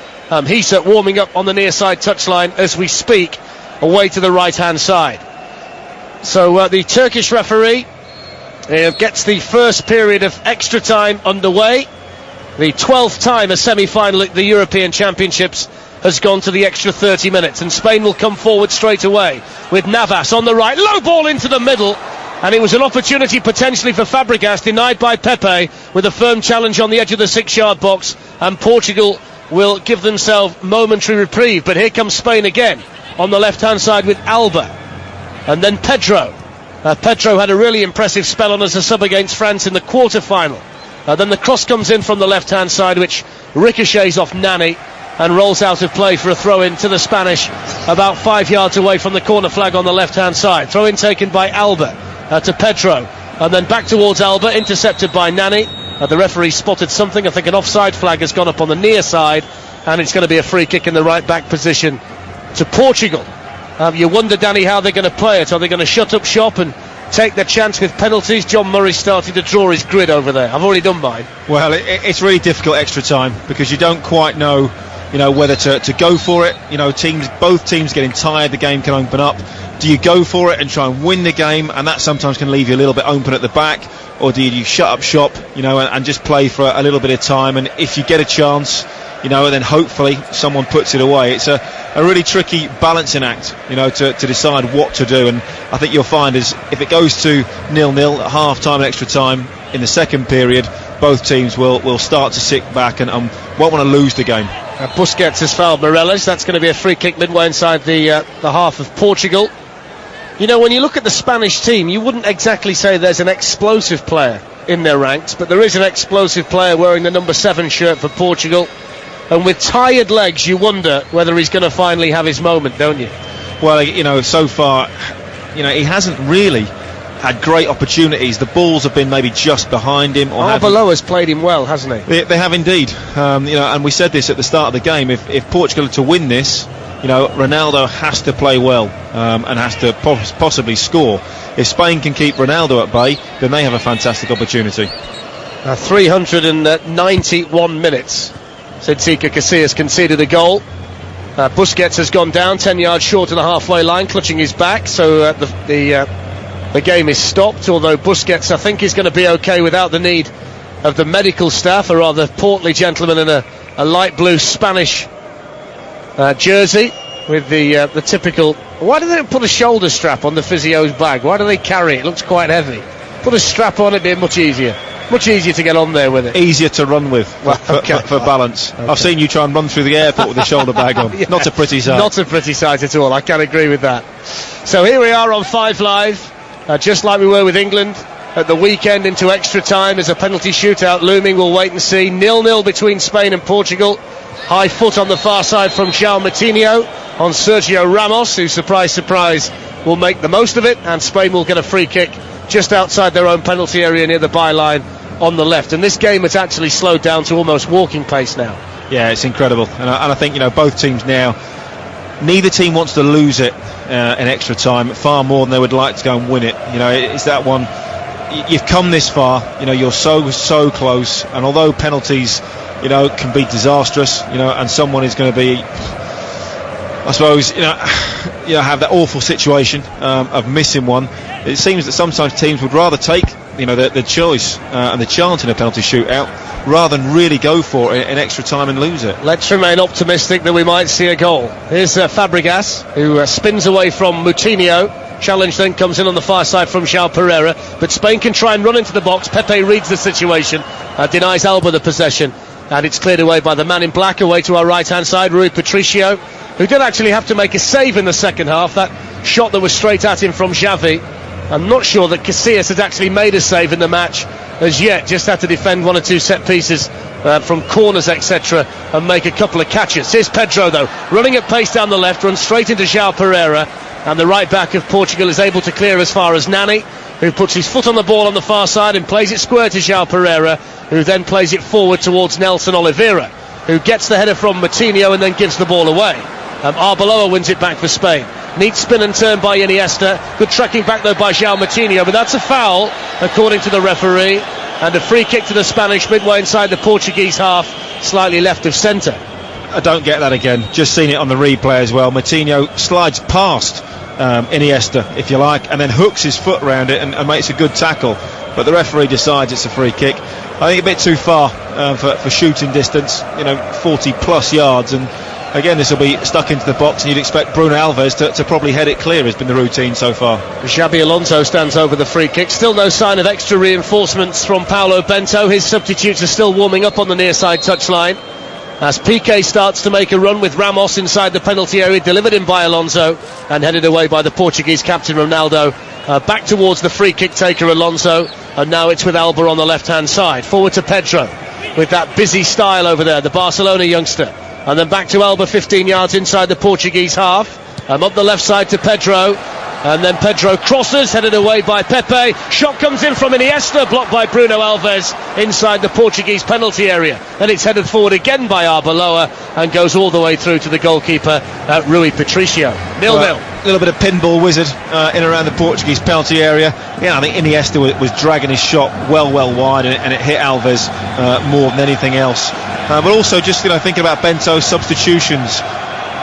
Speaker 1: he's warming up on the near side touchline as we speak, away to the right hand side. So the Turkish referee gets the first period of extra time underway. The 12th time a semi-final at the European Championships has gone to the extra 30 minutes, and Spain will come forward straight away with Navas on the right, low ball into the middle, and it was an opportunity potentially for Fabregas, denied by Pepe with a firm challenge on the edge of the 6-yard box, and Portugal will give themselves momentary reprieve. But here comes Spain again on the left hand side with Alba, and then Pedro. Pedro had a really impressive spell on as a sub against France in the quarter-final. Then the cross comes in from the left hand side, which ricochets off Nani and rolls out of play for a throw-in to the Spanish about 5 yards away from the corner flag on the left-hand side. Throw-in taken by Alba to Pedro, and then back towards Alba, intercepted by Nani. The referee spotted something. I think an offside flag has gone up on the near side, and it's going to be a free kick in the right-back position to Portugal. You wonder, Danny, how they're going to play it. Are they going to shut up shop and take their chance with penalties? John Murray starting to draw his grid over there. I've already done mine.
Speaker 2: Well, it's really difficult extra time because you don't quite know whether to go for it. Both teams getting tired, the game can open up. Do you go for it and try and win the game, and that sometimes can leave you a little bit open at the back, or do you shut up shop and just play for a little bit of time, and if you get a chance, then hopefully someone puts it away. It's a really tricky balancing act, to decide what to do. And I think you'll find is if it goes to 0-0 at half time and extra time in the second period, both teams will start to sit back and won't want to lose the game.
Speaker 1: Busquets has fouled Morelos. That's going to be a free kick midway inside the half of Portugal. When you look at the Spanish team, you wouldn't exactly say there's an explosive player in their ranks, but there is an explosive player wearing the number 7 shirt for Portugal. And with tired legs, you wonder whether he's going to finally have his moment, don't you?
Speaker 2: Well, so far, he hasn't really had great opportunities. The balls have been maybe just behind him.
Speaker 1: Arbeloa's played him well, hasn't he?
Speaker 2: They have indeed. And we said this at the start of the game. If Portugal are to win this, Ronaldo has to play well and has to possibly score. If Spain can keep Ronaldo at bay, then they have a fantastic opportunity.
Speaker 1: 391 minutes since Iker Casillas conceded a goal. Busquets has gone down 10 yards short of the halfway line, clutching his back, so the game is stopped, although Busquets I think is going to be okay without the need of the medical staff, a rather portly gentleman in a light blue Spanish jersey with the typical... Why do they put a shoulder strap on the physio's bag? Why do they carry it? It looks quite heavy. Put a strap on, it'd be much easier to get on there with it.
Speaker 2: Easier to run with for balance. Okay. I've seen you try and run through the airport with a shoulder bag on. Yeah. Not a pretty sight.
Speaker 1: Not a pretty sight at all. I can agree with that. So here we are on 5 Live, just like we were with England at the weekend into extra time. There's a penalty shootout looming. We'll wait and see. 0-0 between Spain and Portugal. High foot on the far side from João Moutinho on Sergio Ramos, who, surprise, surprise, will make the most of it, and Spain will get a free kick just outside their own penalty area near the byline on the left. And this game has actually slowed down to almost walking pace now.
Speaker 2: Yeah, it's incredible. And I think, both teams now, neither team wants to lose it in extra time far more than they would like to go and win it. It's that one, you've come this far, you're so close, and although penalties, can be disastrous, and someone is going to be, I suppose, have that awful situation of missing one. It seems that sometimes teams would rather take, the choice and the chance in a penalty shootout rather than really go for it in extra time and lose it.
Speaker 1: Let's remain optimistic that we might see a goal. Here's Fabregas, who spins away from Moutinho. Challenge then comes in on the far side from João Pereira, but Spain can try and run into the box. Pepe reads the situation, denies Alba the possession, and it's cleared away by the man in black. Away to our right hand side, Rui Patricio, who did actually have to make a save in the second half. That shot that was straight at him from Xavi. I'm not sure that Casillas has actually made a save in the match as yet. Just had to defend 1 or 2 set pieces from corners, etc., and make a couple of catches. Here's Pedro, though, running at pace down the left, runs straight into João Pereira, and the right back of Portugal is able to clear as far as Nani, who puts his foot on the ball on the far side and plays it square to João Pereira, who then plays it forward towards Nelson Oliveira, who gets the header from Moutinho and then gives the ball away. Arbeloa wins it back for Spain. Neat spin and turn by Iniesta. Good tracking back though by João Moutinho, but that's a foul according to the referee, and a free kick to the Spanish midway inside the Portuguese half, slightly left of centre.
Speaker 2: I don't get that again. Just seen it on the replay as well. Moutinho slides past Iniesta, if you like, and then hooks his foot around it and makes a good tackle, but the referee decides it's a free kick. I think a bit too far for shooting distance, 40 plus yards, and again this will be stuck into the box, and you'd expect Bruno Alves to probably head it clear, has been the routine so far.
Speaker 1: Xabi Alonso stands over the free kick. Still no sign of extra reinforcements from Paulo Bento. His substitutes are still warming up on the near side touchline as Piqué starts to make a run with Ramos inside the penalty area, delivered in by Alonso and headed away by the Portuguese captain Ronaldo. Back towards the free kick taker Alonso, and now it's with Alba on the left hand side. Forward to Pedro with that busy style over there, the Barcelona youngster, and then back to Alba 15 yards inside the Portuguese half. Up the left side to Pedro, and then Pedro crosses, headed away by Pepe. Shot comes in from Iniesta, blocked by Bruno Alves inside the Portuguese penalty area, and it's headed forward again by Arbeloa and goes all the way through to the goalkeeper Rui Patricio. 0-0.
Speaker 2: A little bit of pinball wizard in around the Portuguese penalty area. I think Iniesta was dragging his shot well wide, and it hit Alves more than anything else. But also just thinking about Bento's substitutions,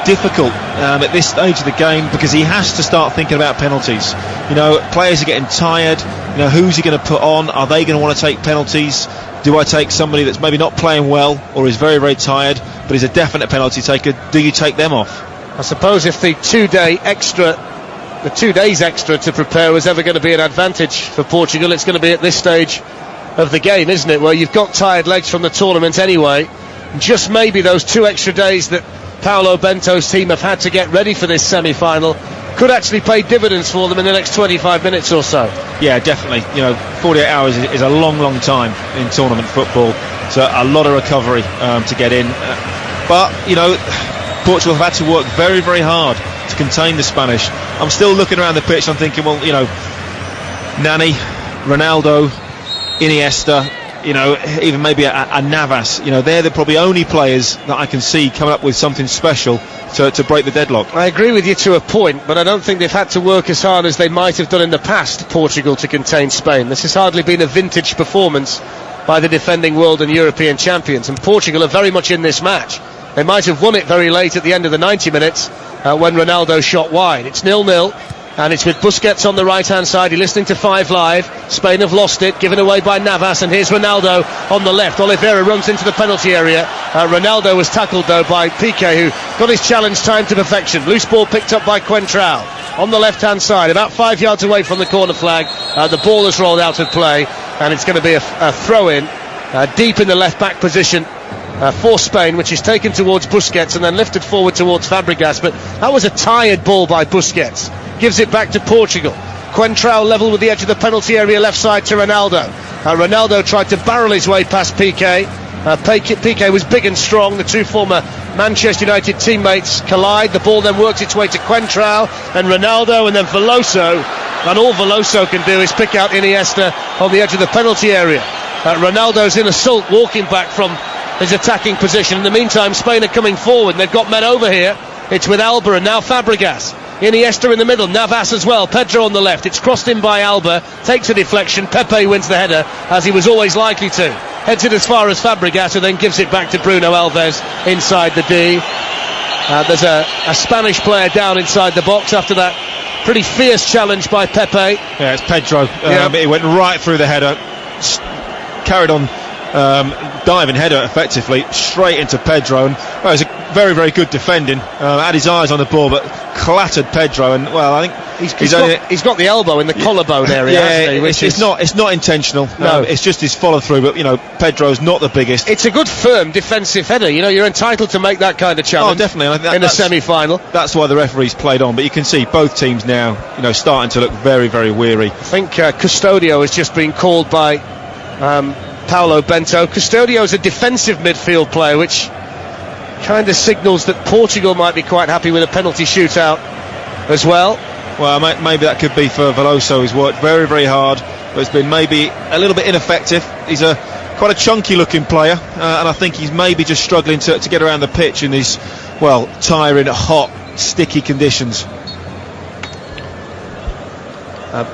Speaker 2: difficult at this stage of the game, because he has to start thinking about penalties. Players are getting tired. Who's he going to put on? Are they going to want to take penalties? Do I take somebody that's maybe not playing well or is very tired but is a definite penalty taker? Do you take them off?
Speaker 1: I suppose if the 2 days extra to prepare was ever going to be an advantage for Portugal, it's going to be at this stage of the game, isn't it, where you've got tired legs from the tournament anyway. Just maybe those 2 extra days that Paulo Bento's team have had to get ready for this semi-final could actually pay dividends for them in the next 25 minutes or so.
Speaker 2: Yeah, definitely. 48 hours is a long time in tournament football, so a lot of recovery to get in. But Portugal have had to work very hard to contain the Spanish. I'm still looking around the pitch, I'm thinking, well, Nani, Ronaldo, Iniesta, even maybe a Navas, they're the probably only players that I can see coming up with something special to break the deadlock.
Speaker 1: I agree with you to a point, but I don't think they've had to work as hard as they might have done in the past, Portugal, to contain Spain. This has hardly been a vintage performance by the defending world and European champions, and Portugal are very much in this match. They might have won it very late at the end of the 90 minutes when Ronaldo shot wide. It's 0-0, and it's with Busquets on the right hand side. You're listening to 5 Live. Spain have lost it, given away by Navas, and here's Ronaldo on the left. Oliveira runs into the penalty area. Ronaldo was tackled though by Piqué, who got his challenge timed to perfection. Loose ball picked up by Coentrao on the left hand side, about 5 yards away from the corner flag. The ball has rolled out of play, and it's going to be a throw in deep in the left back position for Spain, which is taken towards Busquets and then lifted forward towards Fabregas. But that was a tired ball by Busquets. Gives it back to Portugal. Coentrao level with the edge of the penalty area, left side to Ronaldo. Ronaldo tried to barrel his way past Piqué. Piqué was big and strong. The two former Manchester United teammates collide. The ball then works its way to Coentrao and Ronaldo, and then Veloso, and all Veloso can do is pick out Iniesta on the edge of the penalty area. Ronaldo's in assault, walking back from his attacking position. In the meantime, Spain are coming forward. They've got men over here. It's with Alba and now Fabregas. Iniesta in the middle, Navas as well, Pedro on the left. It's crossed in by Alba, takes a deflection. Pepe wins the header, as he was always likely to. Heads it as far as Fabregas, who then gives it back to Bruno Alves inside the D. There's a Spanish player down inside the box after that pretty fierce challenge by Pepe.
Speaker 2: Yeah, it's Pedro. He went right through the header, carried on diving header effectively straight into Pedro, and it was a very good defending. Had his eyes on the ball but clattered Pedro, and I think he's got the elbow in the collarbone area, hasn't he?
Speaker 3: It's not intentional.
Speaker 2: No, it's just his follow through, but Pedro's not the biggest.
Speaker 1: It's a good firm defensive header. You're entitled to make that kind of challenge.
Speaker 2: Oh, definitely.
Speaker 1: In a semi-final.
Speaker 2: That's why the referees played on, but you can see both teams now starting to look very weary.
Speaker 1: I think Custodio has just been called by Paulo Bento. Custodio is a defensive midfield player, which kind of signals that Portugal might be quite happy with a penalty shootout as well.
Speaker 2: Well, maybe that could be for Veloso. He's worked very hard, but it's been maybe a little bit ineffective. He's quite a chunky looking player, and I think he's maybe just struggling to get around the pitch in these tiring, hot, sticky conditions.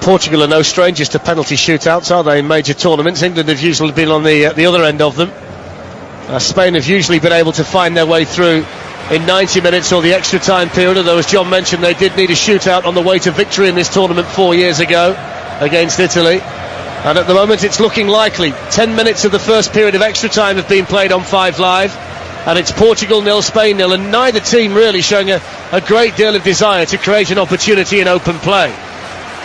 Speaker 1: Portugal are no strangers to penalty shootouts, are they, in major tournaments? England have usually been on the other end of them. Spain have usually been able to find their way through in 90 minutes or the extra time period, although as John mentioned they did need a shootout on the way to victory in this tournament 4 years ago against Italy, and at the moment it's looking likely. 10 minutes of the first period of extra time have been played on 5 Live, and it's Portugal 0, Spain 0, and neither team really showing a great deal of desire to create an opportunity in open play.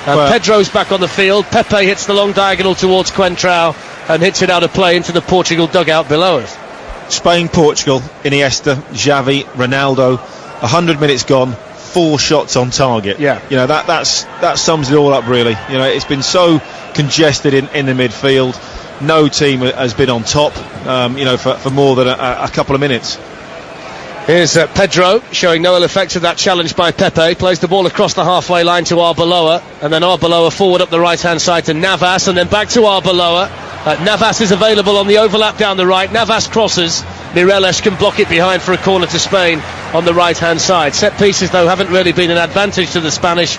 Speaker 1: Pedro's back on the field. Pepe hits the long diagonal towards Coentrão and hits it out of play into the Portugal dugout below us.
Speaker 2: Spain, Portugal, Iniesta, Xavi, Ronaldo, 100 minutes gone, 4 shots on target.
Speaker 1: Yeah.
Speaker 2: You know, that sums it all up, really. You know, it's been so congested in the midfield. No team has been on top, for more than a couple of minutes.
Speaker 1: Here's Pedro showing no ill effects of that challenge by Pepe. Plays the ball across the halfway line to Arbeloa, and then Arbeloa forward up the right hand side to Navas, and then back to Arbeloa. Navas is available on the overlap down the right. Navas crosses. Mireles can block it behind for a corner to Spain on the right hand side. Set pieces though haven't really been an advantage to the Spanish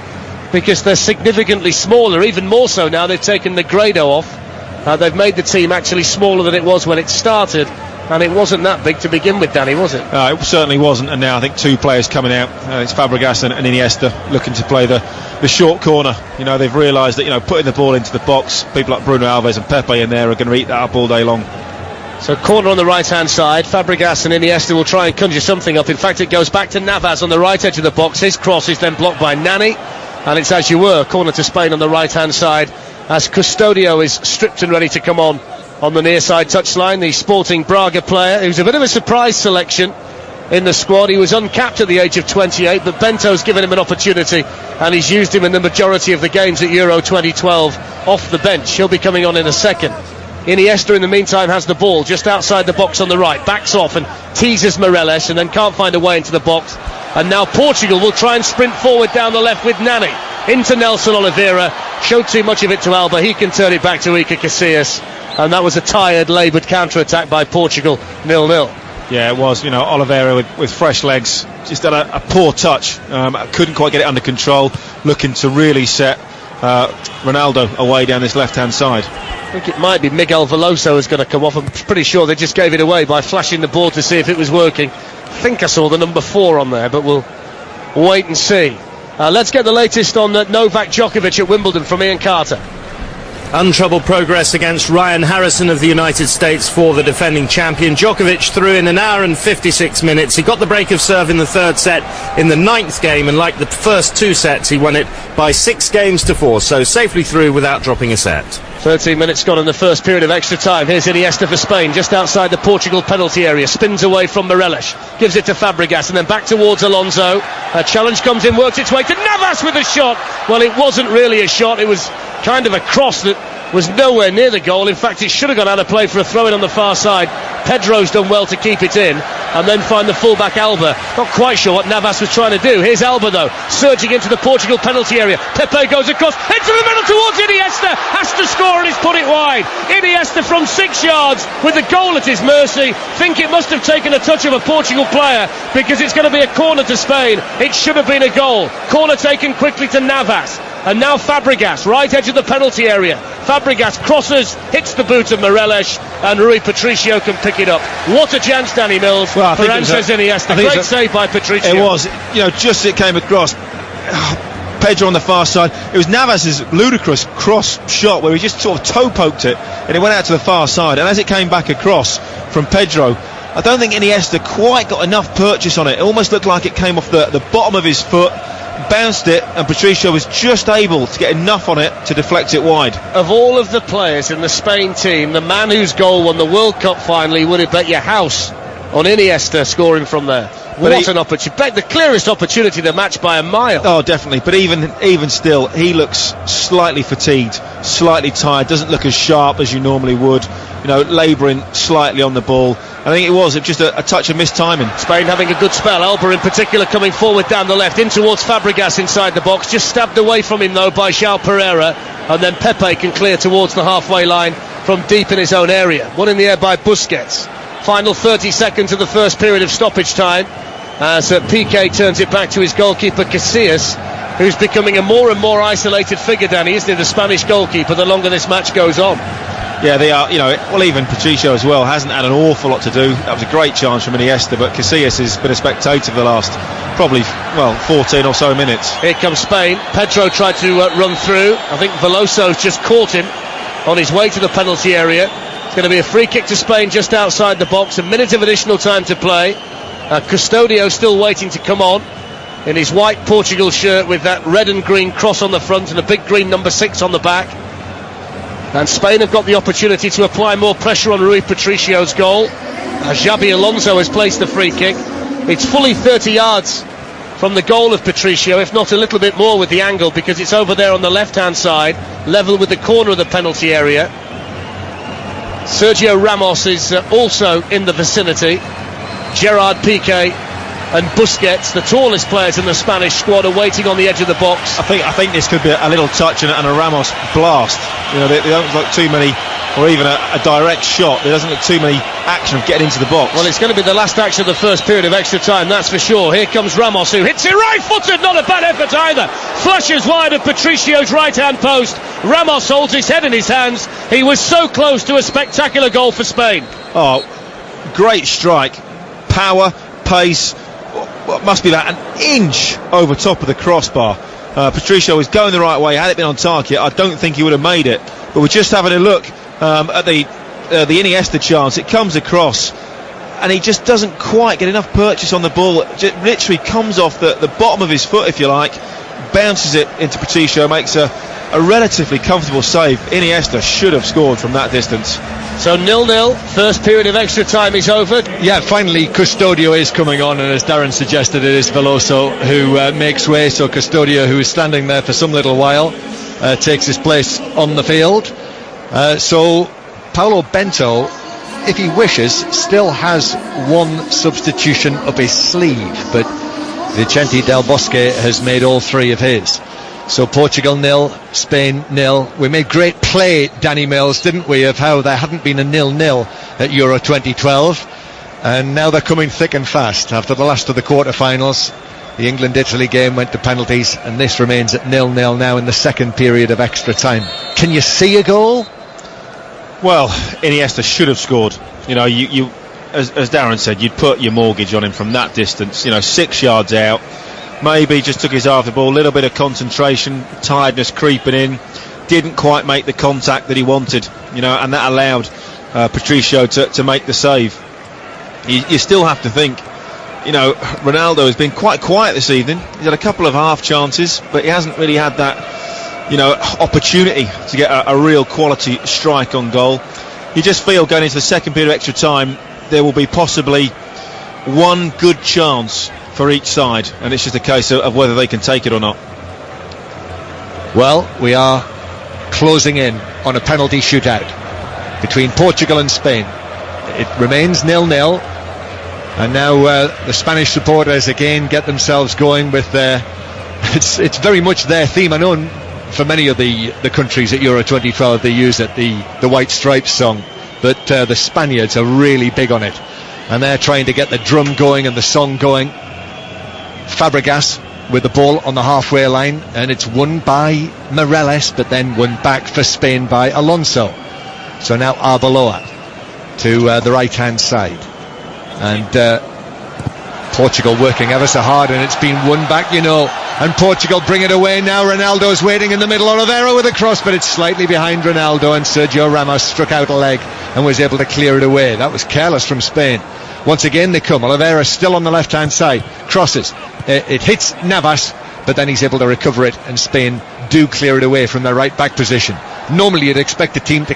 Speaker 1: because they're significantly smaller, even more so now they've taken Negredo off. They've made the team actually smaller than it was when it started. And it wasn't that big to begin with, Danny, was it?
Speaker 2: It certainly wasn't, and now I think 2 players coming out. It's Fabregas and Iniesta looking to play the short corner. You know, they've realised that, putting the ball into the box, people like Bruno Alves and Pepe in there are going to eat that up all day long.
Speaker 1: So corner on the right-hand side, Fabregas and Iniesta will try and conjure something up. In fact, it goes back to Navas on the right edge of the box. His cross is then blocked by Nani, and it's as you were, corner to Spain on the right-hand side, as Custodio is stripped and ready to come on the near side touchline. The Sporting Braga player, who's a bit of a surprise selection in the squad. He was uncapped at the age of 28, but Bento's given him an opportunity and he's used him in the majority of the games at Euro 2012 off the bench. He'll be coming on in a second. Iniesta in the meantime has the ball just outside the box on the right, backs off and teases Mireles and then can't find a way into the box, and now Portugal will try and sprint forward down the left with Nani into Nelson Oliveira. Showed too much of it to Alba, he can turn it back to Iker Casillas. And that was a tired, laboured counter-attack by Portugal, 0-0.
Speaker 2: Yeah, it was. Oliveira with fresh legs, just had a poor touch. Couldn't quite get it under control. Looking to really set Ronaldo away down this left-hand side.
Speaker 1: I think it might be Miguel Veloso who's going to come off. I'm pretty sure they just gave it away by flashing the ball to see if it was working. I think I saw the number 4 on there, but we'll wait and see. Let's get the latest on Novak Djokovic at Wimbledon from Ian Carter.
Speaker 4: Untroubled progress against Ryan Harrison of the United States for the defending champion. Djokovic threw in an hour and 56 minutes. He got the break of serve in the 3rd set in the 9th game, and like the first 2 sets, he won it by 6 games to 4, so safely through without dropping a set.
Speaker 1: 13 minutes gone in the first period of extra time. Here's Iniesta for Spain, just outside the Portugal penalty area. Spins away from Mireles, gives it to Fabregas, and then back towards Alonso. A challenge comes in, works its way to Navas with a shot. Well, it wasn't really a shot, it was kind of a cross that was nowhere near the goal. In fact, it should have gone out of play for a throw-in on the far side. Pedro's done well to keep it in and then find the fullback Alba. Not quite sure what Navas was trying to do. Here's Alba though, surging into the Portugal penalty area. Pepe goes across, into the middle towards Iniesta, has to score and he's put it wide. Iniesta from 6 yards with the goal at his mercy. Think it must have taken a touch of a Portugal player because it's going to be a corner to Spain. It should have been a goal. Corner taken quickly to Navas. And now Fabregas, right edge of the penalty area. Fabregas crosses, hits the boot of Mireles, and Rui Patricio can pick it up. What a chance, Danny Mills, for Ansels Iniesta. Great save by Patricio.
Speaker 2: It was, just as it came across. Pedro on the far side. It was Navas's ludicrous cross shot where he just sort of toe poked it and it went out to the far side. And as it came back across from Pedro, I don't think Iniesta quite got enough purchase on it. It almost looked like it came off the bottom of his foot, bounced it, and Patricio was just able to get enough on it to deflect it wide.
Speaker 1: Of all of the players in the Spain team, the man whose goal won the World Cup finally would have bet your house on Iniesta scoring from tired. What an opportunity. The clearest opportunity to match by a mile.
Speaker 2: Oh, definitely. But even still, he looks slightly fatigued, slightly tired, doesn't look as sharp as you normally would. Labouring slightly on the ball. I think it was just a touch of mistiming.
Speaker 1: Spain having a good spell. Alba in particular coming forward down the left, in towards Fabregas inside the box. Just stabbed away from him though by João Pereira. And then Pepe can clear towards the halfway line from deep in his own area. One in the air by Busquets. Final 30 seconds of the first period of stoppage time as Piqué turns it back to his goalkeeper Casillas. who's becoming a more and more isolated figure, Danny, isn't he, the Spanish goalkeeper, the longer this match goes on.
Speaker 2: Yeah, they are, well, even Patricio as well hasn't had an awful lot to do. That was a great chance from Iniesta, but Casillas has been a spectator for the last probably 14 or so minutes.
Speaker 1: Here comes Spain. Pedro tried to run through. I think Veloso's just caught him on his way to the penalty area. It's going to be a free kick to Spain just outside the box. A minute of additional time to play. Custodio still waiting to come on in his white Portugal shirt with that red and green cross on the front and a big green number 6 on the back. And Spain have got the opportunity to apply more pressure on Rui Patricio's goal. Xabi Alonso has placed the free kick. It's fully 30 yards from the goal of Patricio, if not a little bit more with the angle, because it's over there on the left-hand side, level with the corner of the penalty area. Sergio Ramos is also in the vicinity. Gerard Piqué and Busquets, the tallest players in the Spanish squad, are waiting on the edge of the box.
Speaker 2: I think this could be a little touch and a Ramos blast. They don't look too many, or even a direct shot. There doesn't look too many action of getting into the box.
Speaker 1: Well, it's going to be the last action of the first period of extra time, that's for sure. Here comes Ramos, who hits it right-footed, not a bad effort either. Flushes wide of Patricio's right-hand post. Ramos holds his head in his hands. He was so close to a spectacular goal for Spain.
Speaker 2: Oh, great strike. Power, pace. What must be about an inch over top of the crossbar. Patricio was going the right way. Had it been on target, I don't think he would have made it. But we're just having a look at the Iniesta chance. It comes across and he just doesn't quite get enough purchase on the ball. It just literally comes off the bottom of his foot, if you like, bounces it into Patricio, makes a relatively comfortable save. Iniesta should have scored from that distance.
Speaker 1: So 0-0, first period of extra time is over.
Speaker 3: Yeah, finally Custodio is coming on, and as Darren suggested, it is Veloso who makes way. So Custodio, who is standing there for some little while, takes his place on the field. So Paulo Bento, if he wishes, still has one substitution up his sleeve, but Vicente Del Bosque has made all 3 of his. So Portugal 0, Spain 0. We made great play, Danny Mills, didn't we, of how there hadn't been a 0-0 at Euro 2012, and now they're coming thick and fast. After the last of the quarter-finals, the England-Italy game went to penalties, and this remains at 0-0 now in the second period of extra time. Can you see a goal?
Speaker 2: Well, Iniesta should have scored. You as Darren said, you'd put your mortgage on him from that distance. 6 yards out. Maybe just took his eye off the ball, a little bit of concentration, tiredness creeping in, didn't quite make the contact that he wanted, and that allowed Patricio to make the save. You still have to think, Ronaldo has been quite quiet this evening. He's had a couple of half chances, but he hasn't really had that, opportunity to get a real quality strike on goal. You just feel going into the second period of extra time, there will be possibly one good chance for each side, and it's just a case of whether they can take it or not.
Speaker 3: Well, we are closing in on a penalty shootout between Portugal and Spain. It remains 0-0, and now the Spanish supporters again get themselves going with their it's very much their theme. I know for many of the countries at Euro 2012 they use it, the White Stripes song, but the Spaniards are really big on it, and they're trying to get the drum going and the song going. Fabregas with the ball on the halfway line, and it's won by Mireles, but then won back for Spain by Alonso. So now Arbeloa to the right hand side, and Portugal working ever so hard, and it's been won back, and Portugal bring it away now. Ronaldo's waiting in the middle, Oliveira with a cross, but it's slightly behind Ronaldo, and Sergio Ramos struck out a leg and was able to clear it away. That was careless from Spain. Once again they come. Oliveira still on the left hand side, crosses, it hits Navas, but then he's able to recover it, and Spain do clear it away from their right back position. Normally you'd expect a team to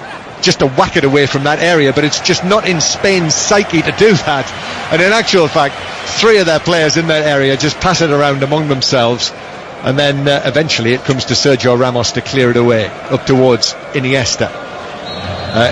Speaker 3: whack it away from that area, but it's just not in Spain's psyche to do that, and in actual fact 3 of their players in that area just pass it around among themselves, and then eventually it comes to Sergio Ramos to clear it away up towards Iniesta.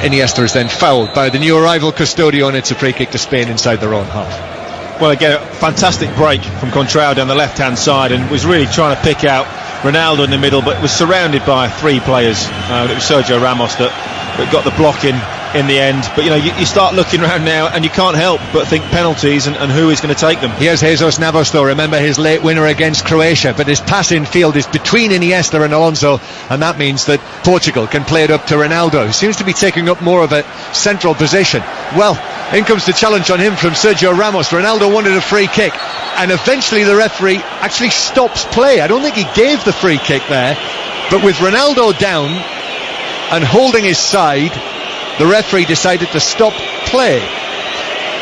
Speaker 3: Iniesta is then fouled by the new arrival Custodio, and it's a free kick to Spain inside their own half.
Speaker 2: Well, again, a fantastic break from Contrao down the left hand side, and was really trying to pick out Ronaldo in the middle, but was surrounded by 3 players. It was Sergio Ramos that got the block in in the end. But you start looking around now and you can't help but think penalties and who is going to take them.
Speaker 3: Here's Jesus Navas though, remember his late winner against Croatia, but his pass in field is between Iniesta and Alonso, and that means that Portugal can play it up to Ronaldo, who seems to be taking up more of a central position. Well, in comes the challenge on him from Sergio Ramos. Ronaldo wanted a free kick, and eventually the referee actually stops play. I don't think he gave the free kick there, but with Ronaldo down and holding his side, the referee decided to stop play.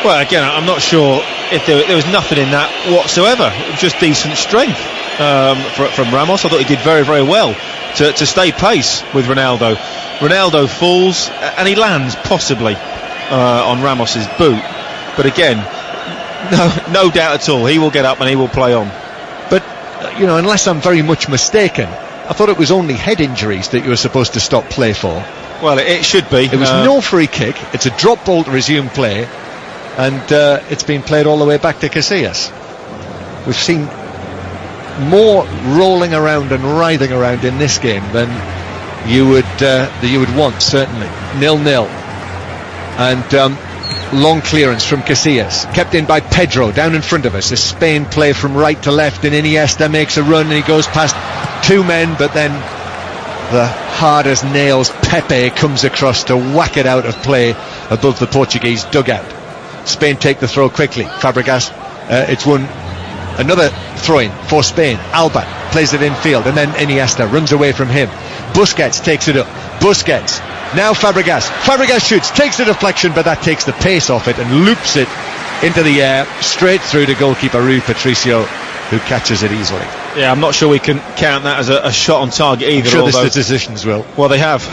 Speaker 2: Well, again, I'm not sure if there was nothing in that whatsoever. It was just decent strength from Ramos. I thought he did very, very well to stay pace with Ronaldo. Ronaldo falls and he lands possibly on Ramos's boot. But again, no doubt at all, he will get up and he will play on.
Speaker 3: But, unless I'm very much mistaken, I thought it was only head injuries that you were supposed to stop play for.
Speaker 2: Well, it should be.
Speaker 3: It was no free kick. It's a drop ball to resume play, and it's been played all the way back to Casillas. We've seen more rolling around and writhing around in this game than you would want, certainly. 0-0, and long clearance from Casillas, kept in by Pedro down in front of us. A Spain play from right to left, and Iniesta makes a run and he goes past two men, but then the hard as nails Pepe comes across to whack it out of play above the Portuguese dugout. Spain take the throw quickly. Fabregas, it's won. Another throw-in for Spain. Alba plays it in field, and then Iniesta runs away from him. Busquets takes it up. Busquets, now Fabregas shoots, takes the deflection, but that takes the pace off it and loops it into the air straight through to goalkeeper Rui Patricio, who catches it easily.
Speaker 2: Yeah, I'm not sure we can count that as a shot on target either.
Speaker 3: I'm sure the statisticians will.
Speaker 2: Well, they have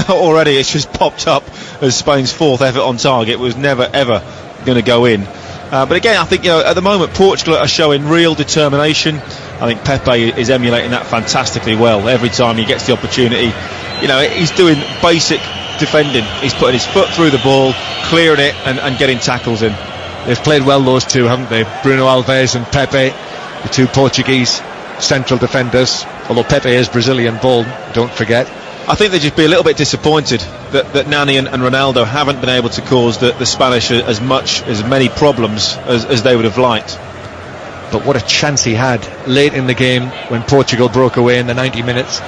Speaker 2: already. It's just popped up as Spain's fourth effort on target. It was never ever going to go in. But again, I think at the moment Portugal are showing real determination. I think Pepe is emulating that fantastically well. Every time he gets the opportunity, he's doing basic defending. He's putting his foot through the ball, clearing it, and getting tackles in.
Speaker 3: They've played well, those two, haven't they? Bruno Alves and Pepe, the two Portuguese central defenders, although Pepe is Brazilian born, don't forget.
Speaker 2: I think they'd just be a little bit disappointed that Nani and Ronaldo haven't been able to cause the Spanish as many problems as they would have liked.
Speaker 3: But what a chance he had late in the game when Portugal broke away in the 90 minutes.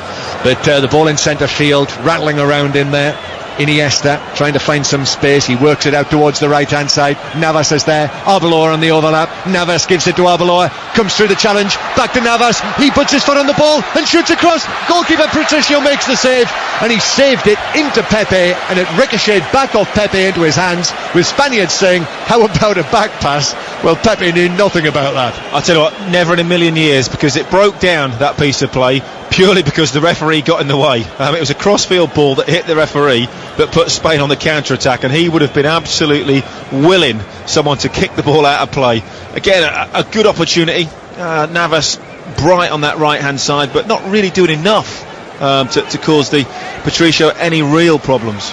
Speaker 3: But the ball in centre field, rattling around in there. Iniesta trying to find some space. He works it out towards the right hand side. Navas is there. Arbeloa on the overlap. Navas gives it to Arbeloa. Comes through the challenge. Back to Navas. He puts his foot on the ball and shoots across. Goalkeeper Patricio makes the save, and he saved it into Pepe, and it ricocheted back off Pepe into his hands, with Spaniards saying, how about a back pass? Well, Pepe knew nothing about that.
Speaker 2: I tell you what, never in a million years, because it broke down, that piece of play, purely because the referee got in the way. It was a cross-field ball that hit the referee that put Spain on the counter-attack, and he would have been absolutely willing someone to kick the ball out of play. Again, a good opportunity. Navas bright on that right-hand side, but not really doing enough to cause the Patricio any real problems.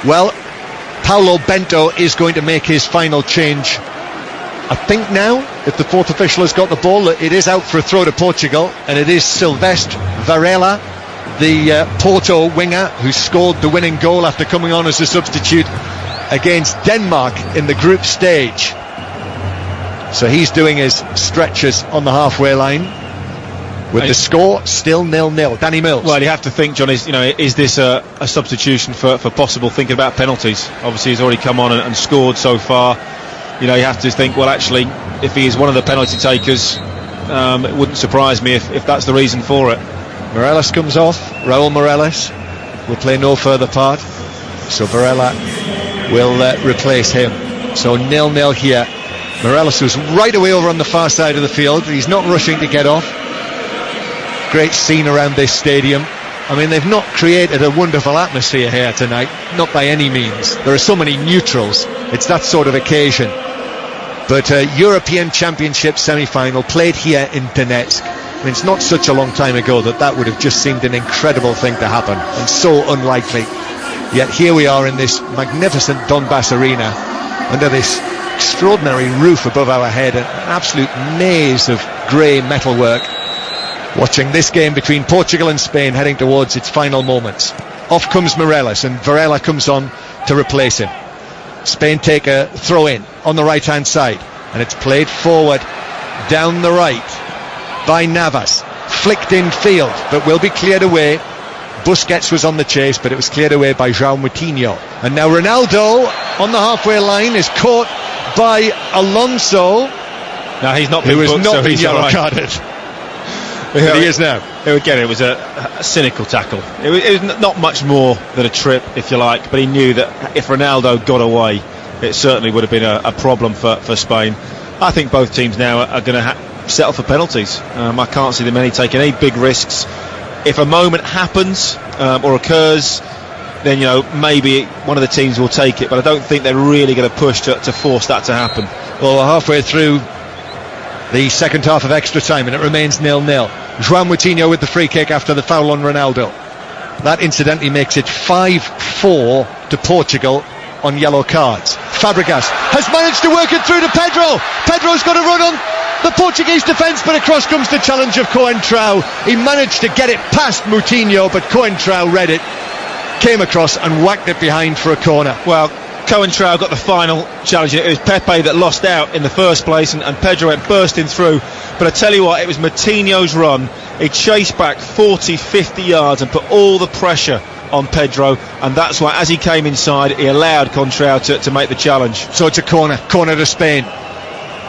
Speaker 3: Well, Paulo Bento is going to make his final change. I think now, if the fourth official has got the ball, it is out for a throw to Portugal, and it is Silvestre Varela, the Porto winger, who scored the winning goal after coming on as a substitute against Denmark in the group stage. So he's doing his stretches on the halfway line, with the score still 0-0. Danny Mills.
Speaker 2: Well, you have to think, John, is this a substitution for possible thinking about penalties? Obviously he's already come on and scored so far. You have to think, well, actually, if he is one of the penalty takers, it wouldn't surprise me if that's the reason for it.
Speaker 3: Morelos comes off. Raul Morelos will play no further part, so Varela will replace him. So 0-0 here. Morelos was right away over on the far side of the field. He's not rushing to get off. Great scene around this stadium. I mean, they've not created a wonderful atmosphere here tonight, not by any means. There are so many neutrals. It's that sort of occasion. But European Championship semi-final played here in Donetsk. I mean, it's not such a long time ago that would have just seemed an incredible thing to happen, and so unlikely. Yet here we are in this magnificent Donbass arena, under this extraordinary roof above our head, an absolute maze of grey metalwork, watching this game between Portugal and Spain heading towards its final moments. Off comes Morelos, and Varela comes on to replace him. Spain take a throw in on the right hand side, and it's played forward down the right by Navas, flicked in field but will be cleared away. Busquets was on the chase, but it was cleared away by João Moutinho. And now Ronaldo on the halfway line is caught by Alonso.
Speaker 2: No, he's not been
Speaker 3: who has
Speaker 2: booked,
Speaker 3: not
Speaker 2: so
Speaker 3: been
Speaker 2: he's
Speaker 3: yellow
Speaker 2: all right.
Speaker 3: carded. But he is now.
Speaker 2: Again, it was a cynical tackle. It was not much more than a trip, if you like, but he knew that if Ronaldo got away, it certainly would have been a problem for Spain. I think both teams now are going to settle for penalties. I can't see them taking any big risks. If a moment happens or occurs, then maybe one of the teams will take it, but I don't think they're really going to push to force that to happen.
Speaker 3: Well, we're halfway through the second half of extra time, and it remains 0-0. João Moutinho with the free kick after the foul on Ronaldo. That incidentally makes it 5-4 to Portugal on yellow cards. Fabregas has managed to work it through to Pedro. Pedro's got a run on the Portuguese defence, but across comes the challenge of Coentrão. He managed to get it past Moutinho, but Coentrão read it, came across and whacked it behind for a corner.
Speaker 2: Well, Coentrão got the final challenge. It was Pepe that lost out in the first place, and Pedro went bursting through. But I tell you what, it was Moutinho's run. He chased back 40-50 yards and put all the pressure on Pedro, and that's why as he came inside he allowed Coentrão to make the challenge.
Speaker 3: So it's a corner to Spain.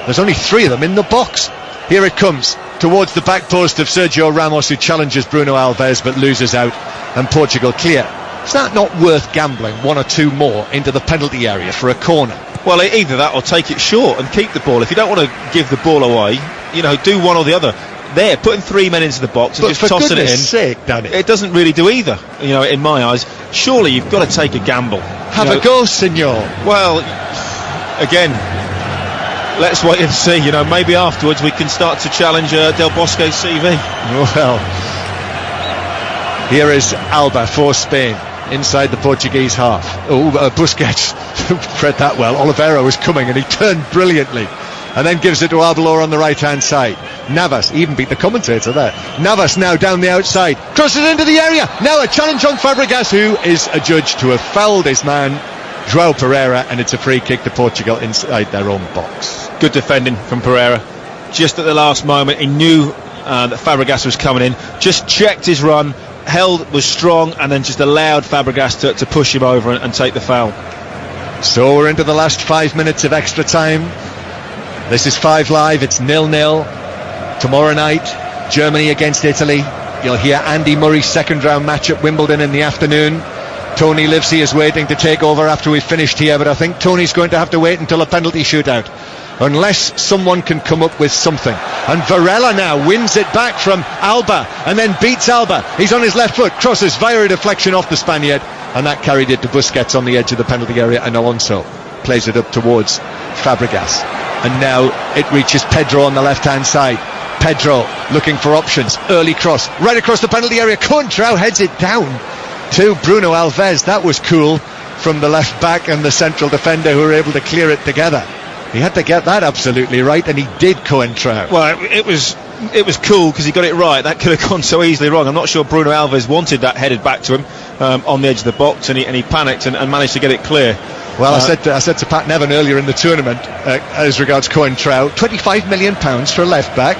Speaker 3: There's only 3 of them in the box. Here it comes towards the back post of Sergio Ramos, who challenges Bruno Alves but loses out, and Portugal clear. Is that not worth gambling 1 or 2 more into the penalty area for a corner?
Speaker 2: Well, either that or take it short and keep the ball. If you don't want to give the ball away, do one or the other. There, putting 3 men into the box and
Speaker 3: but
Speaker 2: just tossing it in.
Speaker 3: For goodness sake, Danny,
Speaker 2: it doesn't really do either. In my eyes, surely you've got to take a gamble.
Speaker 3: Have a go, senor.
Speaker 2: Well, again, let's wait and see. Maybe afterwards we can start to challenge Del Bosque's CV.
Speaker 3: Well, here is Alba for Spain inside the Portuguese half. Busquets read that well. Oliveira was coming and he turned brilliantly, and then gives it to Arbeloa on the right hand side. Navas even beat the commentator there. Navas now down the outside, crosses into the area. Now a challenge on Fabregas, who is adjudged to have fouled his man João Pereira, and it's a free kick to Portugal inside their own box.
Speaker 2: Good defending from Pereira. Just at the last moment he knew that Fabregas was coming in, just checked his run, held, was strong, and then just allowed Fabregas to push him over and take the foul.
Speaker 3: So we're into the last 5 minutes of extra time. This is 5 Live, it's 0-0. Tomorrow night, Germany against Italy. You'll hear Andy Murray's second round match at Wimbledon in the afternoon. Tony Livesey is waiting to take over after we've finished here, but I think Tony's going to have to wait until a penalty shootout, unless someone can come up with something. And Varela now wins it back from Alba and then beats Alba. He's on his left foot, crosses via a deflection off the Spaniard, and that carried it to Busquets on the edge of the penalty area, and Alonso plays it up towards Fabregas. And now it reaches Pedro on the left hand side. Pedro looking for options, early cross right across the penalty area. Coentrão heads it down to Bruno Alves. That was cool from the left back and the central defender, who were able to clear it together. He had to get that absolutely right, and he did, Coentrão.
Speaker 2: Well, it was cool because he got it right. That could have gone so easily wrong. I'm not sure Bruno Alves wanted that headed back to him on the edge of the box, and he panicked and managed to get it clear.
Speaker 3: Well, I said to Pat Nevin earlier in the tournament, as regards Coentrão, £25 million for a left back,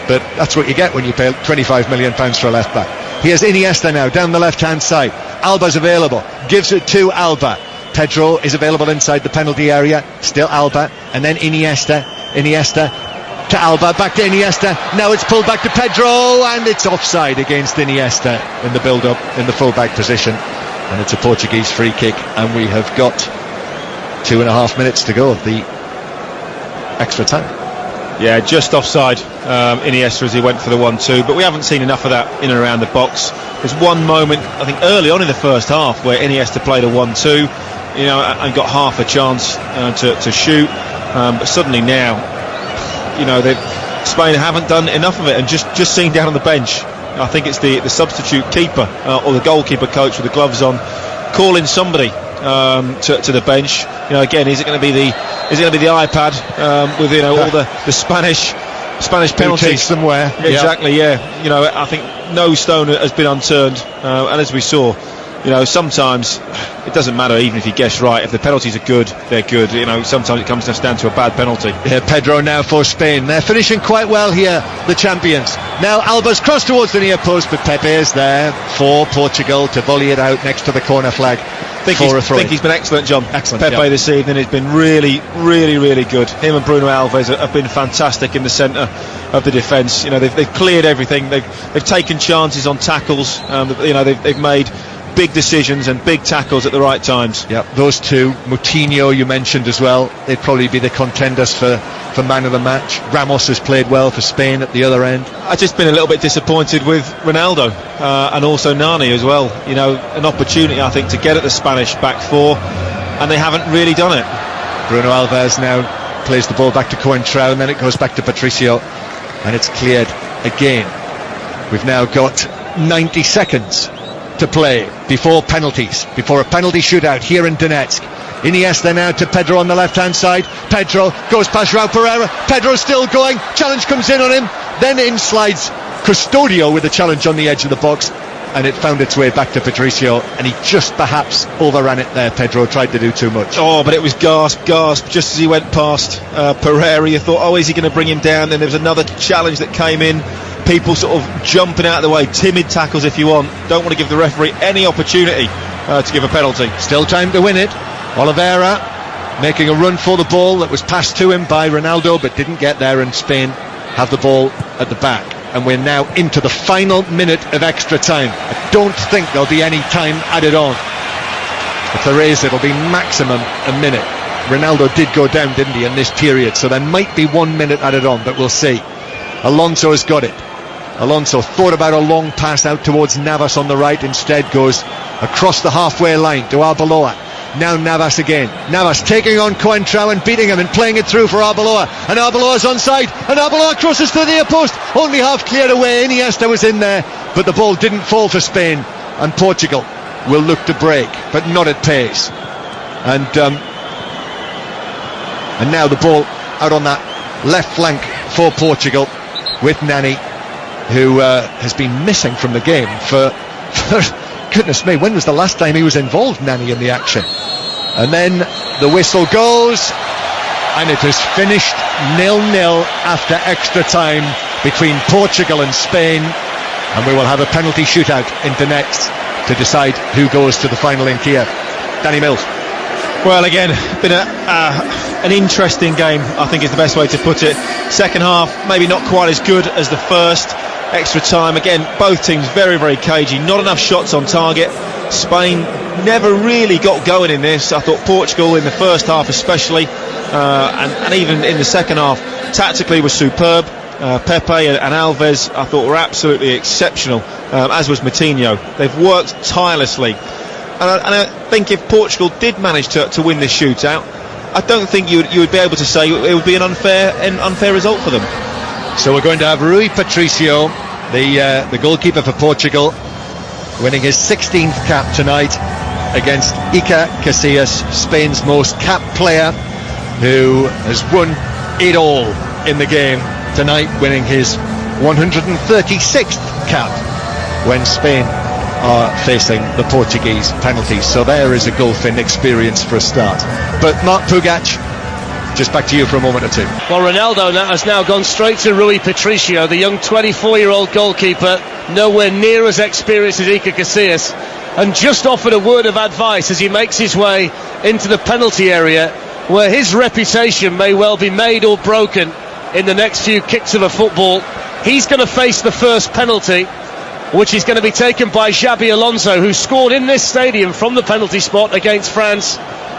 Speaker 3: but that's what you get when you pay £25 million for a left back. Here's Iniesta now down the left hand side. Alba's available, gives it to Alba. Pedro is available inside the penalty area, still Alba, and then Iniesta to Alba, back to Iniesta. Now it's pulled back to Pedro, and it's offside against Iniesta in the build-up in the full-back position, and it's a Portuguese free kick, and we have got 2.5 minutes to go of the extra time.
Speaker 2: Yeah, just offside, Iniesta, as he went for the 1-2, but we haven't seen enough of that in and around the box. There's one moment, I think early on in the first half, where Iniesta played a 1-2, and got half a chance to shoot, but suddenly now, Spain haven't done enough of it, and just seen down on the bench, I think it's the substitute keeper or the goalkeeper coach with the gloves on, calling somebody to the bench. Again, is it going to be the iPad with all the Spanish penalties
Speaker 3: somewhere?
Speaker 2: Exactly, yeah. I think no stone has been unturned, and as we saw, You know, sometimes it doesn't matter even if you guess right. If the penalties are good, they're good. You know, sometimes it comes down to a bad penalty.
Speaker 3: Yeah, Pedro now for Spain. They're finishing quite well here, the champions. Now Alba's cross towards the near post, but Pepe is there for Portugal to volley it out next to the corner flag.
Speaker 2: I think he's been excellent, John.
Speaker 3: Excellent.
Speaker 2: Pepe this evening has been really, really, really good. Him and Bruno Alves have been fantastic in the centre of the defence. You know, they've cleared everything. They've taken chances on tackles. You know, they've made big decisions and big tackles at the right times.
Speaker 3: Yeah, those two. Moutinho you mentioned as well. They'd probably be the contenders for man of the match. Ramos has played well for Spain at the other end.
Speaker 2: I've just been a little bit disappointed with Ronaldo and also Nani as well. You know, an opportunity I think to get at the Spanish back four, and they haven't really done it.
Speaker 3: Bruno Alves now plays the ball back to Coentrao, and then it goes back to Patricio, and it's cleared again. We've now got 90 seconds to play before penalties, before a penalty shootout here in Donetsk. Iniesta now to Pedro on the left hand side. Pedro goes past Raul Pereira. Pedro's still going. Challenge comes in on him. Then in slides Custodio with a challenge on the edge of the box, and it found its way back to Patricio, and he just perhaps overran it there. Pedro tried to do too much.
Speaker 2: Oh, but it was gasp just as he went past Pereira. You thought, oh, is he going to bring him down? Then there was another challenge that came in. People sort of jumping out of the way, timid tackles if you want. Don't want to give the referee any opportunity to give a penalty.
Speaker 3: Still time to win it. Oliveira making a run for the ball that was passed to him by Ronaldo but didn't get there, and Spain have the ball at the back. And we're now into the final minute of extra time. I don't think there'll be any time added on. If there is, it'll be maximum a minute. Ronaldo did go down, didn't he, in this period, so there might be 1 minute added on, but we'll see. Alonso has got it. Alonso thought about a long pass out towards Navas on the right, instead goes across the halfway line to Arbeloa. Now Navas again. Navas taking on Coentrao and beating him and playing it through for Arbeloa. And Arbeloa's onside. And Arbeloa crosses to the near post. Only half cleared away. Iniesta was in there, but the ball didn't fall for Spain. And Portugal will look to break, but not at pace. And now the ball out on that left flank for Portugal with Nani, who has been missing from the game for goodness me, when was the last time he was involved, Nani, in the action? And then the whistle goes, and it is finished 0-0 after extra time between Portugal and Spain, and we will have a penalty shootout in Donetsk to decide who goes to the final in Kiev. Danny Mills.
Speaker 2: Well, again, been an interesting game, I think is the best way to put it. Second half, maybe not quite as good as the first. Extra time, again, both teams very, very cagey. Not enough shots on target. Spain never really got going in this. I thought Portugal in the first half especially, and even in the second half, tactically was superb. Pepe and Alves, I thought, were absolutely exceptional, as was Moutinho. They've worked tirelessly. And I think if Portugal did manage to win this shootout, I don't think you would be able to say it would be an unfair result for them.
Speaker 3: So we're going to have Rui Patricio, the goalkeeper for Portugal, winning his 16th cap tonight against Iker Casillas, Spain's most capped player, who has won it all in the game tonight, winning his 136th cap when Spain are facing the Portuguese penalties. So there is a golfing experience for a start. But Mark Pugac, just back to you for a moment or two.
Speaker 1: Well, Ronaldo has now gone straight to Rui Patricio, the young 24-year-old goalkeeper, nowhere near as experienced as Iker Casillas, and just offered a word of advice as he makes his way into the penalty area, where his reputation may well be made or broken in the next few kicks of a football. He's going to face the first penalty, which is going to be taken by Xabi Alonso, who scored in this stadium from the penalty spot against France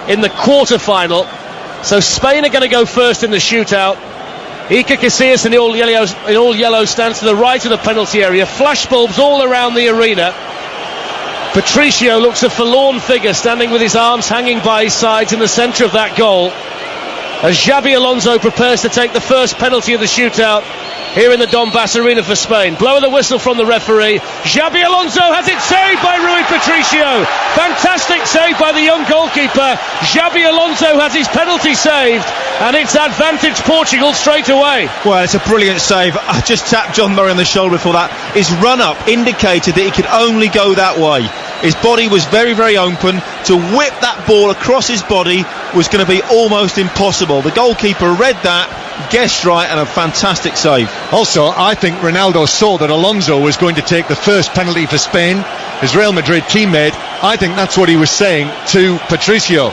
Speaker 1: in the quarter-final. So Spain are going to go first in the shootout. Iker Casillas in all yellow stands to the right of the penalty area. Flashbulbs all around the arena. Patricio looks a forlorn figure, standing with his arms hanging by his sides in the centre of that goal, as Xabi Alonso prepares to take the first penalty of the shootout here in the Donbass Arena for Spain. Blow the whistle from the referee. Xabi Alonso has it saved by Rui Patricio. Fantastic save by the young goalkeeper. Xabi Alonso has his penalty saved, and it's advantage Portugal straight away.
Speaker 2: Well, it's a brilliant save. I just tapped John Murray on the shoulder before that. His run-up indicated that he could only go that way. His body was very, very open. To whip that ball across his body was going to be almost impossible. The goalkeeper read that, guessed right, and a fantastic save.
Speaker 3: Also, I think Ronaldo saw that Alonso was going to take the first penalty for Spain, his Real Madrid teammate. I think that's what he was saying to Patricio.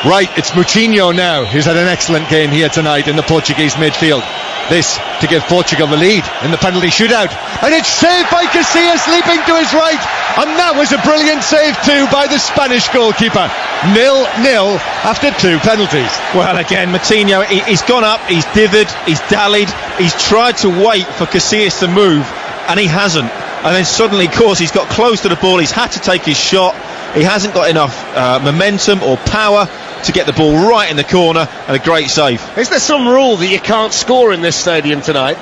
Speaker 3: Right, it's Moutinho now, who's had an excellent game here tonight in the Portuguese midfield. This to give Portugal the lead in the penalty shootout. And it's saved by Casillas, leaping to his right. And that was a brilliant save too by the Spanish goalkeeper. 0-0 after 2 penalties.
Speaker 2: Well, again, Moutinho, he's gone up, he's dithered, he's dallied, he's tried to wait for Casillas to move, and he hasn't. And then suddenly, of course, he's got close to the ball, he's had to take his shot. He hasn't got enough momentum or power to get the ball right in the corner, and a great save.
Speaker 1: Is there some rule that you can't score in this stadium tonight?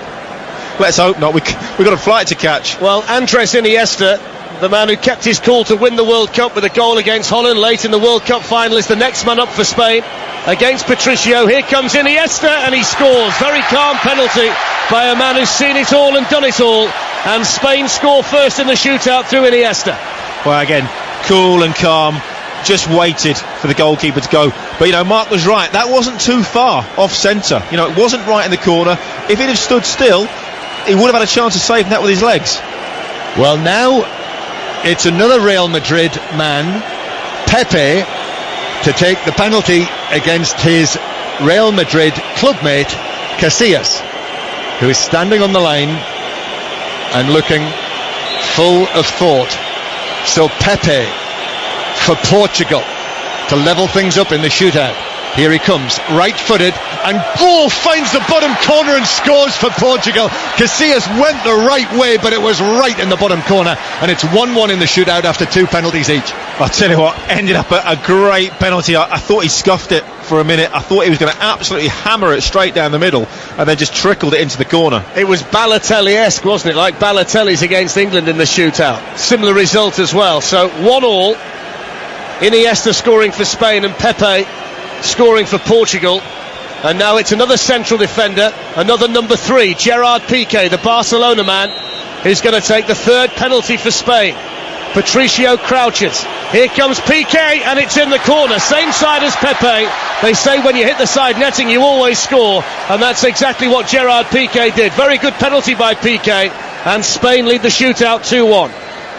Speaker 2: Let's hope not. We've got a flight to catch.
Speaker 1: Well, Andres Iniesta, the man who kept his cool to win the World Cup with a goal against Holland late in the World Cup final, is the next man up for Spain against Patricio. Here comes Iniesta, and he scores. Very calm penalty by a man who's seen it all and done it all, and Spain score first in the shootout through Iniesta.
Speaker 2: Well, again, cool and calm, just waited for the goalkeeper to go. But, you know, Mark was right. That wasn't too far off centre. You know, it wasn't right in the corner. If he'd have stood still, he would have had a chance of saving that with his legs.
Speaker 3: Well, now it's another Real Madrid man, Pepe, to take the penalty against his Real Madrid clubmate, Casillas, who is standing on the line and looking full of thought. So Pepe for Portugal to level things up in the shootout. Here he comes, right-footed, and finds the bottom corner and scores for Portugal. Casillas went the right way, but it was right in the bottom corner, and it's 1-1 in the shootout after 2 penalties each.
Speaker 2: I'll tell you what, ended up a great penalty. I thought he scuffed it for a minute. I thought he was going to absolutely hammer it straight down the middle, and then just trickled it into the corner.
Speaker 1: It was Balotelli-esque, wasn't it? Like Balotelli's against England in the shootout. Similar result as well. So 1-1. Iniesta scoring for Spain and Pepe scoring for Portugal. And now it's another central defender, another number 3, Gerard Piqué, the Barcelona man, who's going to take the 3rd penalty for Spain. Patricio crouches. Here comes Piqué, and it's in the corner, same side as Pepe. They say when you hit the side netting you always score, and that's exactly what Gerard Piqué did. Very good penalty by Piqué, and Spain lead the shootout 2-1.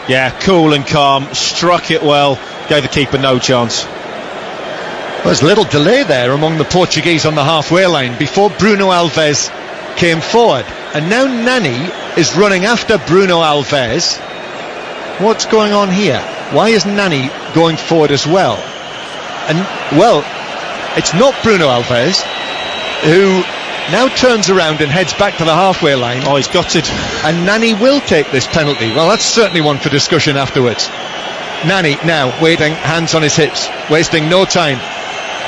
Speaker 2: Yeah, cool and calm, struck it well, gave the keeper no chance.
Speaker 3: There's a little delay there among the Portuguese on the halfway line before Bruno Alves came forward, and now Nani is running after Bruno Alves. What's going on here? Why is Nani going forward as well? And well, it's not Bruno Alves, who now turns around and heads back to the halfway line.
Speaker 2: Oh, he's gutted.
Speaker 3: And Nani will take this penalty. Well, that's certainly one for discussion afterwards. Nani now waiting, hands on his hips, wasting no time.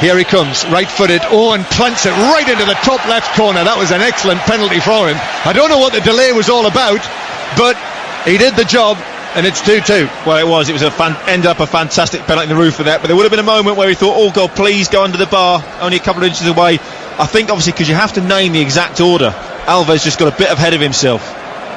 Speaker 3: Here he comes, right-footed, and plants it right into the top left corner. That was an excellent penalty for him. I don't know what the delay was all about, but he did the job, and it's 2-2.
Speaker 2: Well, it was ended up a fantastic penalty in the roof of that, but there would have been a moment where he thought, oh God, please go under the bar, only a couple of inches away. I think obviously because you have to name the exact order, Alves just got a bit ahead of himself.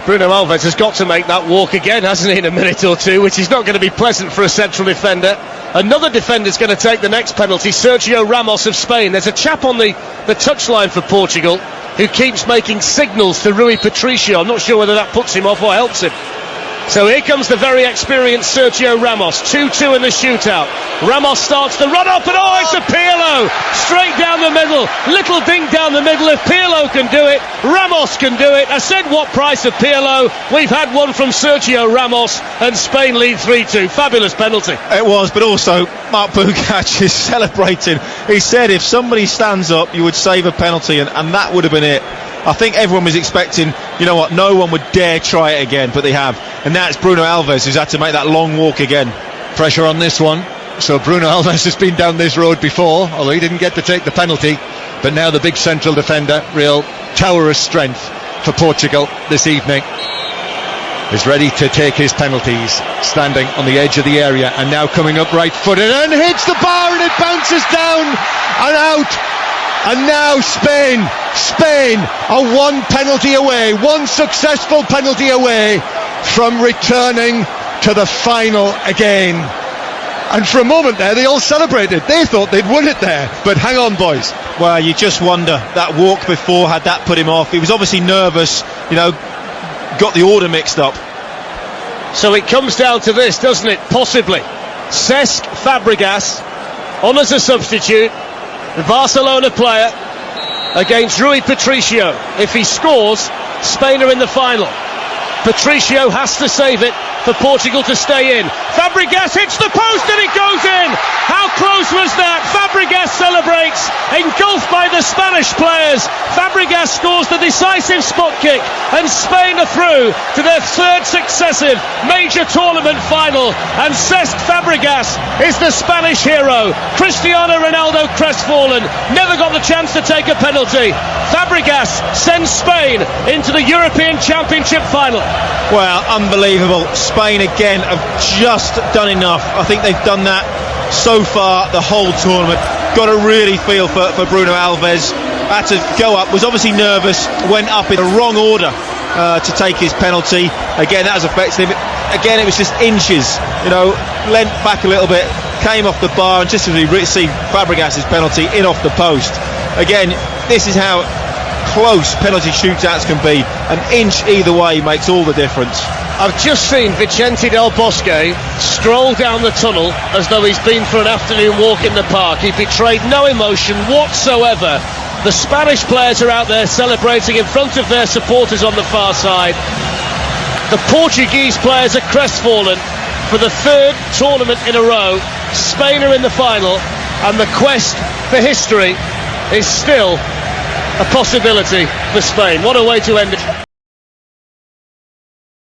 Speaker 1: Bruno Alves has got to make that walk again, hasn't he, in a minute or two, which is not going to be pleasant for a central defender. Another defender's going to take the next penalty, Sergio Ramos of Spain. There's a chap on the touchline for Portugal who keeps making signals to Rui Patricio. I'm not sure whether that puts him off or helps him. So here comes the very experienced Sergio Ramos. 2-2 in the shootout. Ramos starts the run up, and it's a Pirlo straight down the middle. Little dink down the middle. If Pirlo can do it, Ramos can do it. I said what price of Pirlo? We've had one from Sergio Ramos, and Spain lead 3-2. Fabulous penalty.
Speaker 2: It was, but also Mark Bukac is celebrating. He said if somebody stands up, you would save a penalty, and that would have been it. I think everyone was expecting, you know what, no one would dare try it again, but they have. And that's Bruno Alves who's had to make that long walk again.
Speaker 3: Pressure on this one. So Bruno Alves has been down this road before, although he didn't get to take the penalty. But now the big central defender, real tower of strength for Portugal this evening, is ready to take his penalties, standing on the edge of the area, and now coming up right-footed and hits the bar, and it bounces down and out. And now Spain are one penalty away, one successful penalty away from returning to the final again. And for a moment there, they all celebrated. They thought they'd won it there. But hang on, boys.
Speaker 2: Well, you just wonder, that walk before, had that put him off? He was obviously nervous, got the order mixed up.
Speaker 1: So it comes down to this, doesn't it? Possibly. Cesc Fabregas on as a substitute, the Barcelona player, against Rui Patricio. If he scores, Spain are in the final. Patricio has to save it for Portugal to stay in. Fabregas hits the post and it goes in. How close was that? Fabregas celebrates, engulfed by the Spanish players. Fabregas scores the decisive spot kick and Spain are through to their third successive major tournament final. And Cesc Fabregas is the Spanish hero. Cristiano Ronaldo crestfallen, never got the chance to take a penalty. Fabregas sends Spain into the European Championship final.
Speaker 2: Well, unbelievable. Spain again have just done enough. I think they've done that so far the whole tournament. Got to really feel for Bruno Alves. Had to go up, was obviously nervous, went up in the wrong order to take his penalty. Again, that has affected him. Again, it was just inches, leant back a little bit, came off the bar, and just as we received Fabregas' penalty in off the post. Again, this is how close penalty shootouts can be. An inch either way makes all the difference.
Speaker 1: I've just seen Vicente Del Bosque stroll down the tunnel as though he's been for an afternoon walk in the park. He betrayed no emotion whatsoever. The Spanish players are out there celebrating in front of their supporters on the far side. The Portuguese players are crestfallen for the third tournament in a row. Spain are in the final, and the quest for history is still a possibility for Spain. What a way to end it.